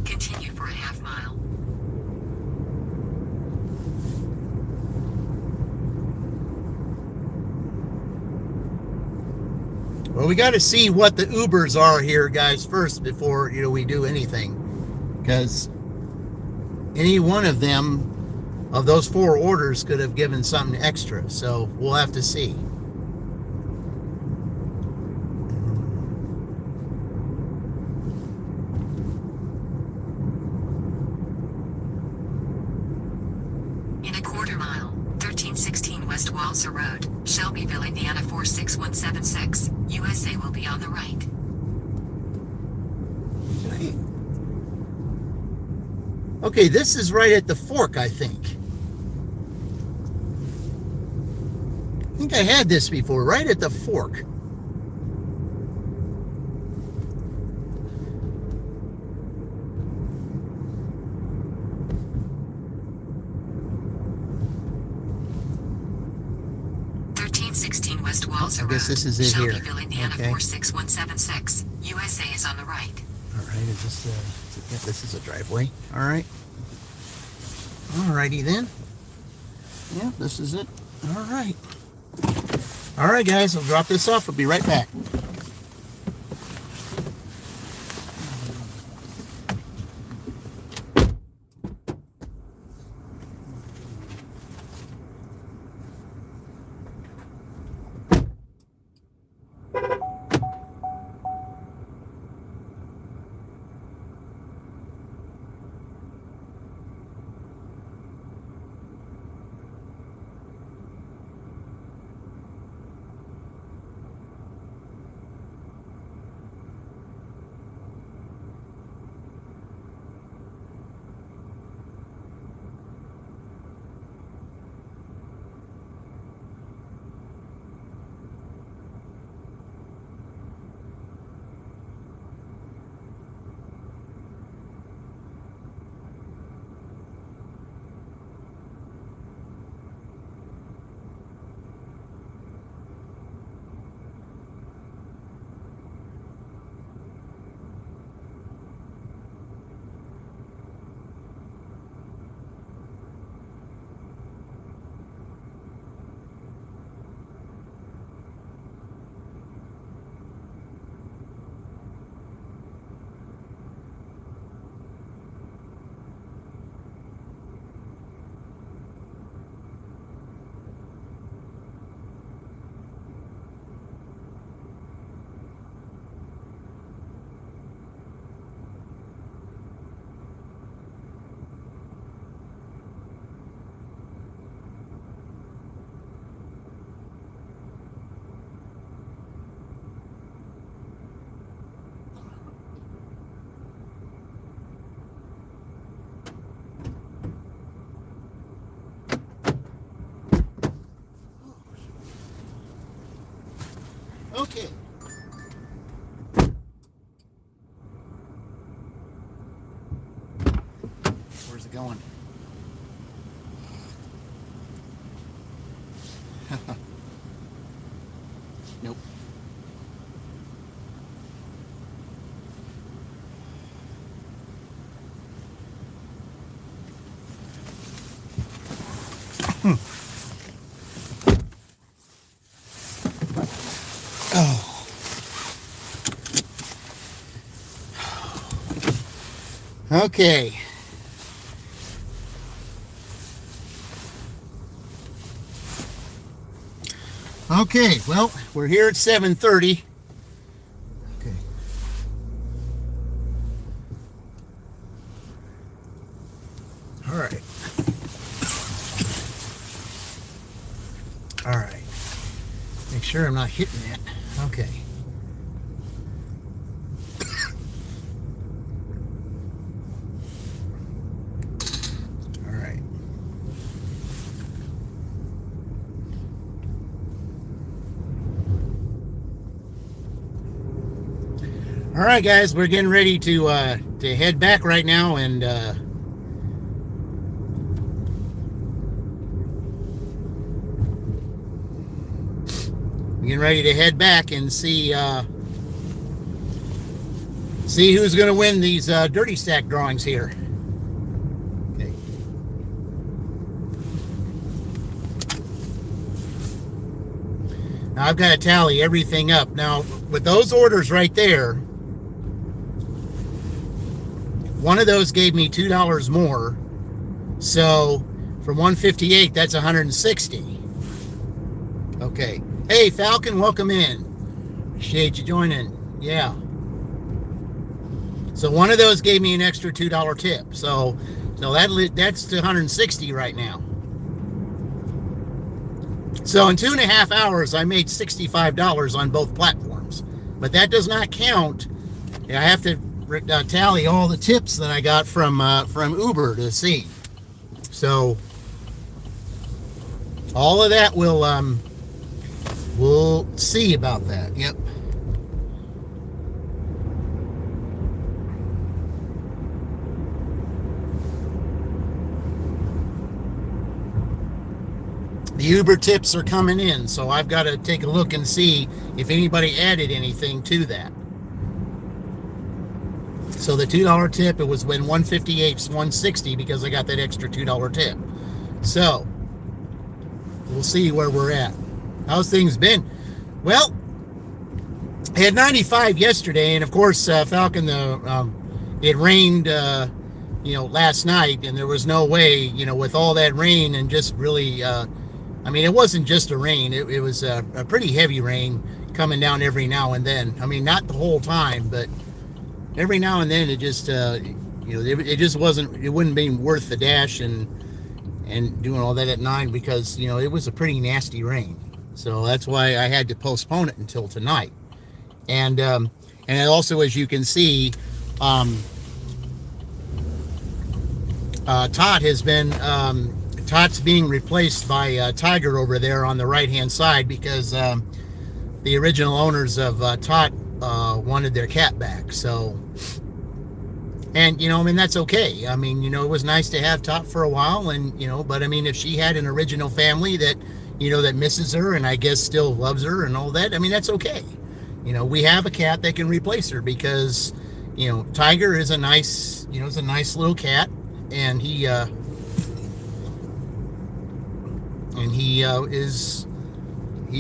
Continue for a half mile. Well, we got to see what the Ubers are here, guys, first before we do anything, because any one of them, of those 4 orders, could have given something extra. So we'll have to see. In a quarter mile, 1316 West Walser Road, Shelbyville, Indiana 46176. USA will be on the right. Okay, this is right at the fork, I think. I think I had this before, right at the fork. West Walser I guess Road, this is it here. Shelbyville, Indiana Okay. 46176. USA is on the right. All right, is this? Yeah, this is a driveway. All right. Alrighty then. Yeah, this is it. Alright. Alright guys, I'll drop this off. I'll be right back. Okay. Where's it going? Nope. Oh. Okay. Okay, well, we're here at 7:30. Okay. All right. All right. Make sure I'm not hitting that. Okay. All right. All right, guys, we're getting ready to head back right now, and we're getting ready to head back and see who's going to win these dirty stack drawings here. Okay. Now I've got to tally everything up. Now with those orders right there, one of those gave me $2 more. So from 158, that's 160. Okay. Hey, Falcon, welcome in. Appreciate you joining. Yeah. So one of those gave me an extra $2 tip. So that's 160 right now. So in 2.5 hours, I made $65 on both platforms. But that does not count. I have to tally all the tips that I got from Uber to see. So all of that we'll see about that. Yep. The Uber tips are coming in, so I've got to take a look and see if anybody added anything to that. So the $2 tip, it was when 158, 160 because I got that extra $2 tip. So we'll see where we're at. How's things been? Well, I had 95 yesterday, and of course, Falcon, it rained, last night, and there was no way, with all that rain and just really, it wasn't just a rain. It was a pretty heavy rain coming down every now and then. I mean, not the whole time, but every now and then it just, it just wasn't, it wouldn't be worth the dash and doing all that at 9 because, it was a pretty nasty rain. So that's why I had to postpone it until tonight. And also, as you can see, Tot's being replaced by Tiger over there on the right-hand side because the original owners of Tot wanted their cat back. So, and, that's okay. It was nice to have Tot for a while, and, but if she had an original family that, that misses her and I guess still loves her and all that, that's okay. We have a cat that can replace her because, Tiger is a nice, is a nice little cat, and he's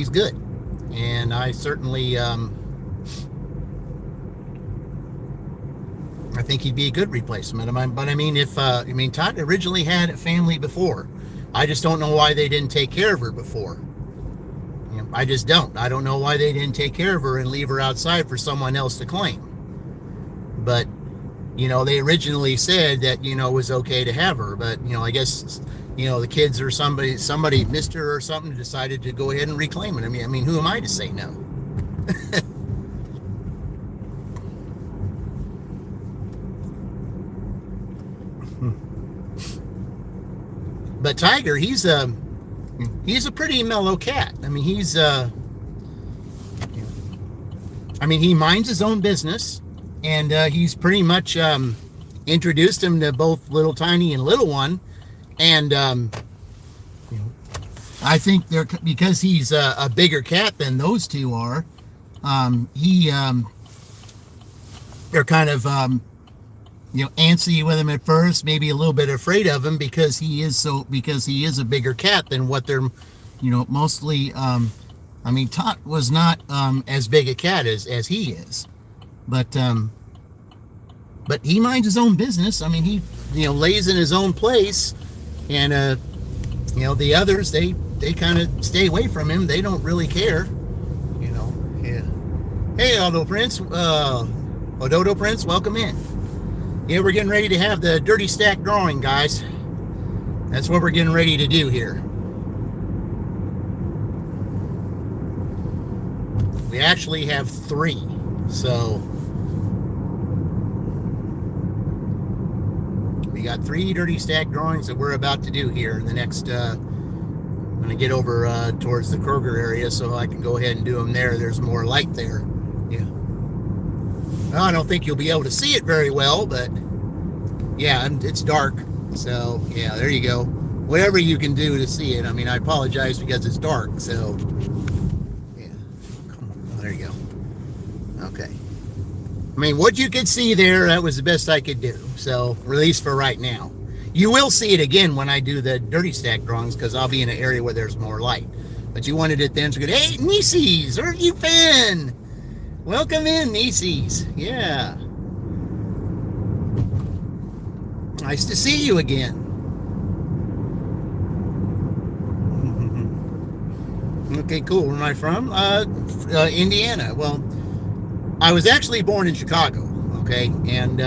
good. And I certainly, I think he'd be a good replacement. But if, Todd originally had a family before. I just don't know why they didn't take care of her before. I just don't. I don't know why they didn't take care of her and leave her outside for someone else to claim. But, they originally said that, it was okay to have her. But, I guess, the kids or somebody missed her or something, decided to go ahead and reclaim it. Who am I to say no? But Tiger, he's a pretty mellow cat. He minds his own business, and he's pretty much introduced him to both Little Tiny and Little One, and I think because he's a bigger cat than those two are, they're kind of antsy with him at first, maybe a little bit afraid of him because he is a bigger cat than what they're, mostly. Tot was not as big a cat as he is, but he minds his own business. He lays in his own place, and the others they kind of stay away from him. They don't really care, Yeah. Hey, Ododo Prince, welcome in. Yeah, we're getting ready to have the dirty stack drawing, guys. That's what we're getting ready to do here. We actually have 3, so we got 3 dirty stack drawings that we're about to do here in the next. I'm gonna get over towards the Kroger area so I can go ahead and do them there. There's more light there. Yeah. Well, I don't think you'll be able to see it very well, but yeah, it's dark. So yeah, there you go. Whatever you can do to see it. I apologize because it's dark. So yeah, come on. Oh, there you go. Okay. What you could see there, that was the best I could do. So at least for right now. You will see it again when I do the dirty stack drawings because I'll be in an area where there's more light. But you wanted it then, so good. Hey, Nieces, where have you been? Welcome in, Nieces. Yeah. Nice to see you again. Okay, cool. Where am I from? Indiana. Well, I was actually born in Chicago, okay? And,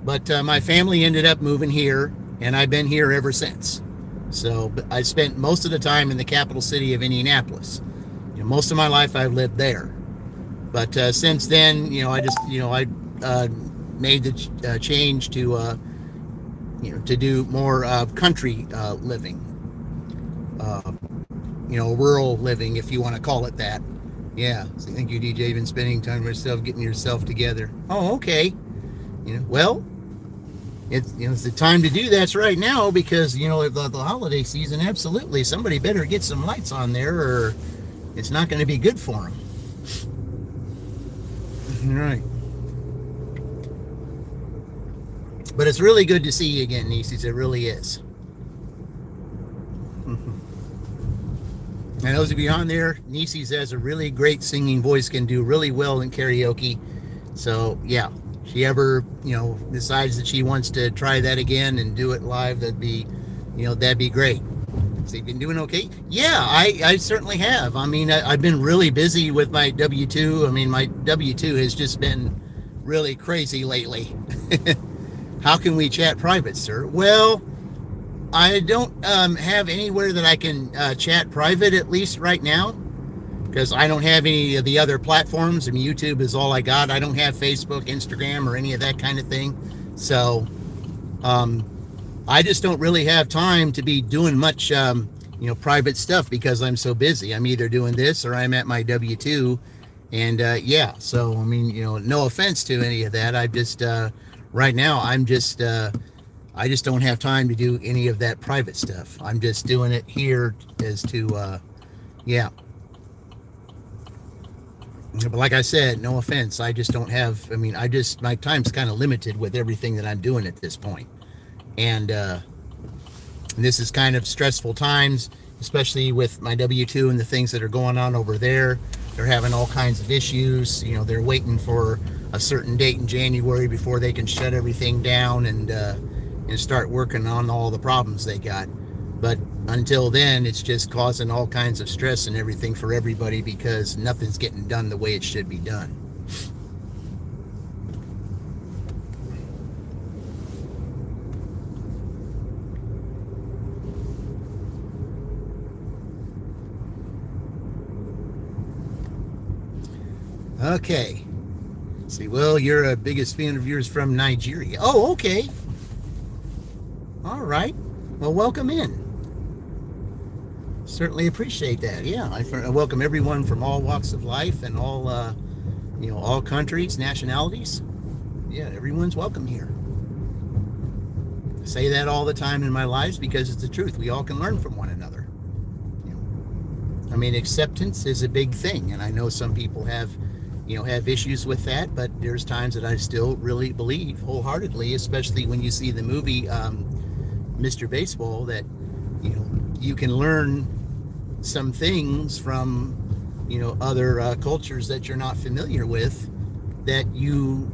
but my family ended up moving here, and I've been here ever since. So I spent most of the time in the capital city of Indianapolis. Most of my life I've lived there. But since then, I just, I made the change to, to do more country living, rural living, if you want to call it that. Yeah. So thank you, DJ. Been spending time with yourself, getting yourself together. Oh, okay. Well, it's the time to do that's right now because the holiday season. Absolutely, somebody better get some lights on there, or it's not going to be good for them. All right. But it's really good to see you again, Nieces. It really is. And those of you on there, Nieces has a really great singing voice, can do really well in karaoke. So yeah, if she ever, decides that she wants to try that again and do it live, that'd be great. So you've been doing okay? Yeah, I certainly have. I mean, I've been really busy with my W-2. I mean, my W-2 has just been really crazy lately. How can we chat private, sir? Well, I don't have anywhere that I can chat private, at least right now, because I don't have any of the other platforms. I mean, YouTube is all I got. I don't have Facebook, Instagram, or any of that kind of thing. So I just don't really have time to be doing much, private stuff because I'm so busy. I'm either doing this or I'm at my W-2. And yeah, so, I mean, no offense to any of that. I just, right now, I just don't have time to do any of that private stuff. I'm just doing it here as to, yeah. But like I said, no offense. I just don't have, my time's kind of limited with everything that I'm doing at this point. And this is kind of stressful times, especially with my W-2 and the things that are going on over there. They're having all kinds of issues. They're waiting for a certain date in January before they can shut everything down and start working on all the problems they got. But until then, it's just causing all kinds of stress and everything for everybody because nothing's getting done the way it should be done. Okay. See, well, you're a biggest fan of yours from Nigeria. Oh, okay. All right. Well, welcome in. Certainly appreciate that. Yeah, I welcome everyone from all walks of life and all, all countries, nationalities. Yeah, everyone's welcome here. I say that all the time in my lives because it's the truth. We all can learn from one another. Acceptance is a big thing, and I know some people have issues with that, but there's times that I still really believe wholeheartedly, especially when you see the movie Mr. Baseball, that you can learn some things from other cultures that you're not familiar with that you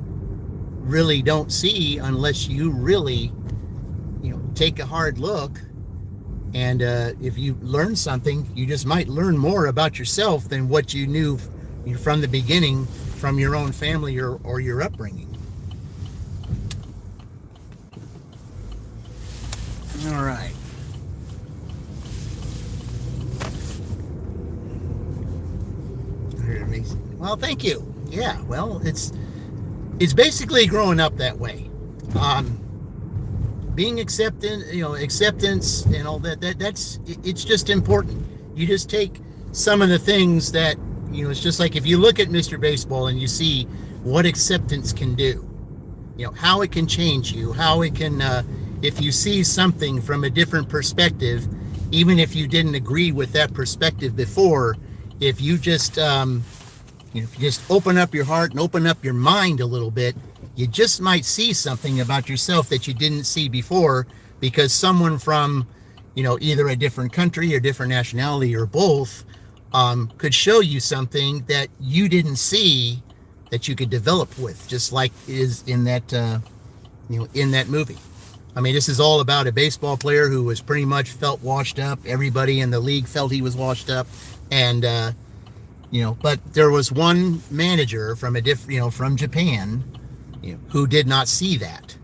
really don't see unless you really take a hard look. And if you learn something, you just might learn more about yourself than what you knew from the beginning from your own family or your upbringing. All right. Well, thank you. Yeah, well, it's basically growing up that way. Being acceptance and all it's just important. You just take some of the things that, it's just like if you look at Mr. Baseball and you see what acceptance can do, how it can change you, how it can, if you see something from a different perspective, even if you didn't agree with that perspective before, if you just, if you just open up your heart and open up your mind a little bit, you just might see something about yourself that you didn't see before because someone from, either a different country or different nationality or both, could show you something that you didn't see that you could develop with, just like is in that, in that movie. This is all about a baseball player who was pretty much felt washed up. Everybody in the league felt he was washed up. And, but there was one manager from from Japan, who did not see that.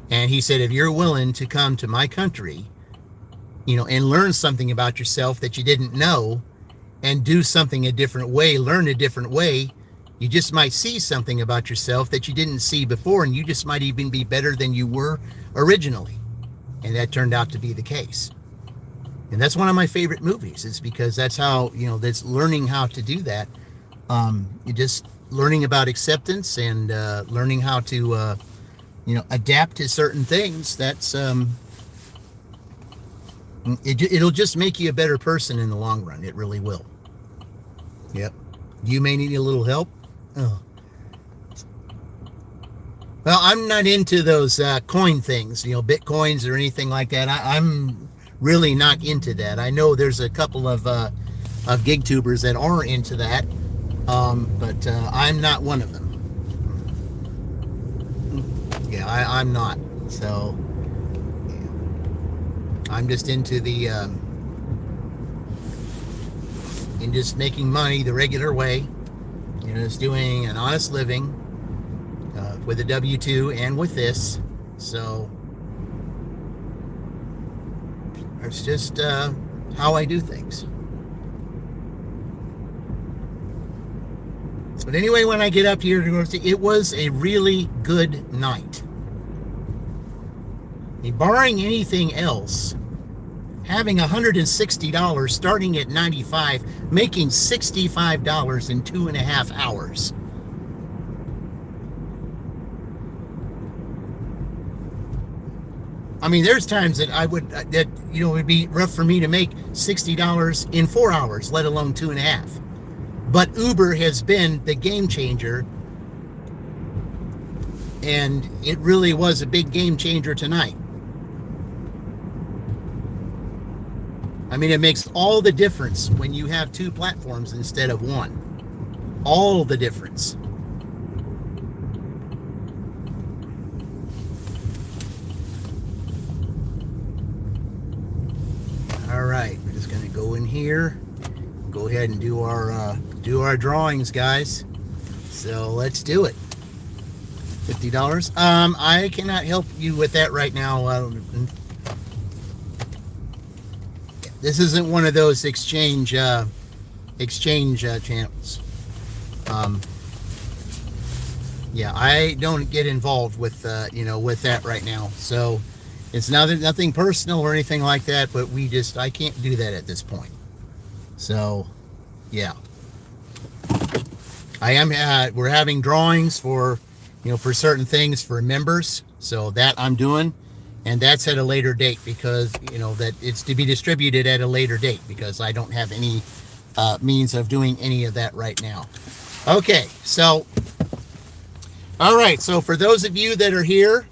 And he said, if you're willing to come to my country, and learn something about yourself that you didn't know and do something a different way, learn a different way, you just might see something about yourself that you didn't see before, and you just might even be better than you were originally. And that turned out to be the case. And that's one of my favorite movies, is because that's how, that's learning how to do that. You just learning about acceptance and learning how to, adapt to certain things. That's, it'll just make you a better person in the long run. It really will. Yep. You may need a little help. Oh. Well, I'm not into those coin things, Bitcoins or anything like that. I'm really not into that. I know there's a couple of gig tubers that are into that, but I'm not one of them. Yeah, I'm not. So yeah. I'm just into in just making money the regular way, just doing an honest living with a W-2 and with this. So it's just how I do things. But anyway, when I get up here to go see, it was a really good night. Barring anything else, having $160 starting at $95, making $65 in 2.5 hours. I mean, there's times that it would be rough for me to make $60 in 4 hours, let alone 2.5. But Uber has been the game changer, and it really was a big game changer tonight. I mean, it makes all the difference when you have two platforms instead of one. All the difference. All right, we're just going to go in here, go ahead and do our drawings, guys. So let's do it. $50. I cannot help you with that right now. This isn't one of those exchange channels. Yeah, I don't get involved with with that right now. So it's nothing personal or anything like that, but I can't do that at this point. So yeah, we're having drawings for for certain things for members, so that I'm doing. And that's at a later date because, that it's to be distributed at a later date because I don't have any means of doing any of that right now. Okay, so, all right. So for those of you that are here,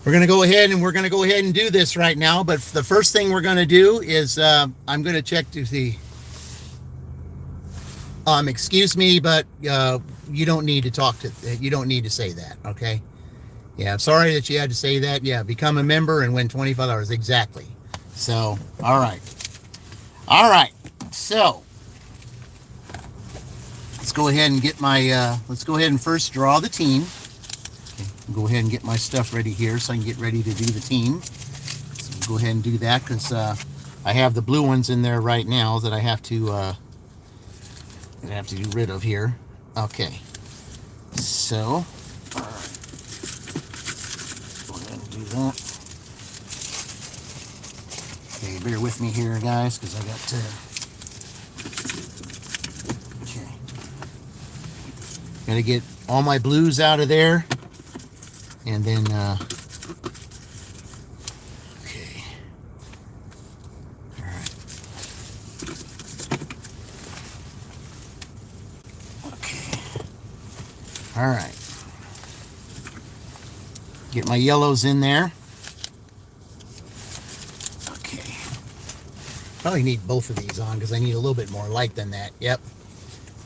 we're going to go ahead and do this right now. But the first thing we're going to do is I'm going to check to see. Excuse me, but you don't need to say that, okay? Yeah, I'm sorry that you had to say that. Yeah, become a member and win $25. Exactly. So, all right. So, let's go ahead and get my, let's go ahead and first draw the team. Okay, go ahead and get my stuff ready here so I can get ready to do the team. So we'll go ahead and do that because I have the blue ones in there right now that I have to get rid of here. Okay. So, all right. That. Okay, bear with me here, guys, because I got to. Okay, gotta get all my blues out of there, and then. Okay. All right. Okay. All right. Get my yellows in there. Okay. Probably need both of these on because I need a little bit more light than that. Yep.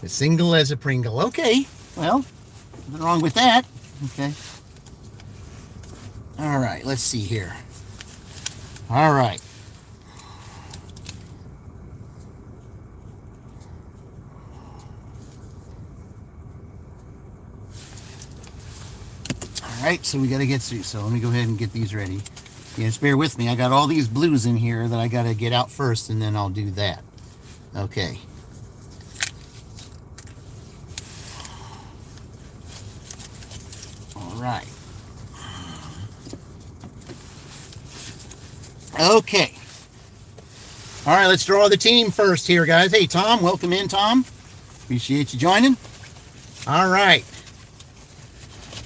As single as a Pringle. Okay. Well, nothing wrong with that. Okay. All right. Let's see here. All right. Alright, so we got to get through. So let me go ahead and get these ready. Yeah, just bear with me. I got all these blues in here that I got to get out first, and then I'll do that. Okay. Alright. Okay. Alright, let's draw the team first here, guys. Hey, Tom. Welcome in, Tom. Appreciate you joining. Alright.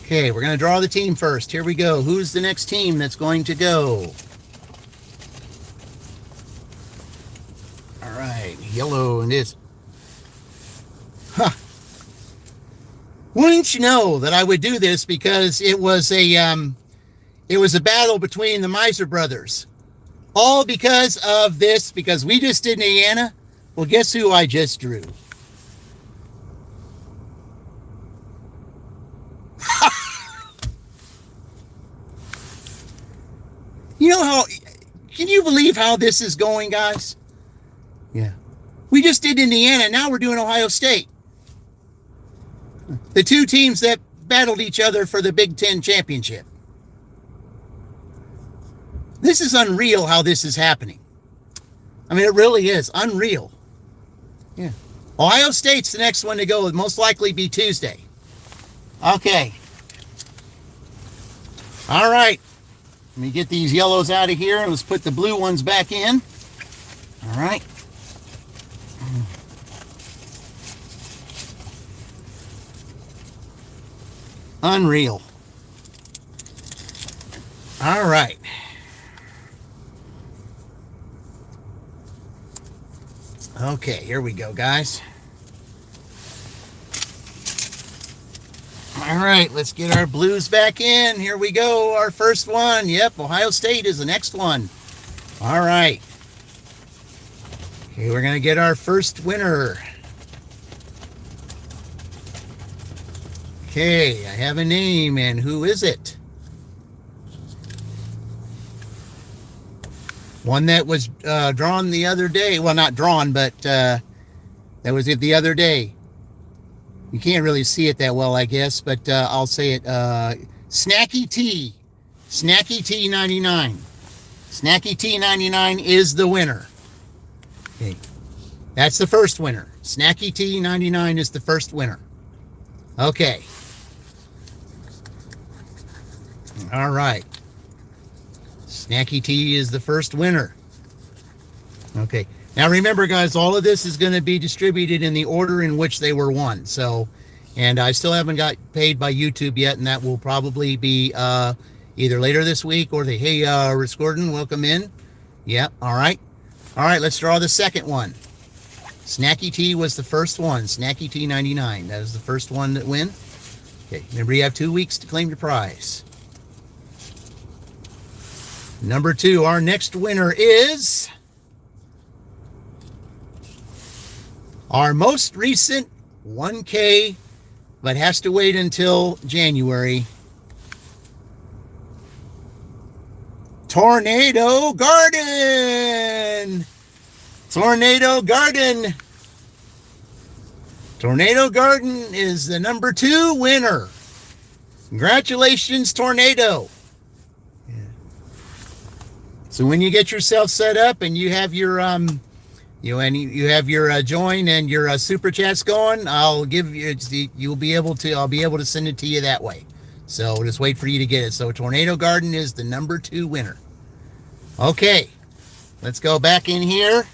Okay, we're going to draw the team first. Here we go. Who's the next team that's going to go? All right, yellow and this. Huh. Wouldn't you know that I would do this because it was a battle between the Miser brothers. All because of this, because we just did Indiana. Well, guess who I just drew? You know how, can you believe how this is going, guys? Yeah. We just did Indiana, now we're doing Ohio State. The two teams that battled each other for the Big Ten championship. This is unreal how this is happening. I mean, it really is unreal. Yeah. Ohio State's the next one to go. It'll most likely be Tuesday. Okay. All right. Let me get these yellows out of here and let's put the blue ones back in. All right. Unreal. All right. Okay, here we go, guys. All right, let's get our blues back in. Here we go, our first one. Yep, Ohio State is the next one. All right. Okay, we're going to get our first winner. Okay, I have a name, and who is it? One that was drawn the other day. Well, not drawn, but that was it the other day. You can't really see it that well, I guess, but I'll say it. Snacky T. Snacky T99. Snacky T99 is the winner. Okay. That's the first winner. Snacky T99 is the first winner. Okay. All right. Snacky T is the first winner. Okay. Now remember, guys, all of this is going to be distributed in the order in which they were won. So, and I still haven't got paid by YouTube yet, and that will probably be either later this week or hey, Rich Gordon, welcome in. Yeah, all right. All right, let's draw the second one. Snacky T was the first one. Snacky T99. That is the first one that win. Okay, remember you have 2 weeks to claim your prize. Number 2, our next winner is our most recent 1K, but has to wait until January. Tornado Garden! Tornado Garden! Tornado Garden is the number 2 winner. Congratulations, Tornado. Yeah. So when you get yourself set up and you have your you have your join and your super chats going, I'll give you. I'll be able to send it to you that way. So just wait for you to get it. So Tornado Garden is the number 2 winner. Okay, let's go back in here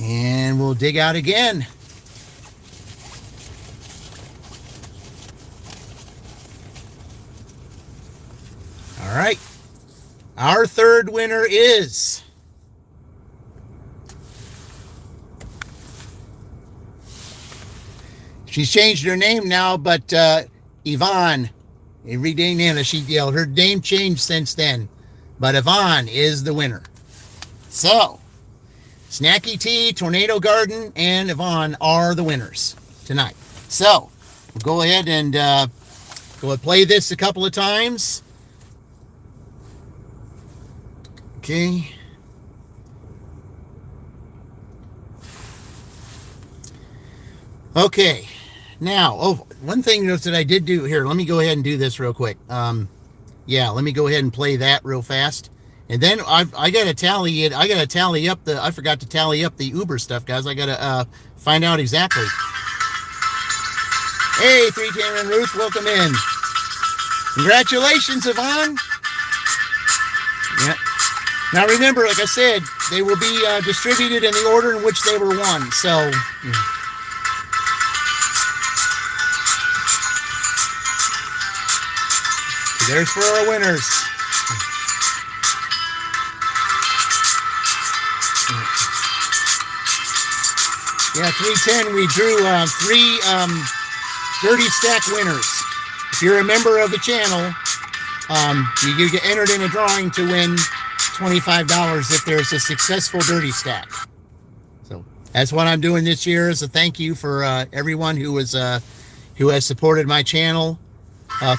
and we'll dig out again. All right, our third winner is she's changed her name now, but Yvonne, renamed Anna. Her name changed since then, but Yvonne is the winner. So, Snacky T, Tornado Garden, and Yvonne are the winners tonight. So, we'll go ahead and play this a couple of times. Okay. Okay. Now, one thing that I did do here, let me go ahead and do this real quick. Yeah, let me go ahead and play that real fast. And then I got to tally it. I got to tally up I forgot to tally up the Uber stuff, guys. I got to find out exactly. Hey, 310 and Ruth, welcome in. Congratulations, Yvonne. Yeah. Now remember, like I said, they will be distributed in the order in which they were won. So, yeah. There's for our winners. Yeah, 310. We drew Dirty Stack winners. If you're a member of the channel, you get entered in a drawing to win $25 if there's a successful Dirty Stack. So that's what I'm doing this year as a thank you for everyone who has supported my channel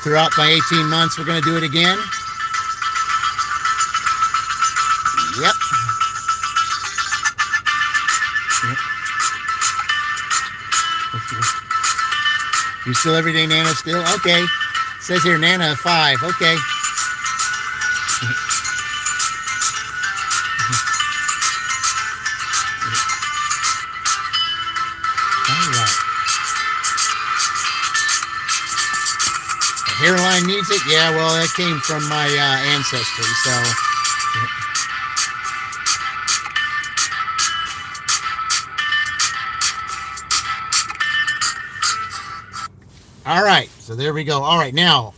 throughout my 18 months. We're going to do it again. Yep. You still every day, Nana? Still? Okay. Says here, Nana 5. Okay. All right. The hairline needs it? Yeah, well, that came from my ancestry, so... All right, so there we go. All right, now,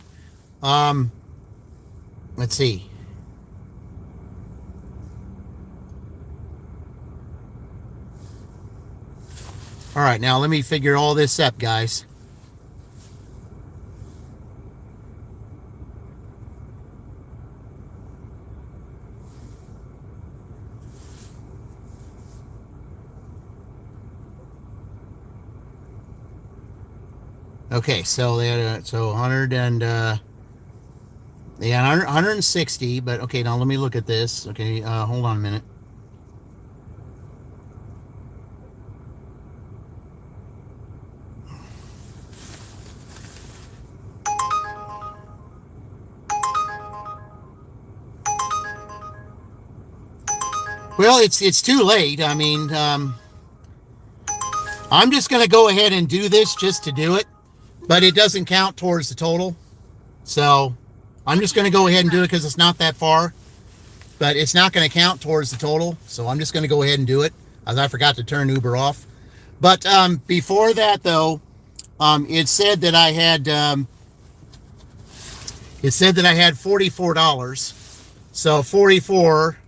let's see. All right, now let me figure all this up, guys. Okay, so they had so 100 and yeah, 160. But okay, now let me look at this. Okay, hold on a minute. Well, it's too late. I mean, I'm just going to go ahead and do this just to do it. But it doesn't count towards the total. So I'm just going to go ahead and do it because it's not that far. But it's not going to count towards the total. So I'm just going to go ahead and do it, as I forgot to turn Uber off. But before that, though, it said that I had $44. So 44,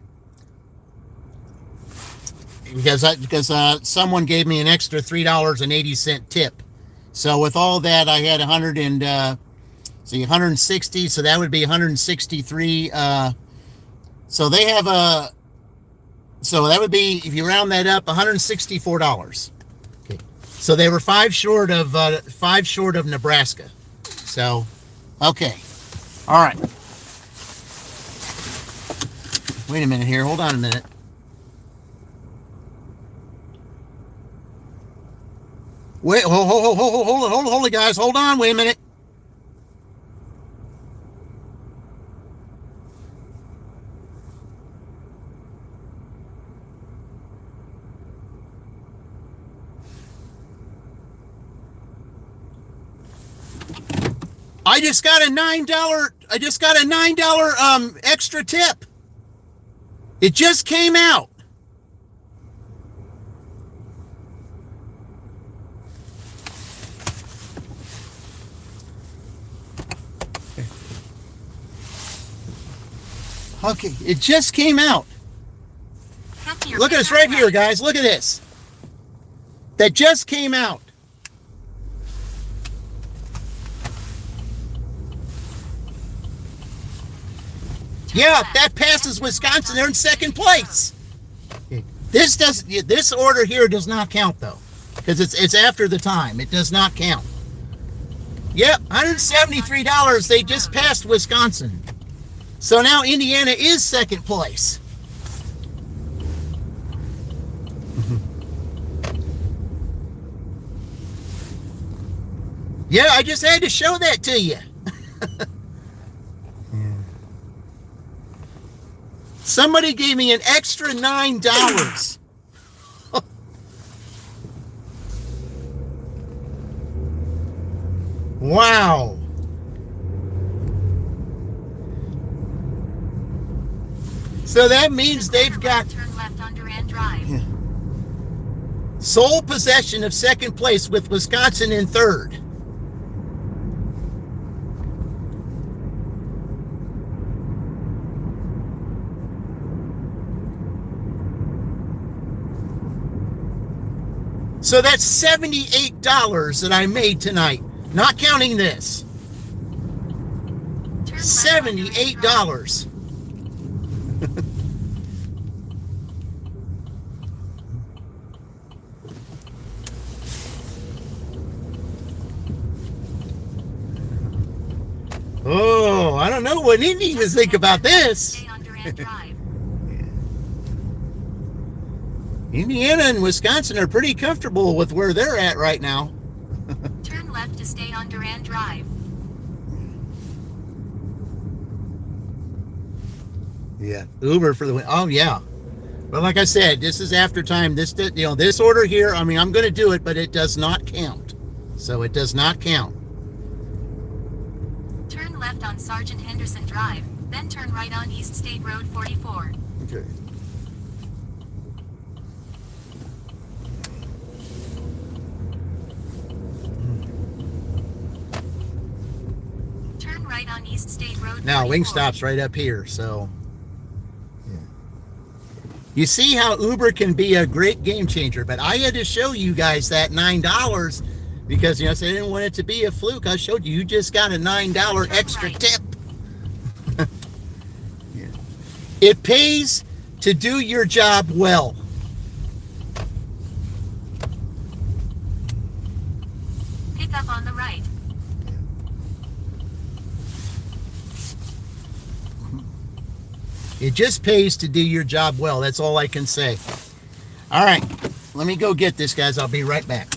because someone gave me an extra $3.80 tip. So with all that, I had 160. So that would be 163. So they have a. So that would be, if you round that up, $164. Okay. So they were 5 short of Nebraska. So, okay. All right. Wait a minute here. Hold on a minute. Wait, hold it, guys. Hold on. Wait a minute. I just got a $9 extra tip. It just came out. Okay, it just came out. Look at this right here, guys. Look at this. That just came out. Yeah, that passes Wisconsin. They're in second place. This order here does not count though, because it's after the time. It does not count. Yep, $173. They just passed Wisconsin. So now Indiana is second place. Yeah, I just had to show that to you. Somebody gave me an extra $9. Wow. So that means they've got turn left on Durand Drive. Sole possession of second place with Wisconsin in third. So that's $78 that I made tonight Not counting this. Turn right on $78. Oh, I don't know what Indy would think about this. Stay on Durand Drive. Indiana and Wisconsin are pretty comfortable with where they're at right now. Turn left to stay on Durand Drive. Yeah, Uber for the win. Oh yeah, but like I said, this is after time. This this order here. I mean, I'm going to do it, but it does not count. So it does not count. Turn left on Sergeant Henderson Drive, then turn right on East State Road 44. Okay. Turn right on East State Road 44. Now Wingstop's right up here, so. You see how Uber can be a great game changer, but I had to show you guys that $9 because, I said I didn't want it to be a fluke. I showed you just got a $9 extra tip. Yeah. It pays to do your job well. Pick up on the right. It just pays to do your job well. That's all I can say. All right, let me go get this, guys. I'll be right back.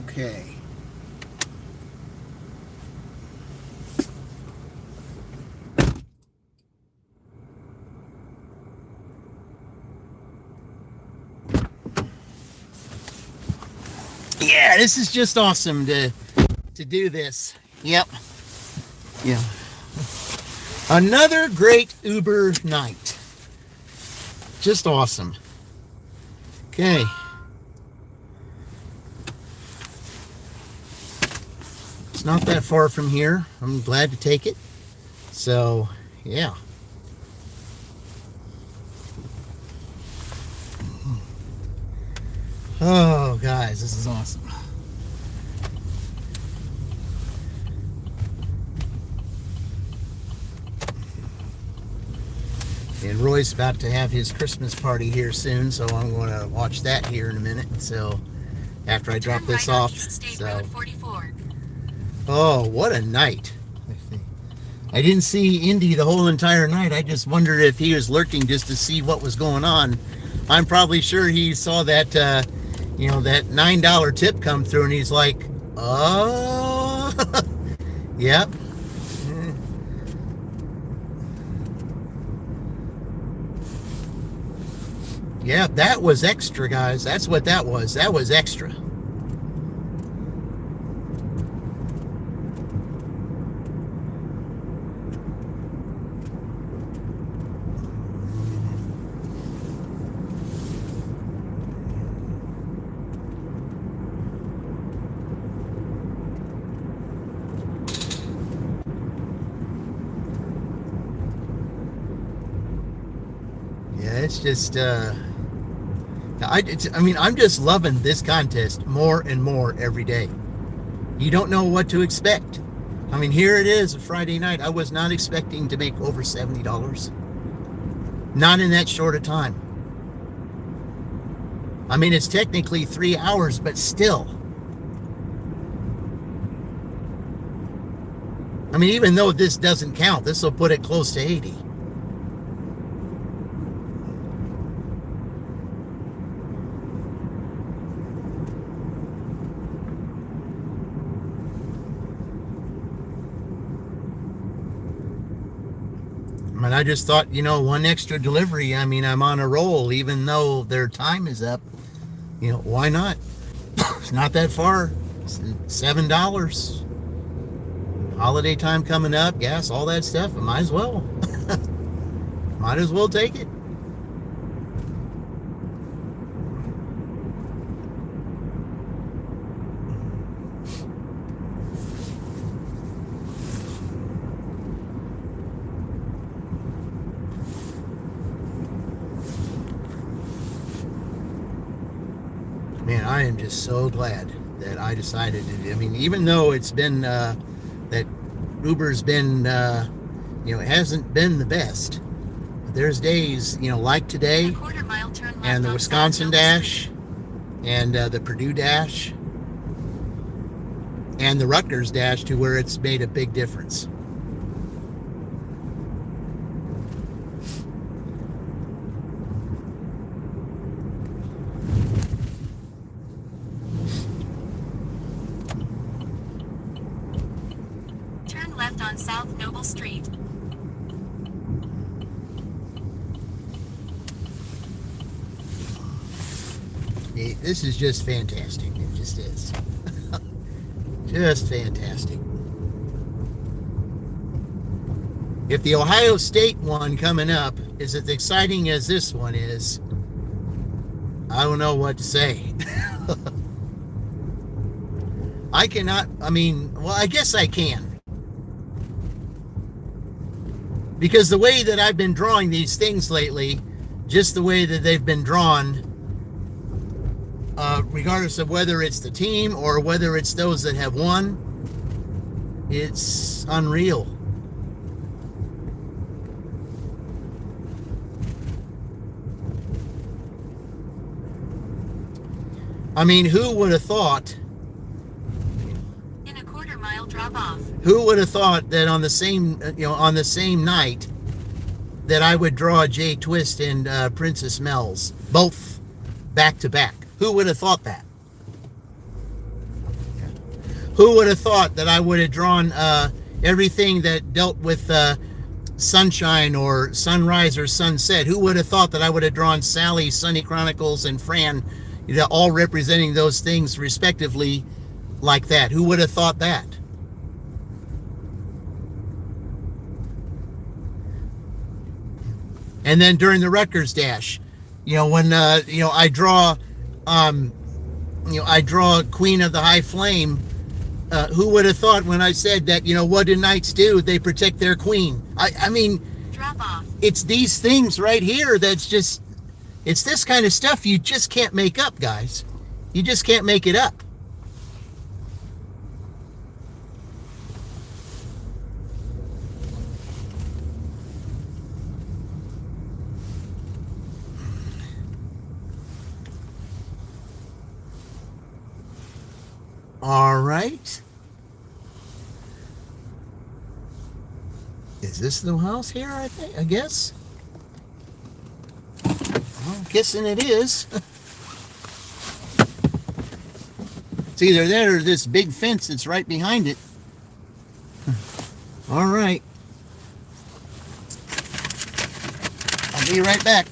Okay. Yeah, this is just awesome to do this. Yep. Yeah. Another great Uber night. Just awesome. Okay. It's not that far from here. I'm glad to take it. So, yeah. Oh, guys, this is awesome. And Roy's about to have his Christmas party here soon, so I'm going to watch that here in a minute. So, after I drop this off. So, oh, what a night. I didn't see Indy the whole entire night. I just wondered if he was lurking just to see what was going on. I'm probably sure he saw that, that $9 tip come through, and he's like, oh, yep. Yeah, that was extra, guys. That's what that was. That was extra. Yeah, it's just, I'm just loving this contest more and more every day. You don't know what to expect. I mean, here it is, a Friday night. I was not expecting to make over $70. Not in that short a time. I mean, it's technically 3 hours, but still. I mean, even though this doesn't count, this will put it close to 80. I just thought, one extra delivery. I mean, I'm on a roll, even though their time is up. Why not? It's not that far. It's $7. Holiday time coming up, gas, all that stuff. I might as well. Might as well take it. Man, I am just so glad that I decided to do. I mean, even though it's been that Uber's been, it hasn't been the best. There's days, like today, and the Wisconsin Dash, and the Purdue Dash, and the Rutgers Dash, to where it's made a big difference. Turn left on South Noble Street. This is just fantastic. It just is. Just fantastic. If the Ohio State one coming up is as exciting as this one is, I don't know what to say. I guess I can. Because the way that I've been drawing these things lately, just the way that they've been drawn, regardless of whether it's the team or whether it's those that have won, it's unreal. I mean, who would have thought? In a quarter-mile drop-off. Who would have thought that on the same night that I would draw Jay Twist and Princess Mel's both back to back? Who would have thought that? Who would have thought that I would have drawn everything that dealt with sunshine or sunrise or sunset? Who would have thought that I would have drawn Sally, Sunny Chronicles, and Fran, all representing those things respectively like that? Who would have thought that? And then during the Rutgers Dash, when I draw Queen of the High Flame. Who would have thought when I said that, what do knights do? They protect their queen. I mean, Drop off. it's these things right here that's just, it's this kind of stuff you just can't make up, guys. You just can't make it up. All right. Is this the house here, I guess? Well, I'm guessing it is. It's either that or this big fence that's right behind it. All right. I'll be right back.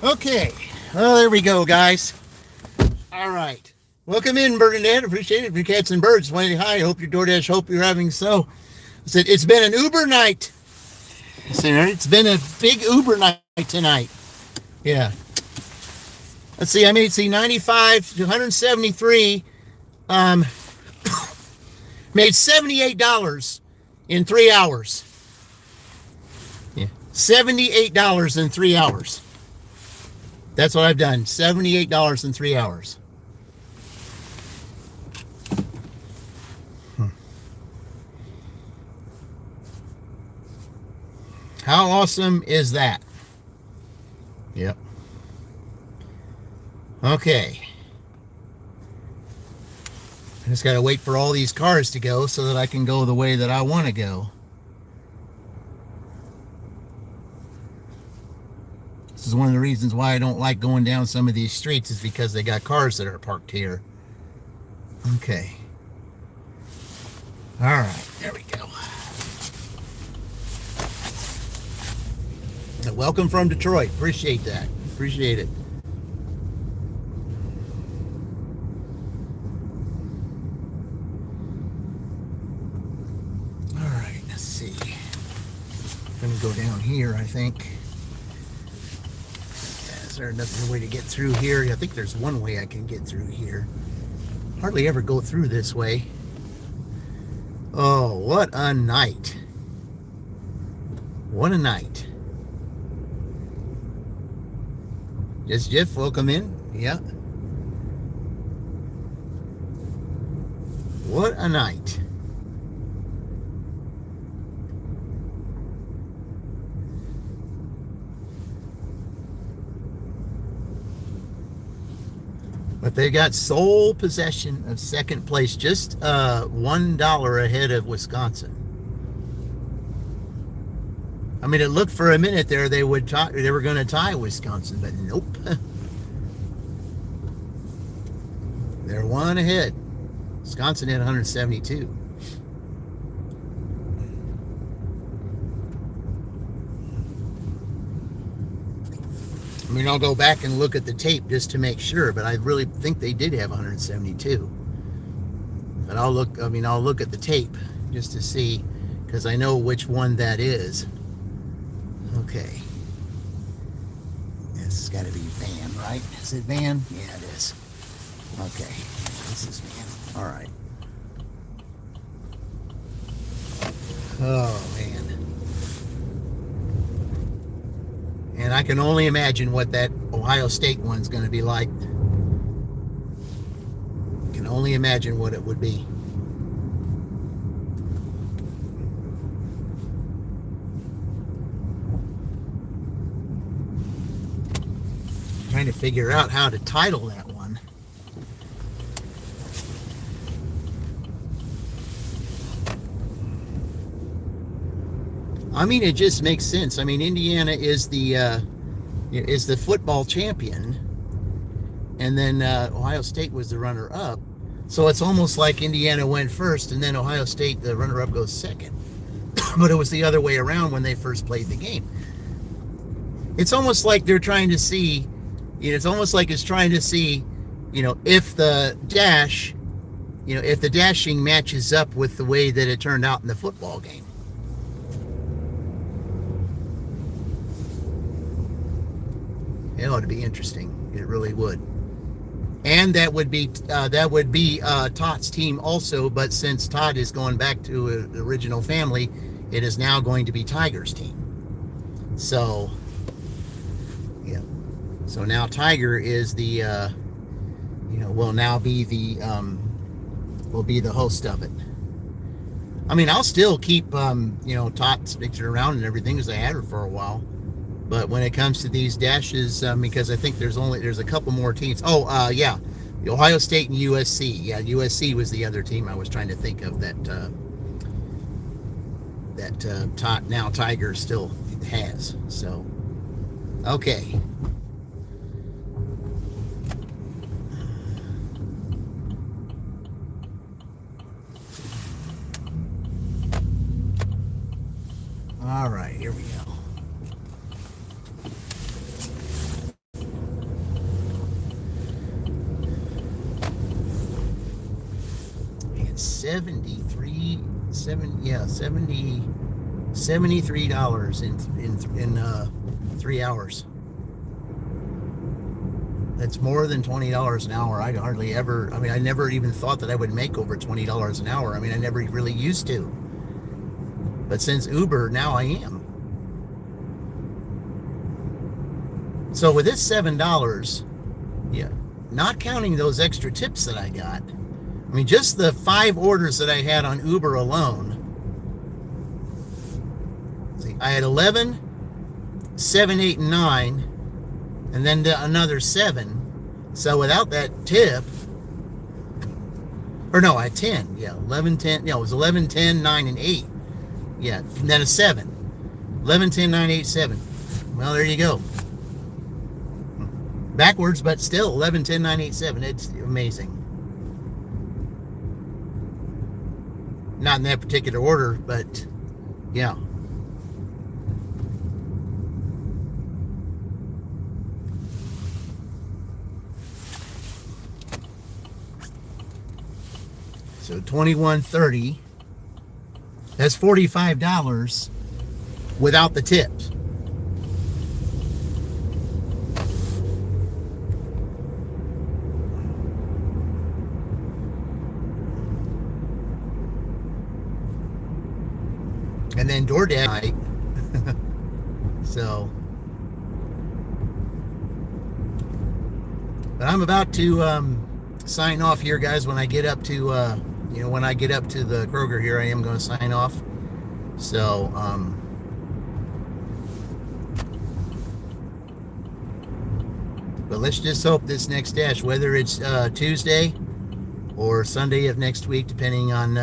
Okay. Well, there we go, guys. All right. Welcome in, Bernadette. Appreciate it. Big Cats and Birds. Wendy, hi. Hope your DoorDash. Hope you're having so. I said, it's been an Uber night. I said, it's been a big Uber night tonight. Yeah. Let's see. I made, 95 to 173. Made $78 in 3 hours. Yeah. $78 in 3 hours. That's what I've done. $78 in 3 hours. How awesome is that? Yep. Okay. I just got to wait for all these cars to go so that I can go the way that I want to go. This is one of the reasons why I don't like going down some of these streets, is because they got cars that are parked here. Okay. All right, there we go. Welcome from Detroit. Appreciate that. Appreciate it. All right, let's see. I'm going to go down here, I think. Is there another way to get through here? I think there's one way I can get through here. Hardly ever go through this way. Oh, what a night. What a night. Yes, Jeff, welcome in. Yeah. What a night. But they got sole possession of second place, just $1 ahead of Wisconsin. I mean, it looked for a minute there they were going to tie Wisconsin, but nope. They're one ahead. Wisconsin had 172. I mean, I'll go back and look at the tape just to make sure, but I really think they did have 172. But I'll look at the tape just to see, because I know which one that is. Okay. This has got to be Van, right? Is it Van? Yeah, it is. Okay. This is Van. All right. Oh, man. And I can only imagine what that Ohio State one's going to be like. Can only imagine what it would be. Trying to figure out how to title that one. I mean, it just makes sense. I mean, Indiana is the football champion, and then Ohio State was the runner-up. So it's almost like Indiana went first, and then Ohio State, the runner-up, goes second. But it was the other way around when they first played the game. It's almost like they're trying to see. It's almost like it's trying to see, if the dashing matches up with the way that it turned out in the football game. It ought to be interesting. It really would. And that would be Todd's team also. But since Todd is going back to the original family, it is now going to be Tiger's team. So, yeah. So now Tiger is the, will now be the, will be the host of it. I mean, I'll still keep, Todd's picture around and everything, as I had her for a while. But when it comes to these dashes, because I think there's a couple more teams. Oh, yeah, the Ohio State and USC. Yeah, USC was the other team I was trying to think of that now Tiger still has. So, okay. All right, here we go. at $73 in 3 hours. That's more than $20 an hour. I hardly ever, I mean, I never even thought that I would make over $20 an hour. I mean, I never really used to. But since Uber, now I am. So with this $7, yeah, not counting those extra tips that I got, I mean, just the 5 orders that I had on Uber alone, see, I had 11, 7, 8, and 9, and then another 7. So without that tip, or no, I had 10. Yeah, 11, 10. Yeah, it was 11, 10, 9, and 8. Yeah, and then a 7. 11, 10, 9, 8, 7. Well, there you go. Backwards, but still 11, 10, 9, 8, 7. It's amazing. Not in that particular order, but yeah. So $21.30. That's $45 without the tips. And then DoorDash. So, but I'm about to sign off here, guys. When I get up to when I get up to the Kroger here, I am going to sign off. So, but let's just hope this next dash, whether it's Tuesday or Sunday of next week, depending on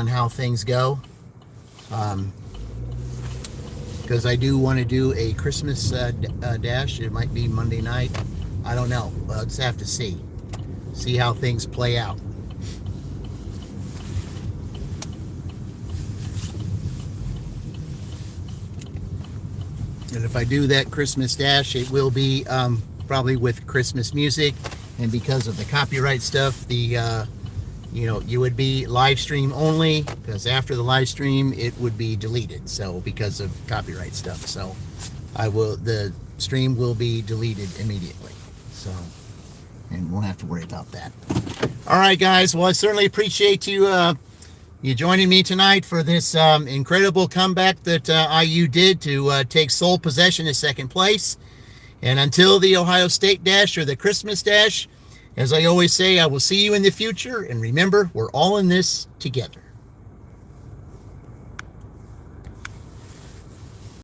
how things go. Because I do want to do a Christmas dash. It might be Monday night. I don't know. We'll just have to see how things play out. And if I do that Christmas dash, it will be probably with Christmas music. And because of the copyright stuff, you would be live stream only, because after the live stream it would be deleted. So because of copyright stuff, so the stream will be deleted immediately. So, and won't have to worry about that. All right, guys. Well, I certainly appreciate you joining me tonight for this incredible comeback that IU did to take sole possession of second place. And until the Ohio State Dash or the Christmas Dash, as I always say, I will see you in the future. And remember, we're all in this together.